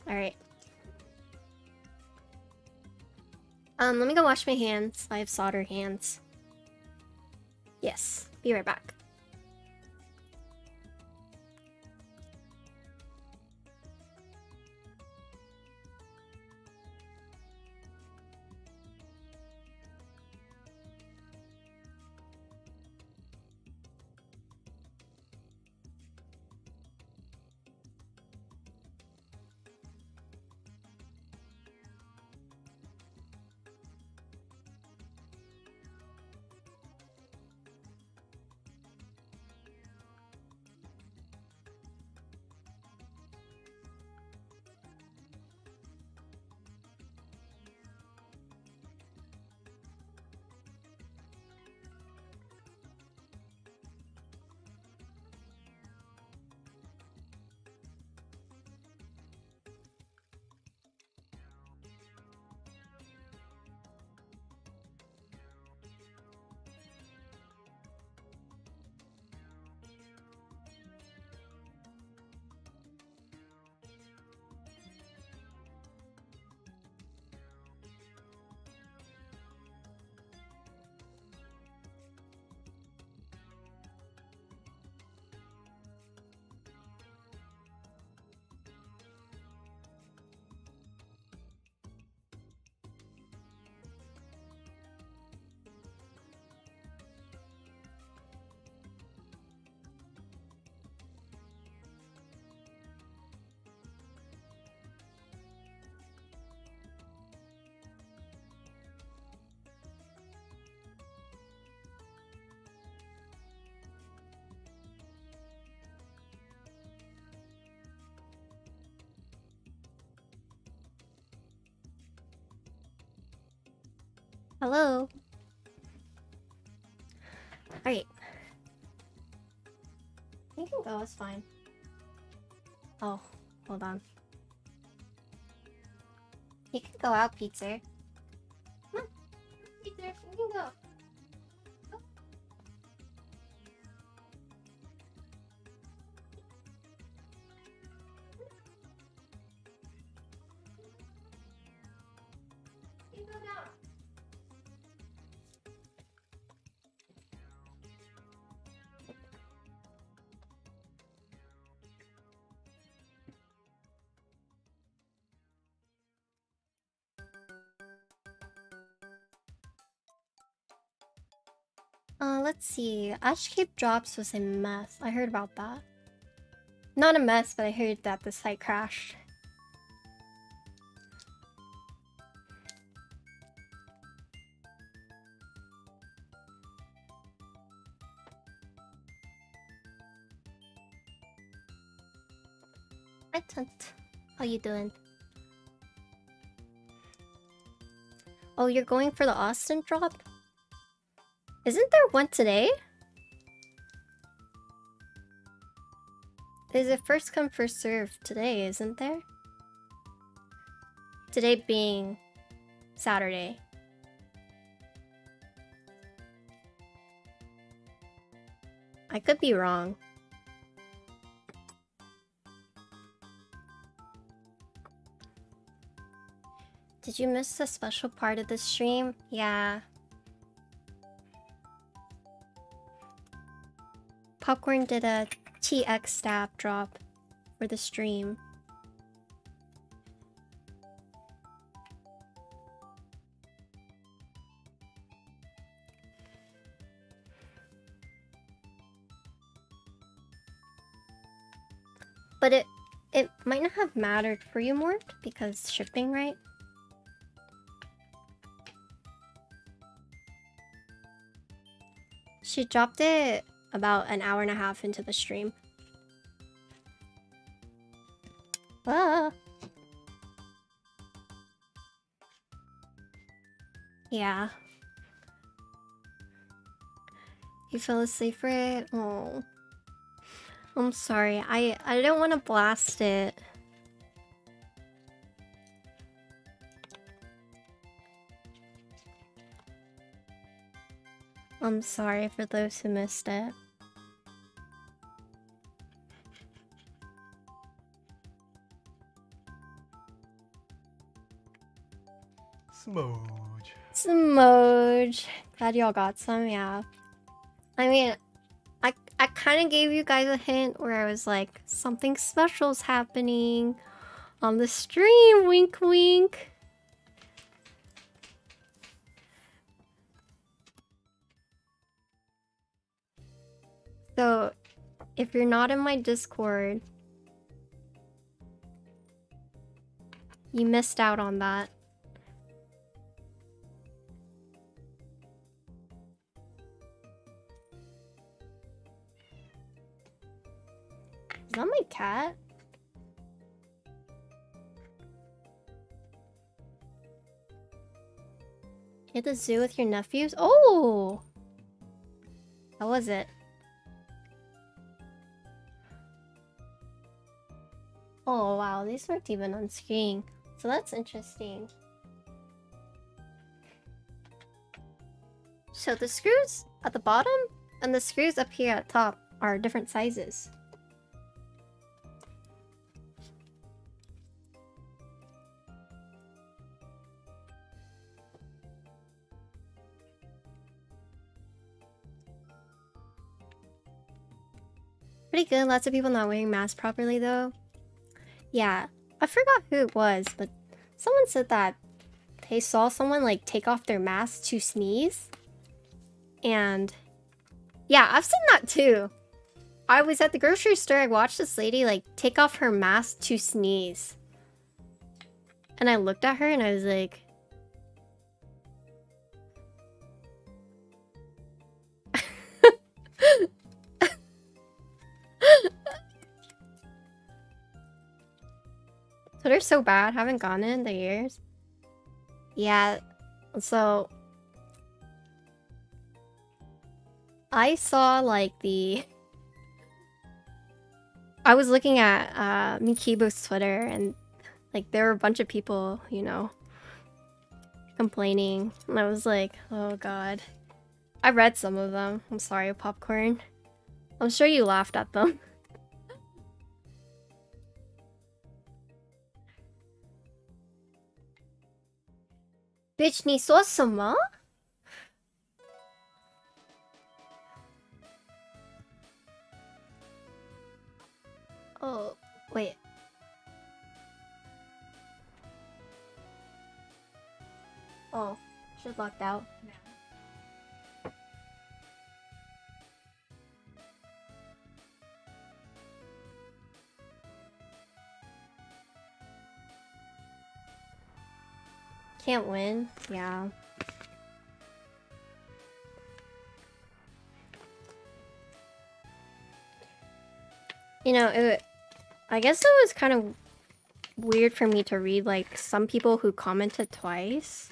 All right. Let me go wash my hands. I have solder hands. Yes, be right back. Hello. Alright. You can go, it's fine. Oh, hold on. You can go out, Peter. Come on. Peter, you can go. Go. You go down. Let's see. Ashcape drops was a mess. I heard about that. Not a mess, but I heard that the site crashed. Hi, Tunt. How you doing? Oh, you're going for the Austin drop? Isn't there one today? There's a first come first serve today, isn't there? Today being Saturday. I could be wrong. Did you miss a special part of the stream? Yeah. Popcorn did a TX stab drop for the stream. But it might not have mattered for you, Mort, because shipping, right? She dropped it about an hour and a half into the stream. Ah. Yeah. You fell asleep for it? Oh. I'm sorry. I don't want to blast it. I'm sorry for those who missed it. Smooge. Smooge. Glad y'all got some, yeah. I mean, I kind of gave you guys a hint where I was like, something special's happening on the stream, wink wink. So, if you're not in my Discord, you missed out on that. Is that my cat? You at the zoo with your nephews? Oh! How was it? Oh wow, these weren't even on screen. So that's interesting. So the screws at the bottom and the screws up here at top are different sizes. Pretty good. Lots of people not wearing masks properly though. Yeah, I forgot who it was, but someone said that they saw someone like take off their mask to sneeze. And yeah, I've seen that too. I was at the grocery store, I watched this lady like take off her mask to sneeze. And I looked at her and I was like... Twitter's so bad, haven't gone in the years. Yeah, so I saw like the... I was looking at Mikibo's Twitter and like there were a bunch of people, you know, complaining. And I was like, oh god. I read some of them. I'm sorry, Popcorn. I'm sure you laughed at them. Bitch, 你说什么? Oh, wait. Oh, she's locked out. Can't win. Yeah. You know, I guess it was kind of weird for me to read like some people who commented twice.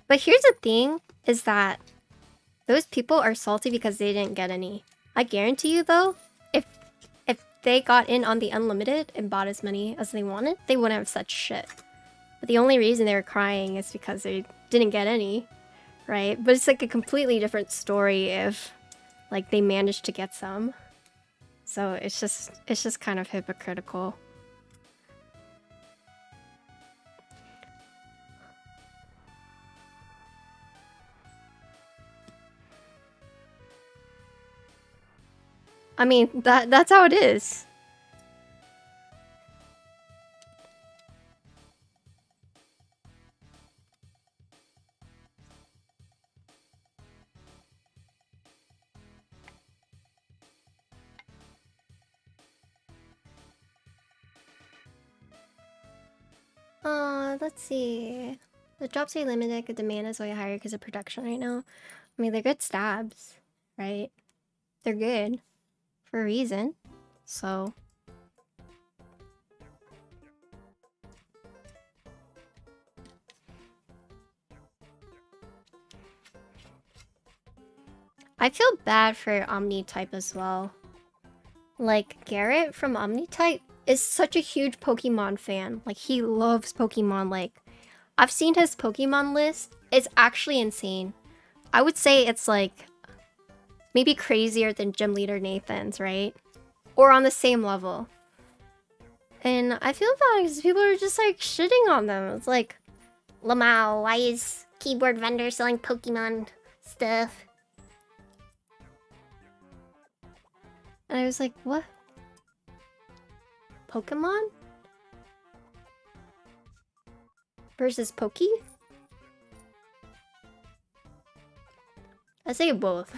But here's the thing, is that those people are salty because they didn't get any. I guarantee you though, if they got in on the unlimited and bought as many as they wanted, they wouldn't have said shit. But the only reason they were crying is because they didn't get any, right? But it's like a completely different story if like they managed to get some. So it's just kind of hypocritical. I mean, that's how it is. Let's see. The drops are limited, the demand is way higher because of production right now. I mean, they're good stabs, right? They're good for a reason. So I feel bad for Omni-type as well. Like, Garrett from Omni-type is such a huge Pokemon fan. Like, he loves Pokemon. Like, I've seen his Pokemon list. It's actually insane. I would say it's like maybe crazier than Gym Leader Nathan's, right? Or on the same level. And I feel bad because people are just like shitting on them. It's like, Lamau, why is keyboard vendor selling Pokemon stuff? And I was like, what? Pokemon? Versus Pokey? I say both.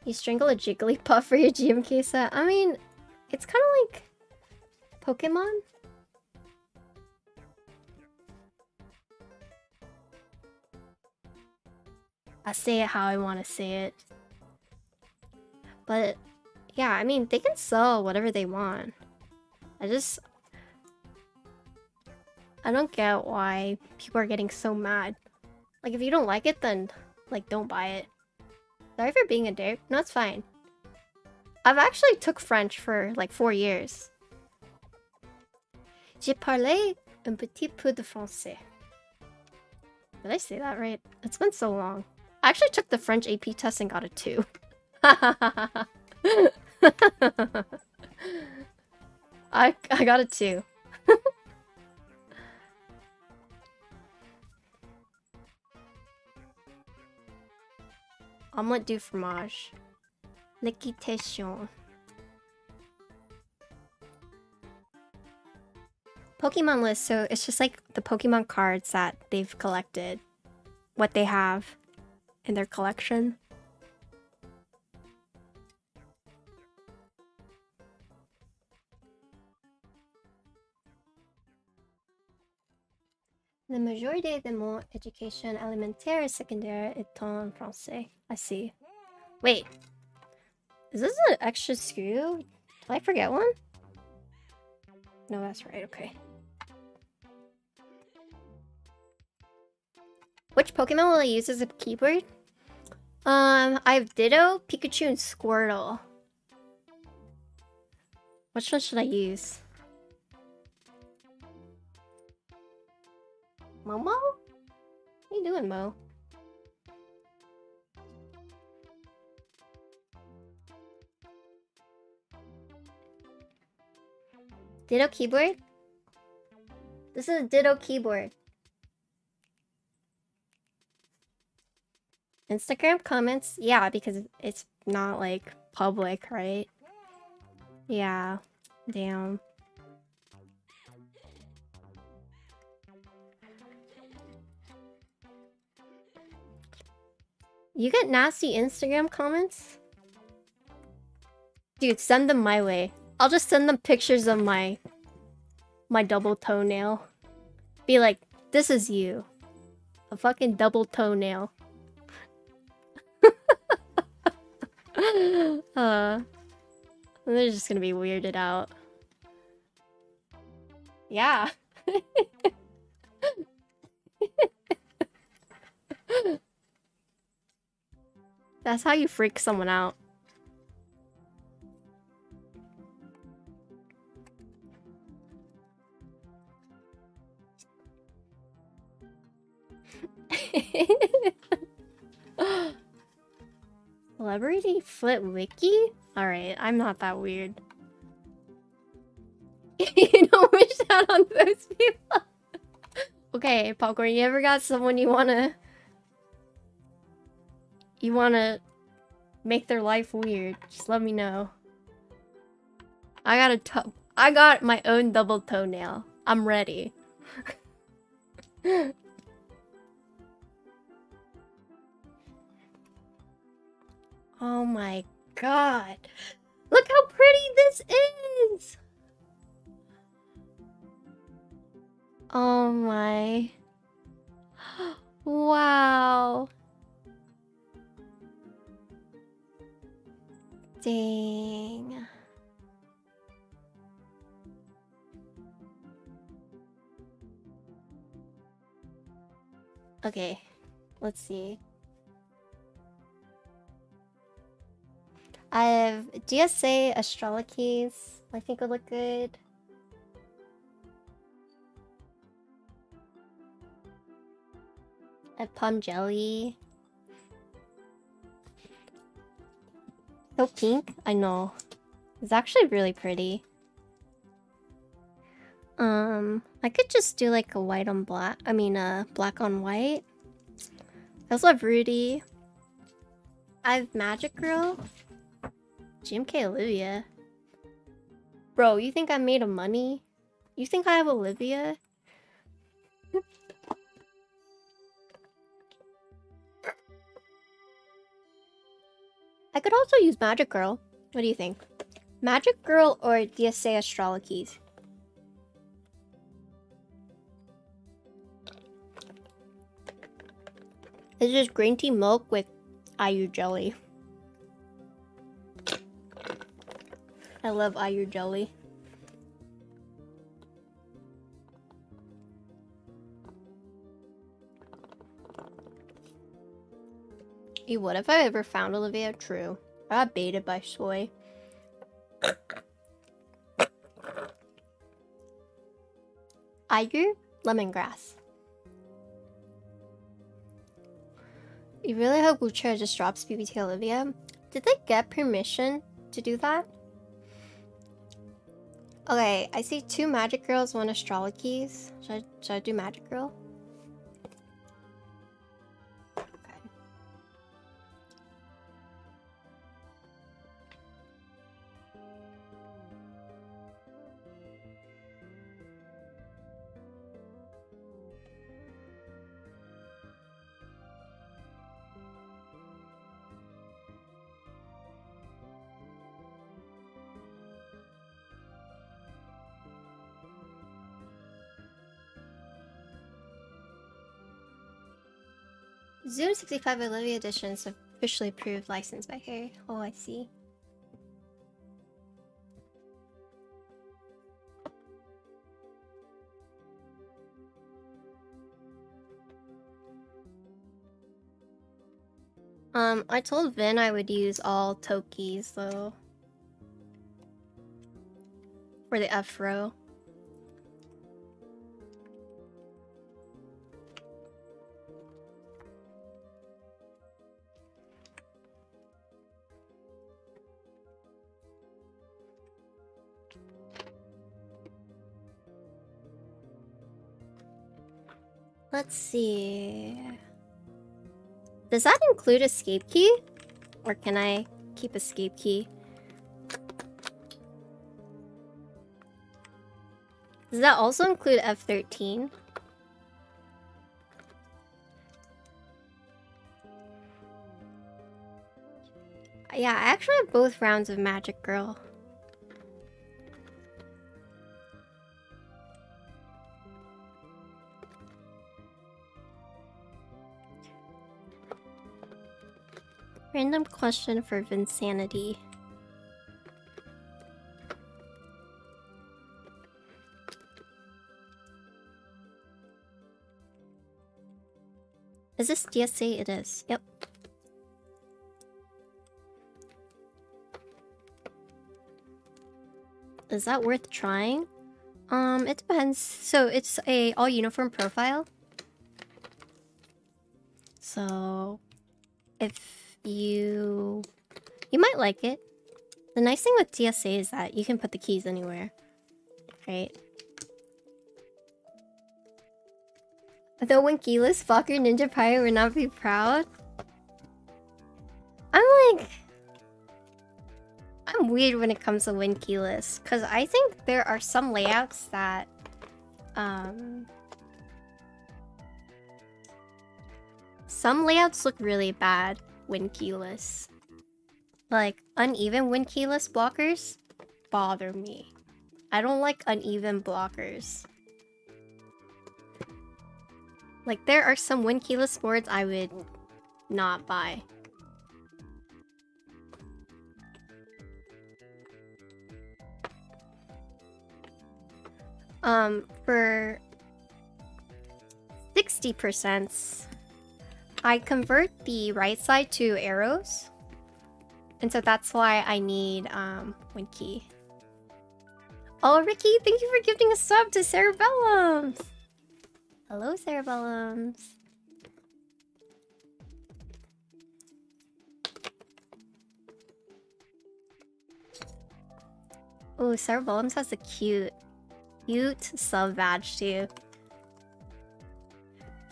You strangle a Jigglypuff for your GMK set? I mean, it's kind of like Pokemon. I say it how I want to say it. But yeah, I mean, they can sell whatever they want. I don't get why people are getting so mad. Like, if you don't like it, then, like, don't buy it. Sorry for being a dick. No, it's fine. I've actually took French for, like, 4 years. J'ai parlé un petit peu de français. Did I say that right? It's been so long. I actually took the French AP test and got a 2. I got a 2. Omelette du fromage. L'équitation. Pokemon list, so it's just like the Pokemon cards that they've collected. What they have in their collection. La majorité de mon éducation alimentaire et secondaire est en français. I see. Wait. Is this an extra screw? Did I forget one? No, that's right. Okay. Which Pokemon will I use as a keyboard? I have Ditto, Pikachu, and Squirtle. Which one should I use? Momo? What are you doing, Mo? Ditto keyboard? This is a Ditto keyboard. Instagram comments? Yeah, because it's not like public, right? Yeah. Damn. You get nasty Instagram comments? Dude, send them my way. I'll just send them pictures of my double toenail. Be like, this is you. A fucking double toenail. They're just gonna be weirded out. Yeah. That's how you freak someone out. Celebrity Flip Wiki? Alright, I'm not that weird. You don't wish that on those people. Okay, Popcorn, you ever got someone you wanna make their life weird? Just let me know. I got my own double toenail. I'm ready. Oh my god. Look how pretty this is! Oh my. Wow. Dang. Okay, let's see. I have DSA Astrolokeys. I think would look good. A Plum Jelly. So pink? I know. It's actually really pretty. I could just do like a white on black. I mean, black on white. I also have Rudy. I have Magic Girl. GMK Olivia. Bro, you think I'm made of money? You think I have Olivia? I could also use Magic Girl. What do you think? Magic Girl or DSA Astrolokeys? This is green tea milk with IU jelly. I love IU jelly. You would if I ever found Olivia. True. I got baited by Soy. IU? Lemongrass. You really hope Lucha just drops BBT Olivia? Did they get permission to do that? Okay, I see 2 Magic Girls, 1 Astrolokeys. Should I do Magic Girl? Okay. Zoom 65 Olivia editions officially approved, licensed by her. Oh, I see. I told Vin I would use all Tokis though. For the F row. Let's see. Does that include escape key? Or can I keep escape key? Does that also include F13? Yeah, I actually have both rounds of Magic Girl. Random question for Vinsanity. Is this DSA? It is. Yep. Is that worth trying? It depends. So it's a all uniform profile. So if you might like it. The nice thing with DSA is that you can put the keys anywhere, right? Though when keyless Fokker Ninja Pirate would not be proud. I'm weird when it comes to win keyless, because I think there are some layouts that some layouts look really bad when keyless. Like uneven when keyless blockers bother me. I don't like uneven blockers. Like there are some win keyless boards I would not buy. For 60%, I convert the right side to arrows. And so that's why I need win key. Oh, Ricky, thank you for gifting a sub to Cerebellums! Hello, Cerebellums. Oh, Cerebellums has a cute sub badge too.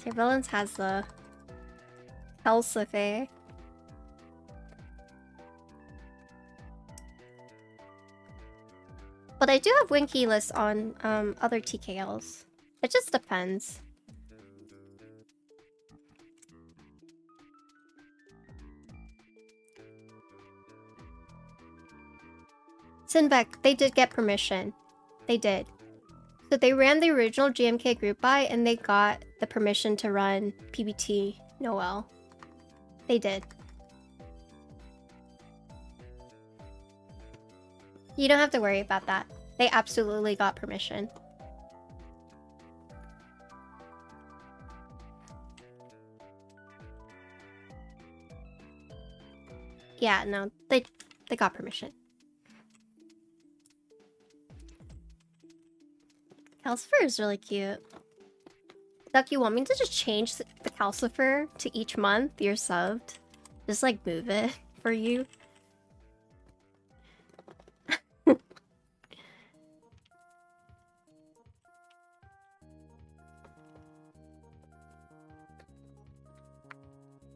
Cerebellums has the Calcifer. But I do have win keyless on other TKLs. It just depends. Sinbeck, they did get permission. They did. So they ran the original GMK group buy and they got the permission to run PBT Noel. They did. You don't have to worry about that. They absolutely got permission. Yeah, no, they got permission. Calcifer is really cute. Duck, you want me to just change the Calcifer to each month you're subbed? Just like move it for you?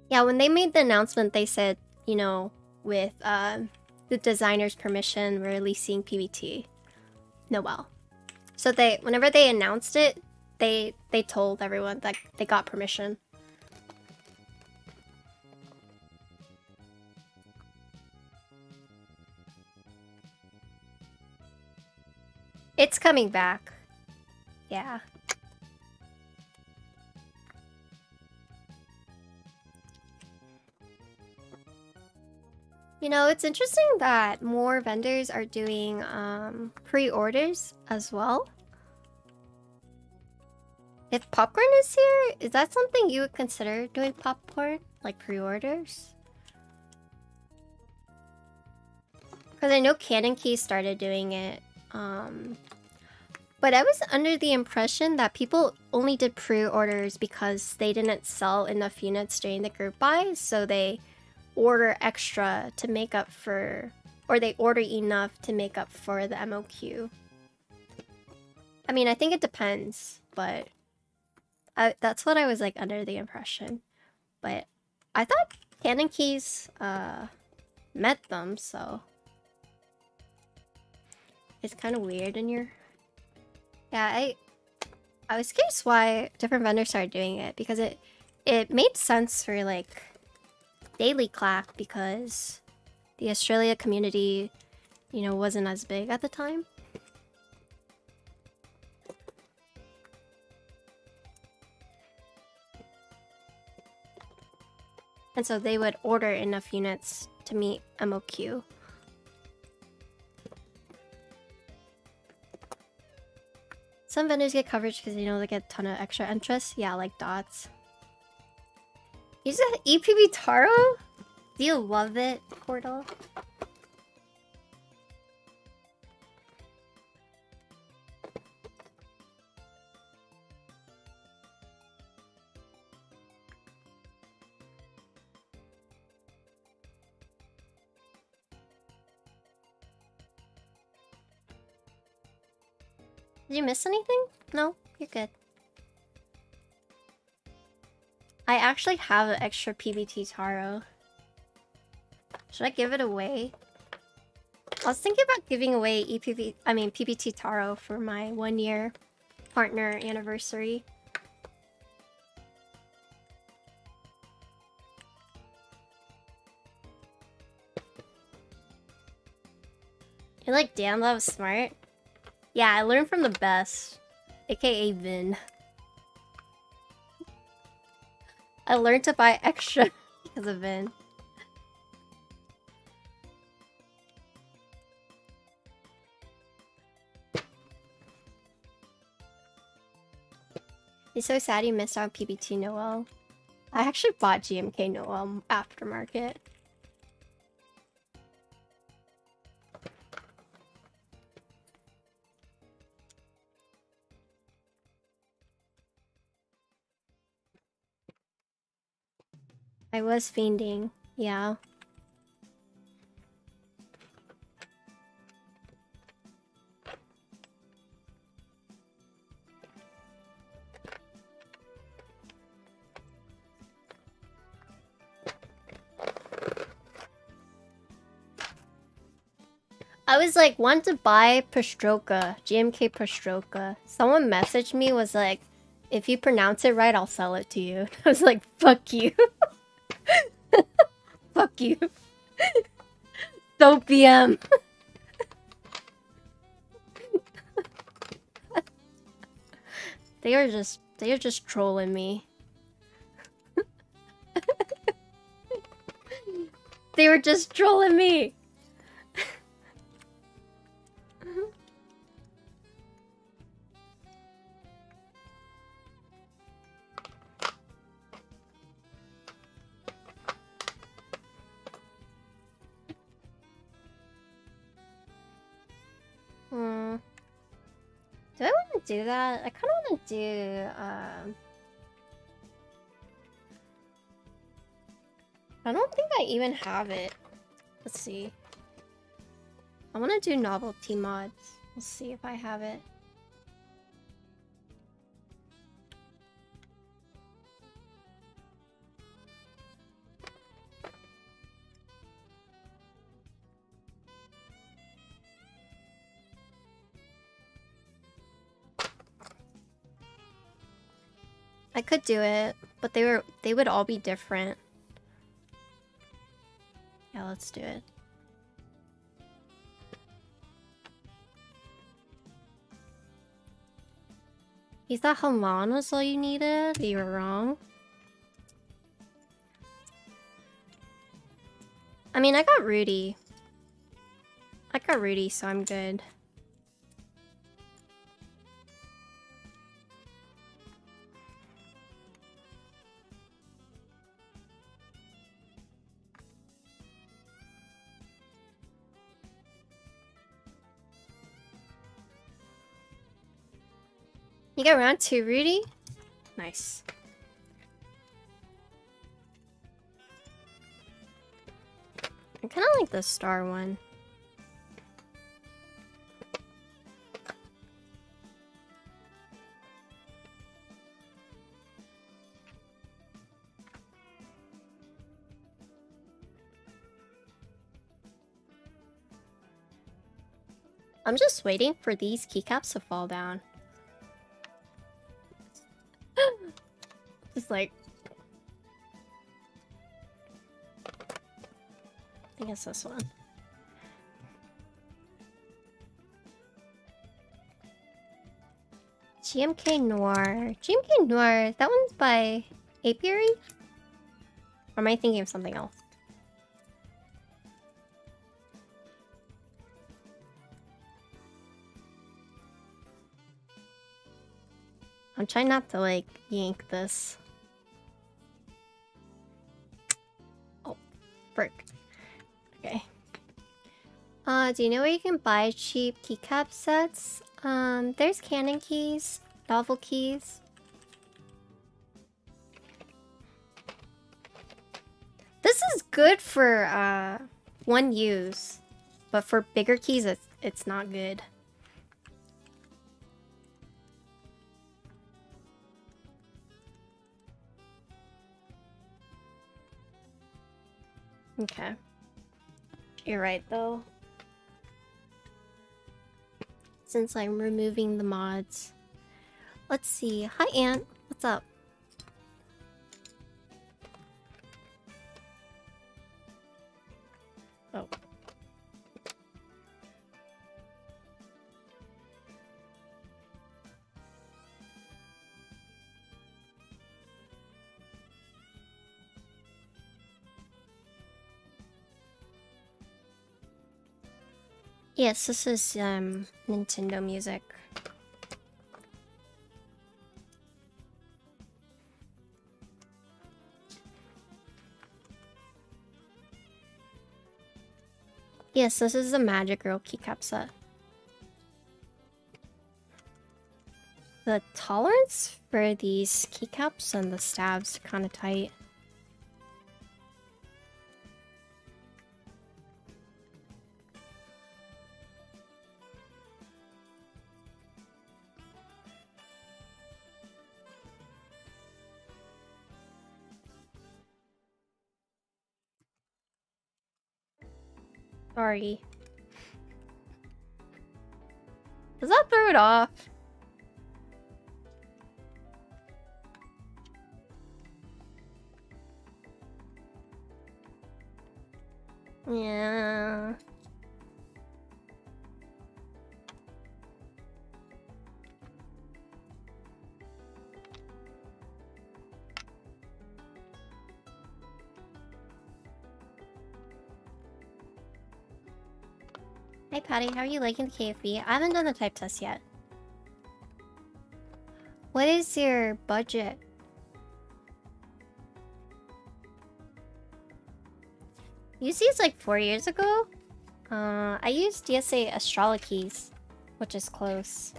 Yeah, when they made the announcement, they said, you know, with the designer's permission, we're releasing PBT Noel. So whenever they announced it, they told everyone that they got permission. It's coming back. Yeah. You know, it's interesting that more vendors are doing pre-orders as well. If popcorn is here, is that something you would consider doing popcorn? Like pre-orders? Because I know Canon Key started doing it. But I was under the impression that people only did pre-orders because they didn't sell enough units during the group buys, so they order extra to make up for, or they order enough to make up for the MOQ. I mean, I think it depends, but that's what I was like under the impression. But I thought Canon Keys met them, so it's kind of weird in your... Yeah, I was curious why different vendors started doing it, because it made sense for like daily clack, because the Australia community, you know, wasn't as big at the time. And so they would order enough units to meet MOQ. Some vendors get coverage because they know they get a ton of extra interest. Yeah, like dots. Use an EPB Taro? Do you love it, Portal? Did you miss anything? No, you're good. I actually have an extra PBT Taro. Should I give it away? I was thinking about giving away PBT Taro for my 1-year partner anniversary. You're like, damn, that was smart. Yeah, I learned from the best, aka Vin. I learned to buy extra because of Vin. It's so sad you missed out on PBT Noel. I actually bought GMK Noel aftermarket. I was fiending, yeah. I was like, want to buy Pastroka, GMK Pastroka. Someone messaged me, was like, if you pronounce it right, I'll sell it to you. I was like, fuck you. Fuck you. So BM. They are just trolling me. They were just trolling me. Do I want to do that? I kind of want to do, I don't think I even have it. Let's see. I want to do novelty mods. Let's see if I have it. I could do it, but they would all be different. Yeah, let's do it. You thought Haman was all you needed? You were wrong. I mean, I got Rudy. I got Rudy, so I'm good. You got round 2, Rudy? Nice. I kind of like the star one. I'm just waiting for these keycaps to fall down. Just like... I think it's this one. GMK Noir. GMK Noir, that one's by Apiary? Or am I thinking of something else? I'm trying not to, like, yank this. Oh, frick. Okay. Do you know where you can buy cheap keycap sets? There's Canon keys, novel keys. This is good for, one use. But for bigger keys, it's not good. Okay. You're right, though. Since I'm removing the mods. Let's see. Hi, Aunt. What's up? Oh. Yes, this is Nintendo music. Yes, this is the Magic Girl keycap set. The tolerance for these keycaps and the stabs are kind of tight. Sorry. Does that throw it off? Yeah. Hi Patty, how are you liking the KFE? I haven't done the type test yet. What is your budget? You see, it's like 4 years ago. I used DSA Astrolokeys, which is close.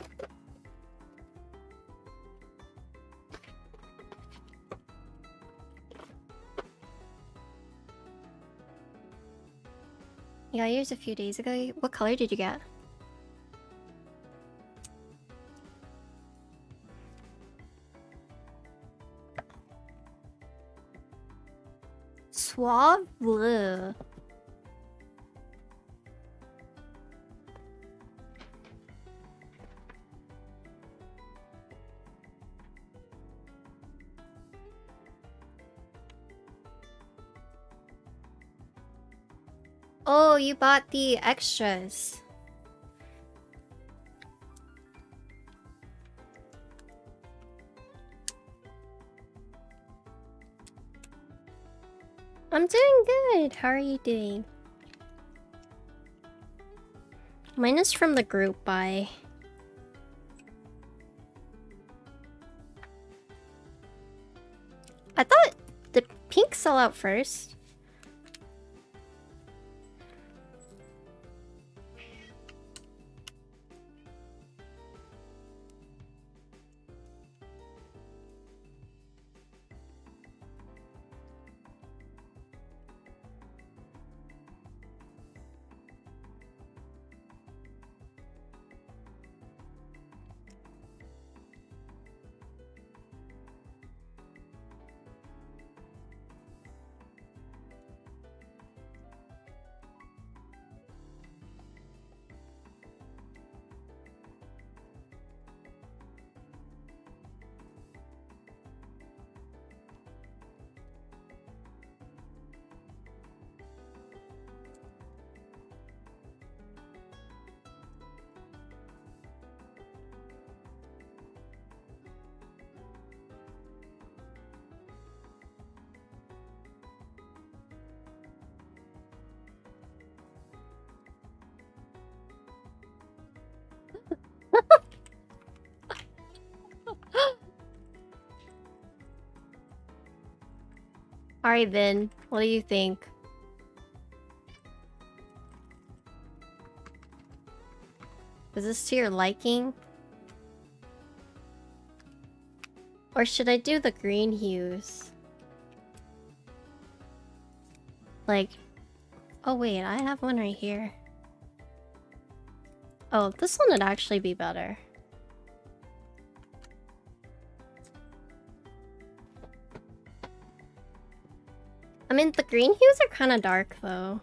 You got yours a few days ago. What color did you get? Suave blue. Oh, you bought the extras. I'm doing good. How are you doing? Mine is from the group buy. I thought the pink sell out first. Alright, Vin. What do you think? Is this to your liking? Or should I do the green hues? Like... Oh wait, I have one right here. Oh, this one would actually be better. I mean, the green hues are kind of dark though.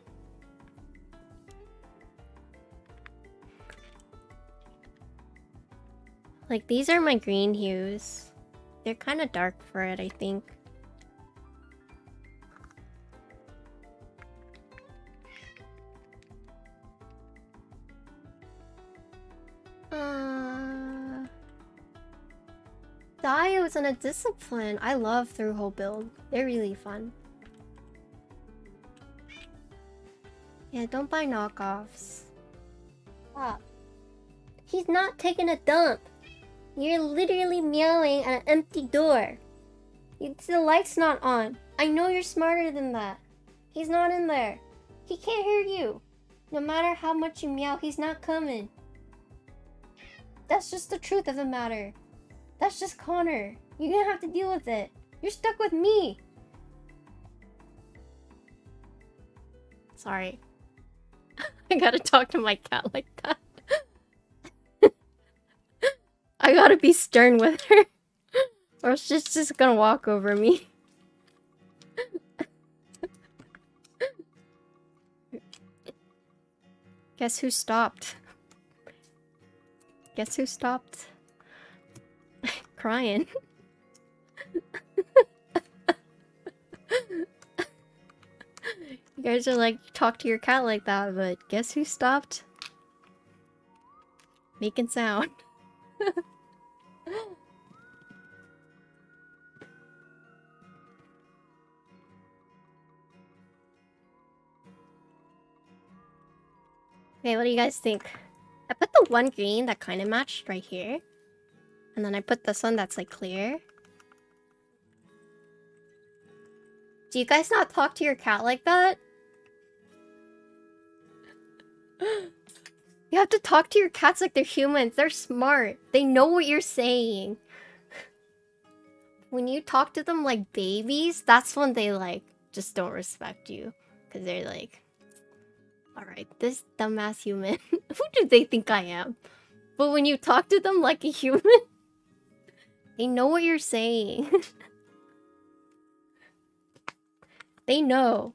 Like, these are my green hues. They're kind of dark for it, I think. Diodes and a discipline. I love through-hole build. They're really fun. Yeah, don't buy knockoffs. Stop. He's not taking a dump. You're literally meowing at an empty door. The light's not on. I know you're smarter than that. He's not in there. He can't hear you. No matter how much you meow, he's not coming. That's just the truth of the matter. That's just Connor. You're gonna have to deal with it. You're stuck with me. Sorry. I gotta talk to my cat like that. I gotta be stern with her. Or she's just gonna walk over me. Guess who stopped? Guess who stopped? Crying. You guys are like, talk to your cat like that, but guess who stopped? Making sound. Okay, what do you guys think? I put the one green that kind of matched right here. And then I put this one that's like clear. Do you guys not talk to your cat like that? You have to talk to your cats like they're humans. They're smart. They know what you're saying. When you talk to them like babies, that's when they like just don't respect you. Because they're like, alright, this dumbass human. Who do they think I am? But when you talk to them like a human, they know what you're saying. They know.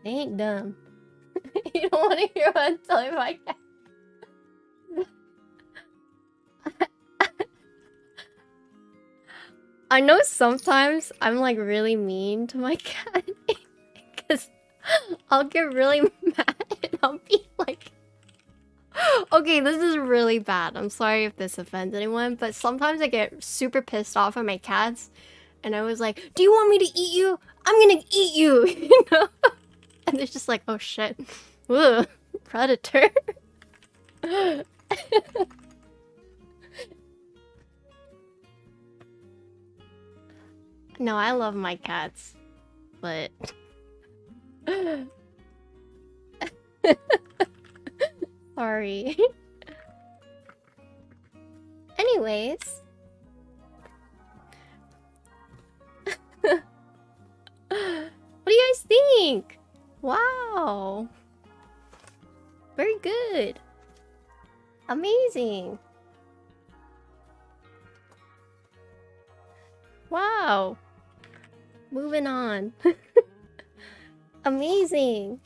They ain't dumb. You don't want to hear what I'm telling my cat. I know sometimes I'm like really mean to my cat. Because I'll get really mad and I'll be like... Okay, this is really bad. I'm sorry if this offends anyone, but sometimes I get super pissed off at my cats. And I was like, do you want me to eat you? I'm gonna eat you, you know? And they're just like, oh shit. Ugh, predator. No, I love my cats. But... Sorry. Anyways. What do you guys think? Wow. Very good. Amazing. Wow. Moving on. Amazing.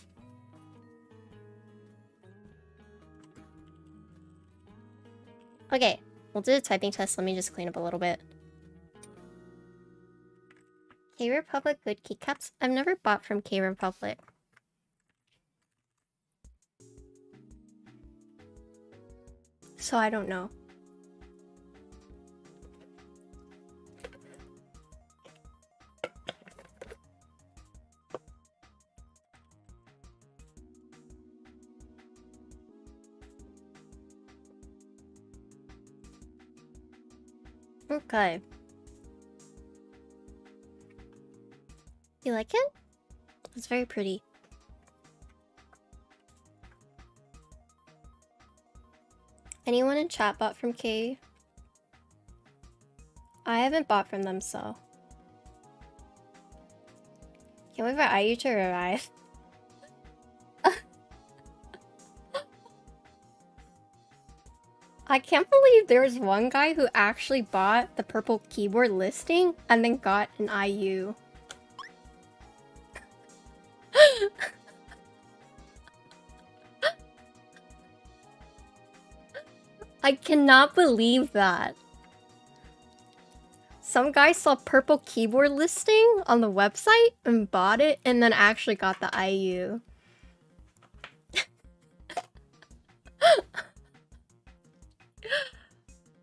Okay, we'll do a typing test. Let me just clean up a little bit. K-Republic good keycaps? I've never bought from K-Republic. So I don't know. Okay. You like it? It's very pretty. Anyone in chat bought from K? I haven't bought from them, so. Can't wait for IU to arrive. I can't believe there was one guy who actually bought the purple keyboard listing and then got an IU. I cannot believe that. Some guy saw purple keyboard listing on the website and bought it and then actually got the IU.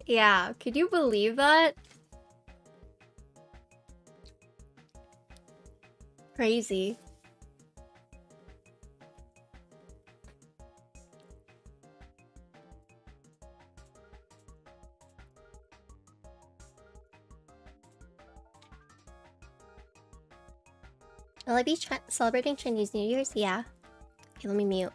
Yeah, could you believe that? Crazy. Will I be celebrating Chinese New Year's? Yeah. Okay, let me mute.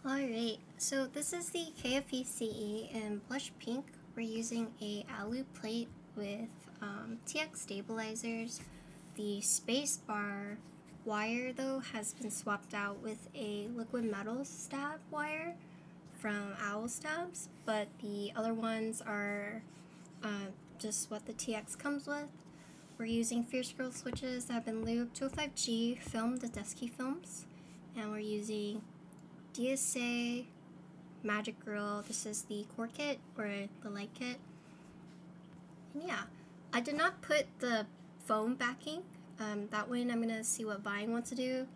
Alright, so this is the KFE CE in blush pink. We're using a alu plate with TX stabilizers. The space bar wire though has been swapped out with a liquid metal stab wire from Owl Stabs, but the other ones are just what the TX comes with. We're using Fierce Girl switches that have been lubed, 205G filmed the Dusky films, and we're using DSA Magic Girl. This is the core kit or the light kit. And yeah, I did not put the foam backing. That one I'm gonna see what Vine wants to do,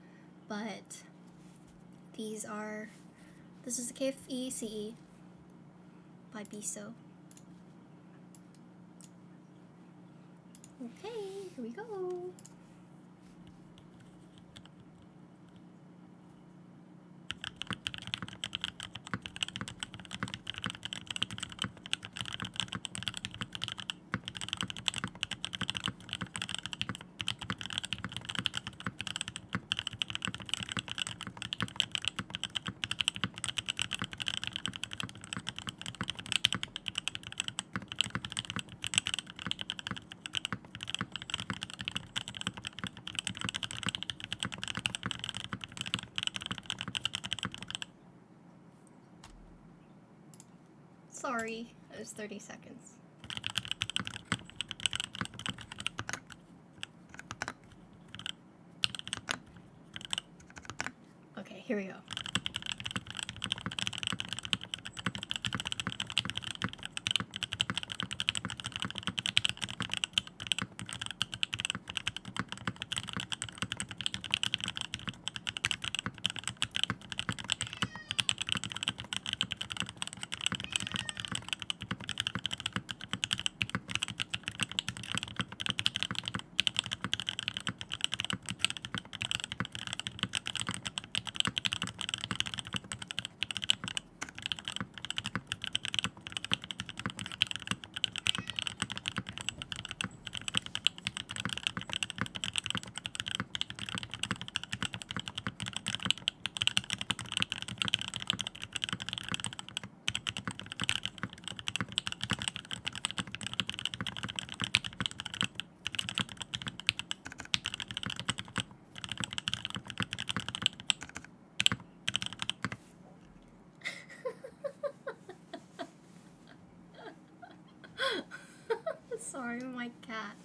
but this is the KFE CE by Biso. Okay, here we go. Sorry, it was 30 seconds. Okay, here we go. Sorry, my cat.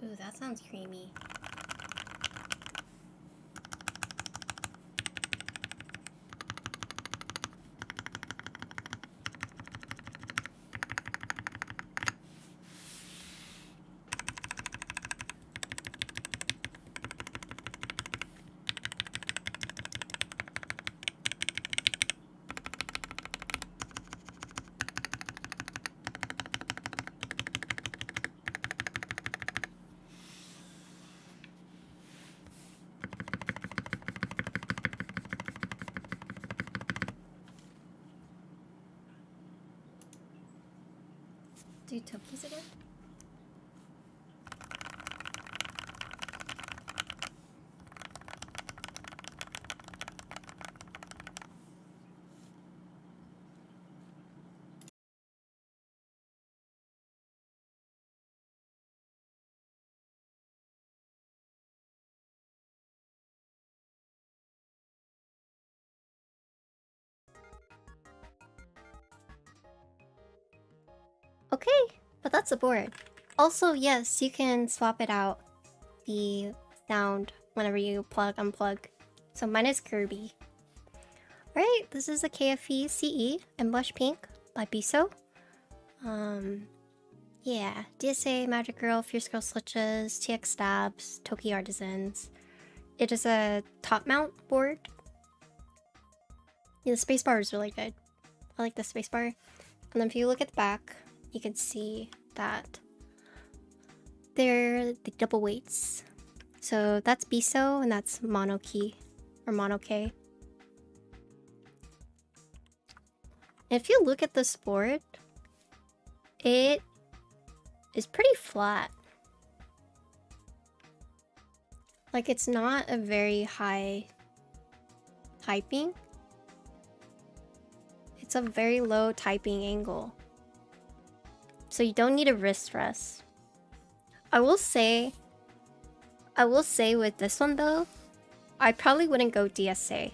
Ooh, that sounds creamy. Do Toki's again? Okay, but that's the board. Also, yes, you can swap it out, the sound, whenever you plug, unplug. So mine is Kirby. Alright, this is a KFE CE in Blush Pink by Biso. Yeah, DSA, Magic Girl, Fierce Girl Switches, TX Stabs, Toki Artisans. It is a top mount board. Yeah, the spacebar is really good. I like the spacebar. And then if you look at the back, you can see that they're the double weights. So that's Biso and that's Mono Key or Mono K. If you look at this board, it is pretty flat. Like, it's not a very high typing. It's a very low typing angle. So you don't need a wrist rest. I will say with this one though, I probably wouldn't go DSA.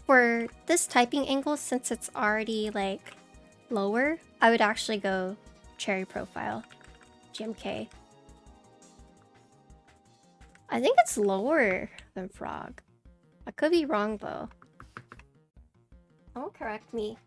For this typing angle, since it's already like lower, I would actually go Cherry Profile, GMK. I think it's lower than Frog. I could be wrong though. Don't correct me.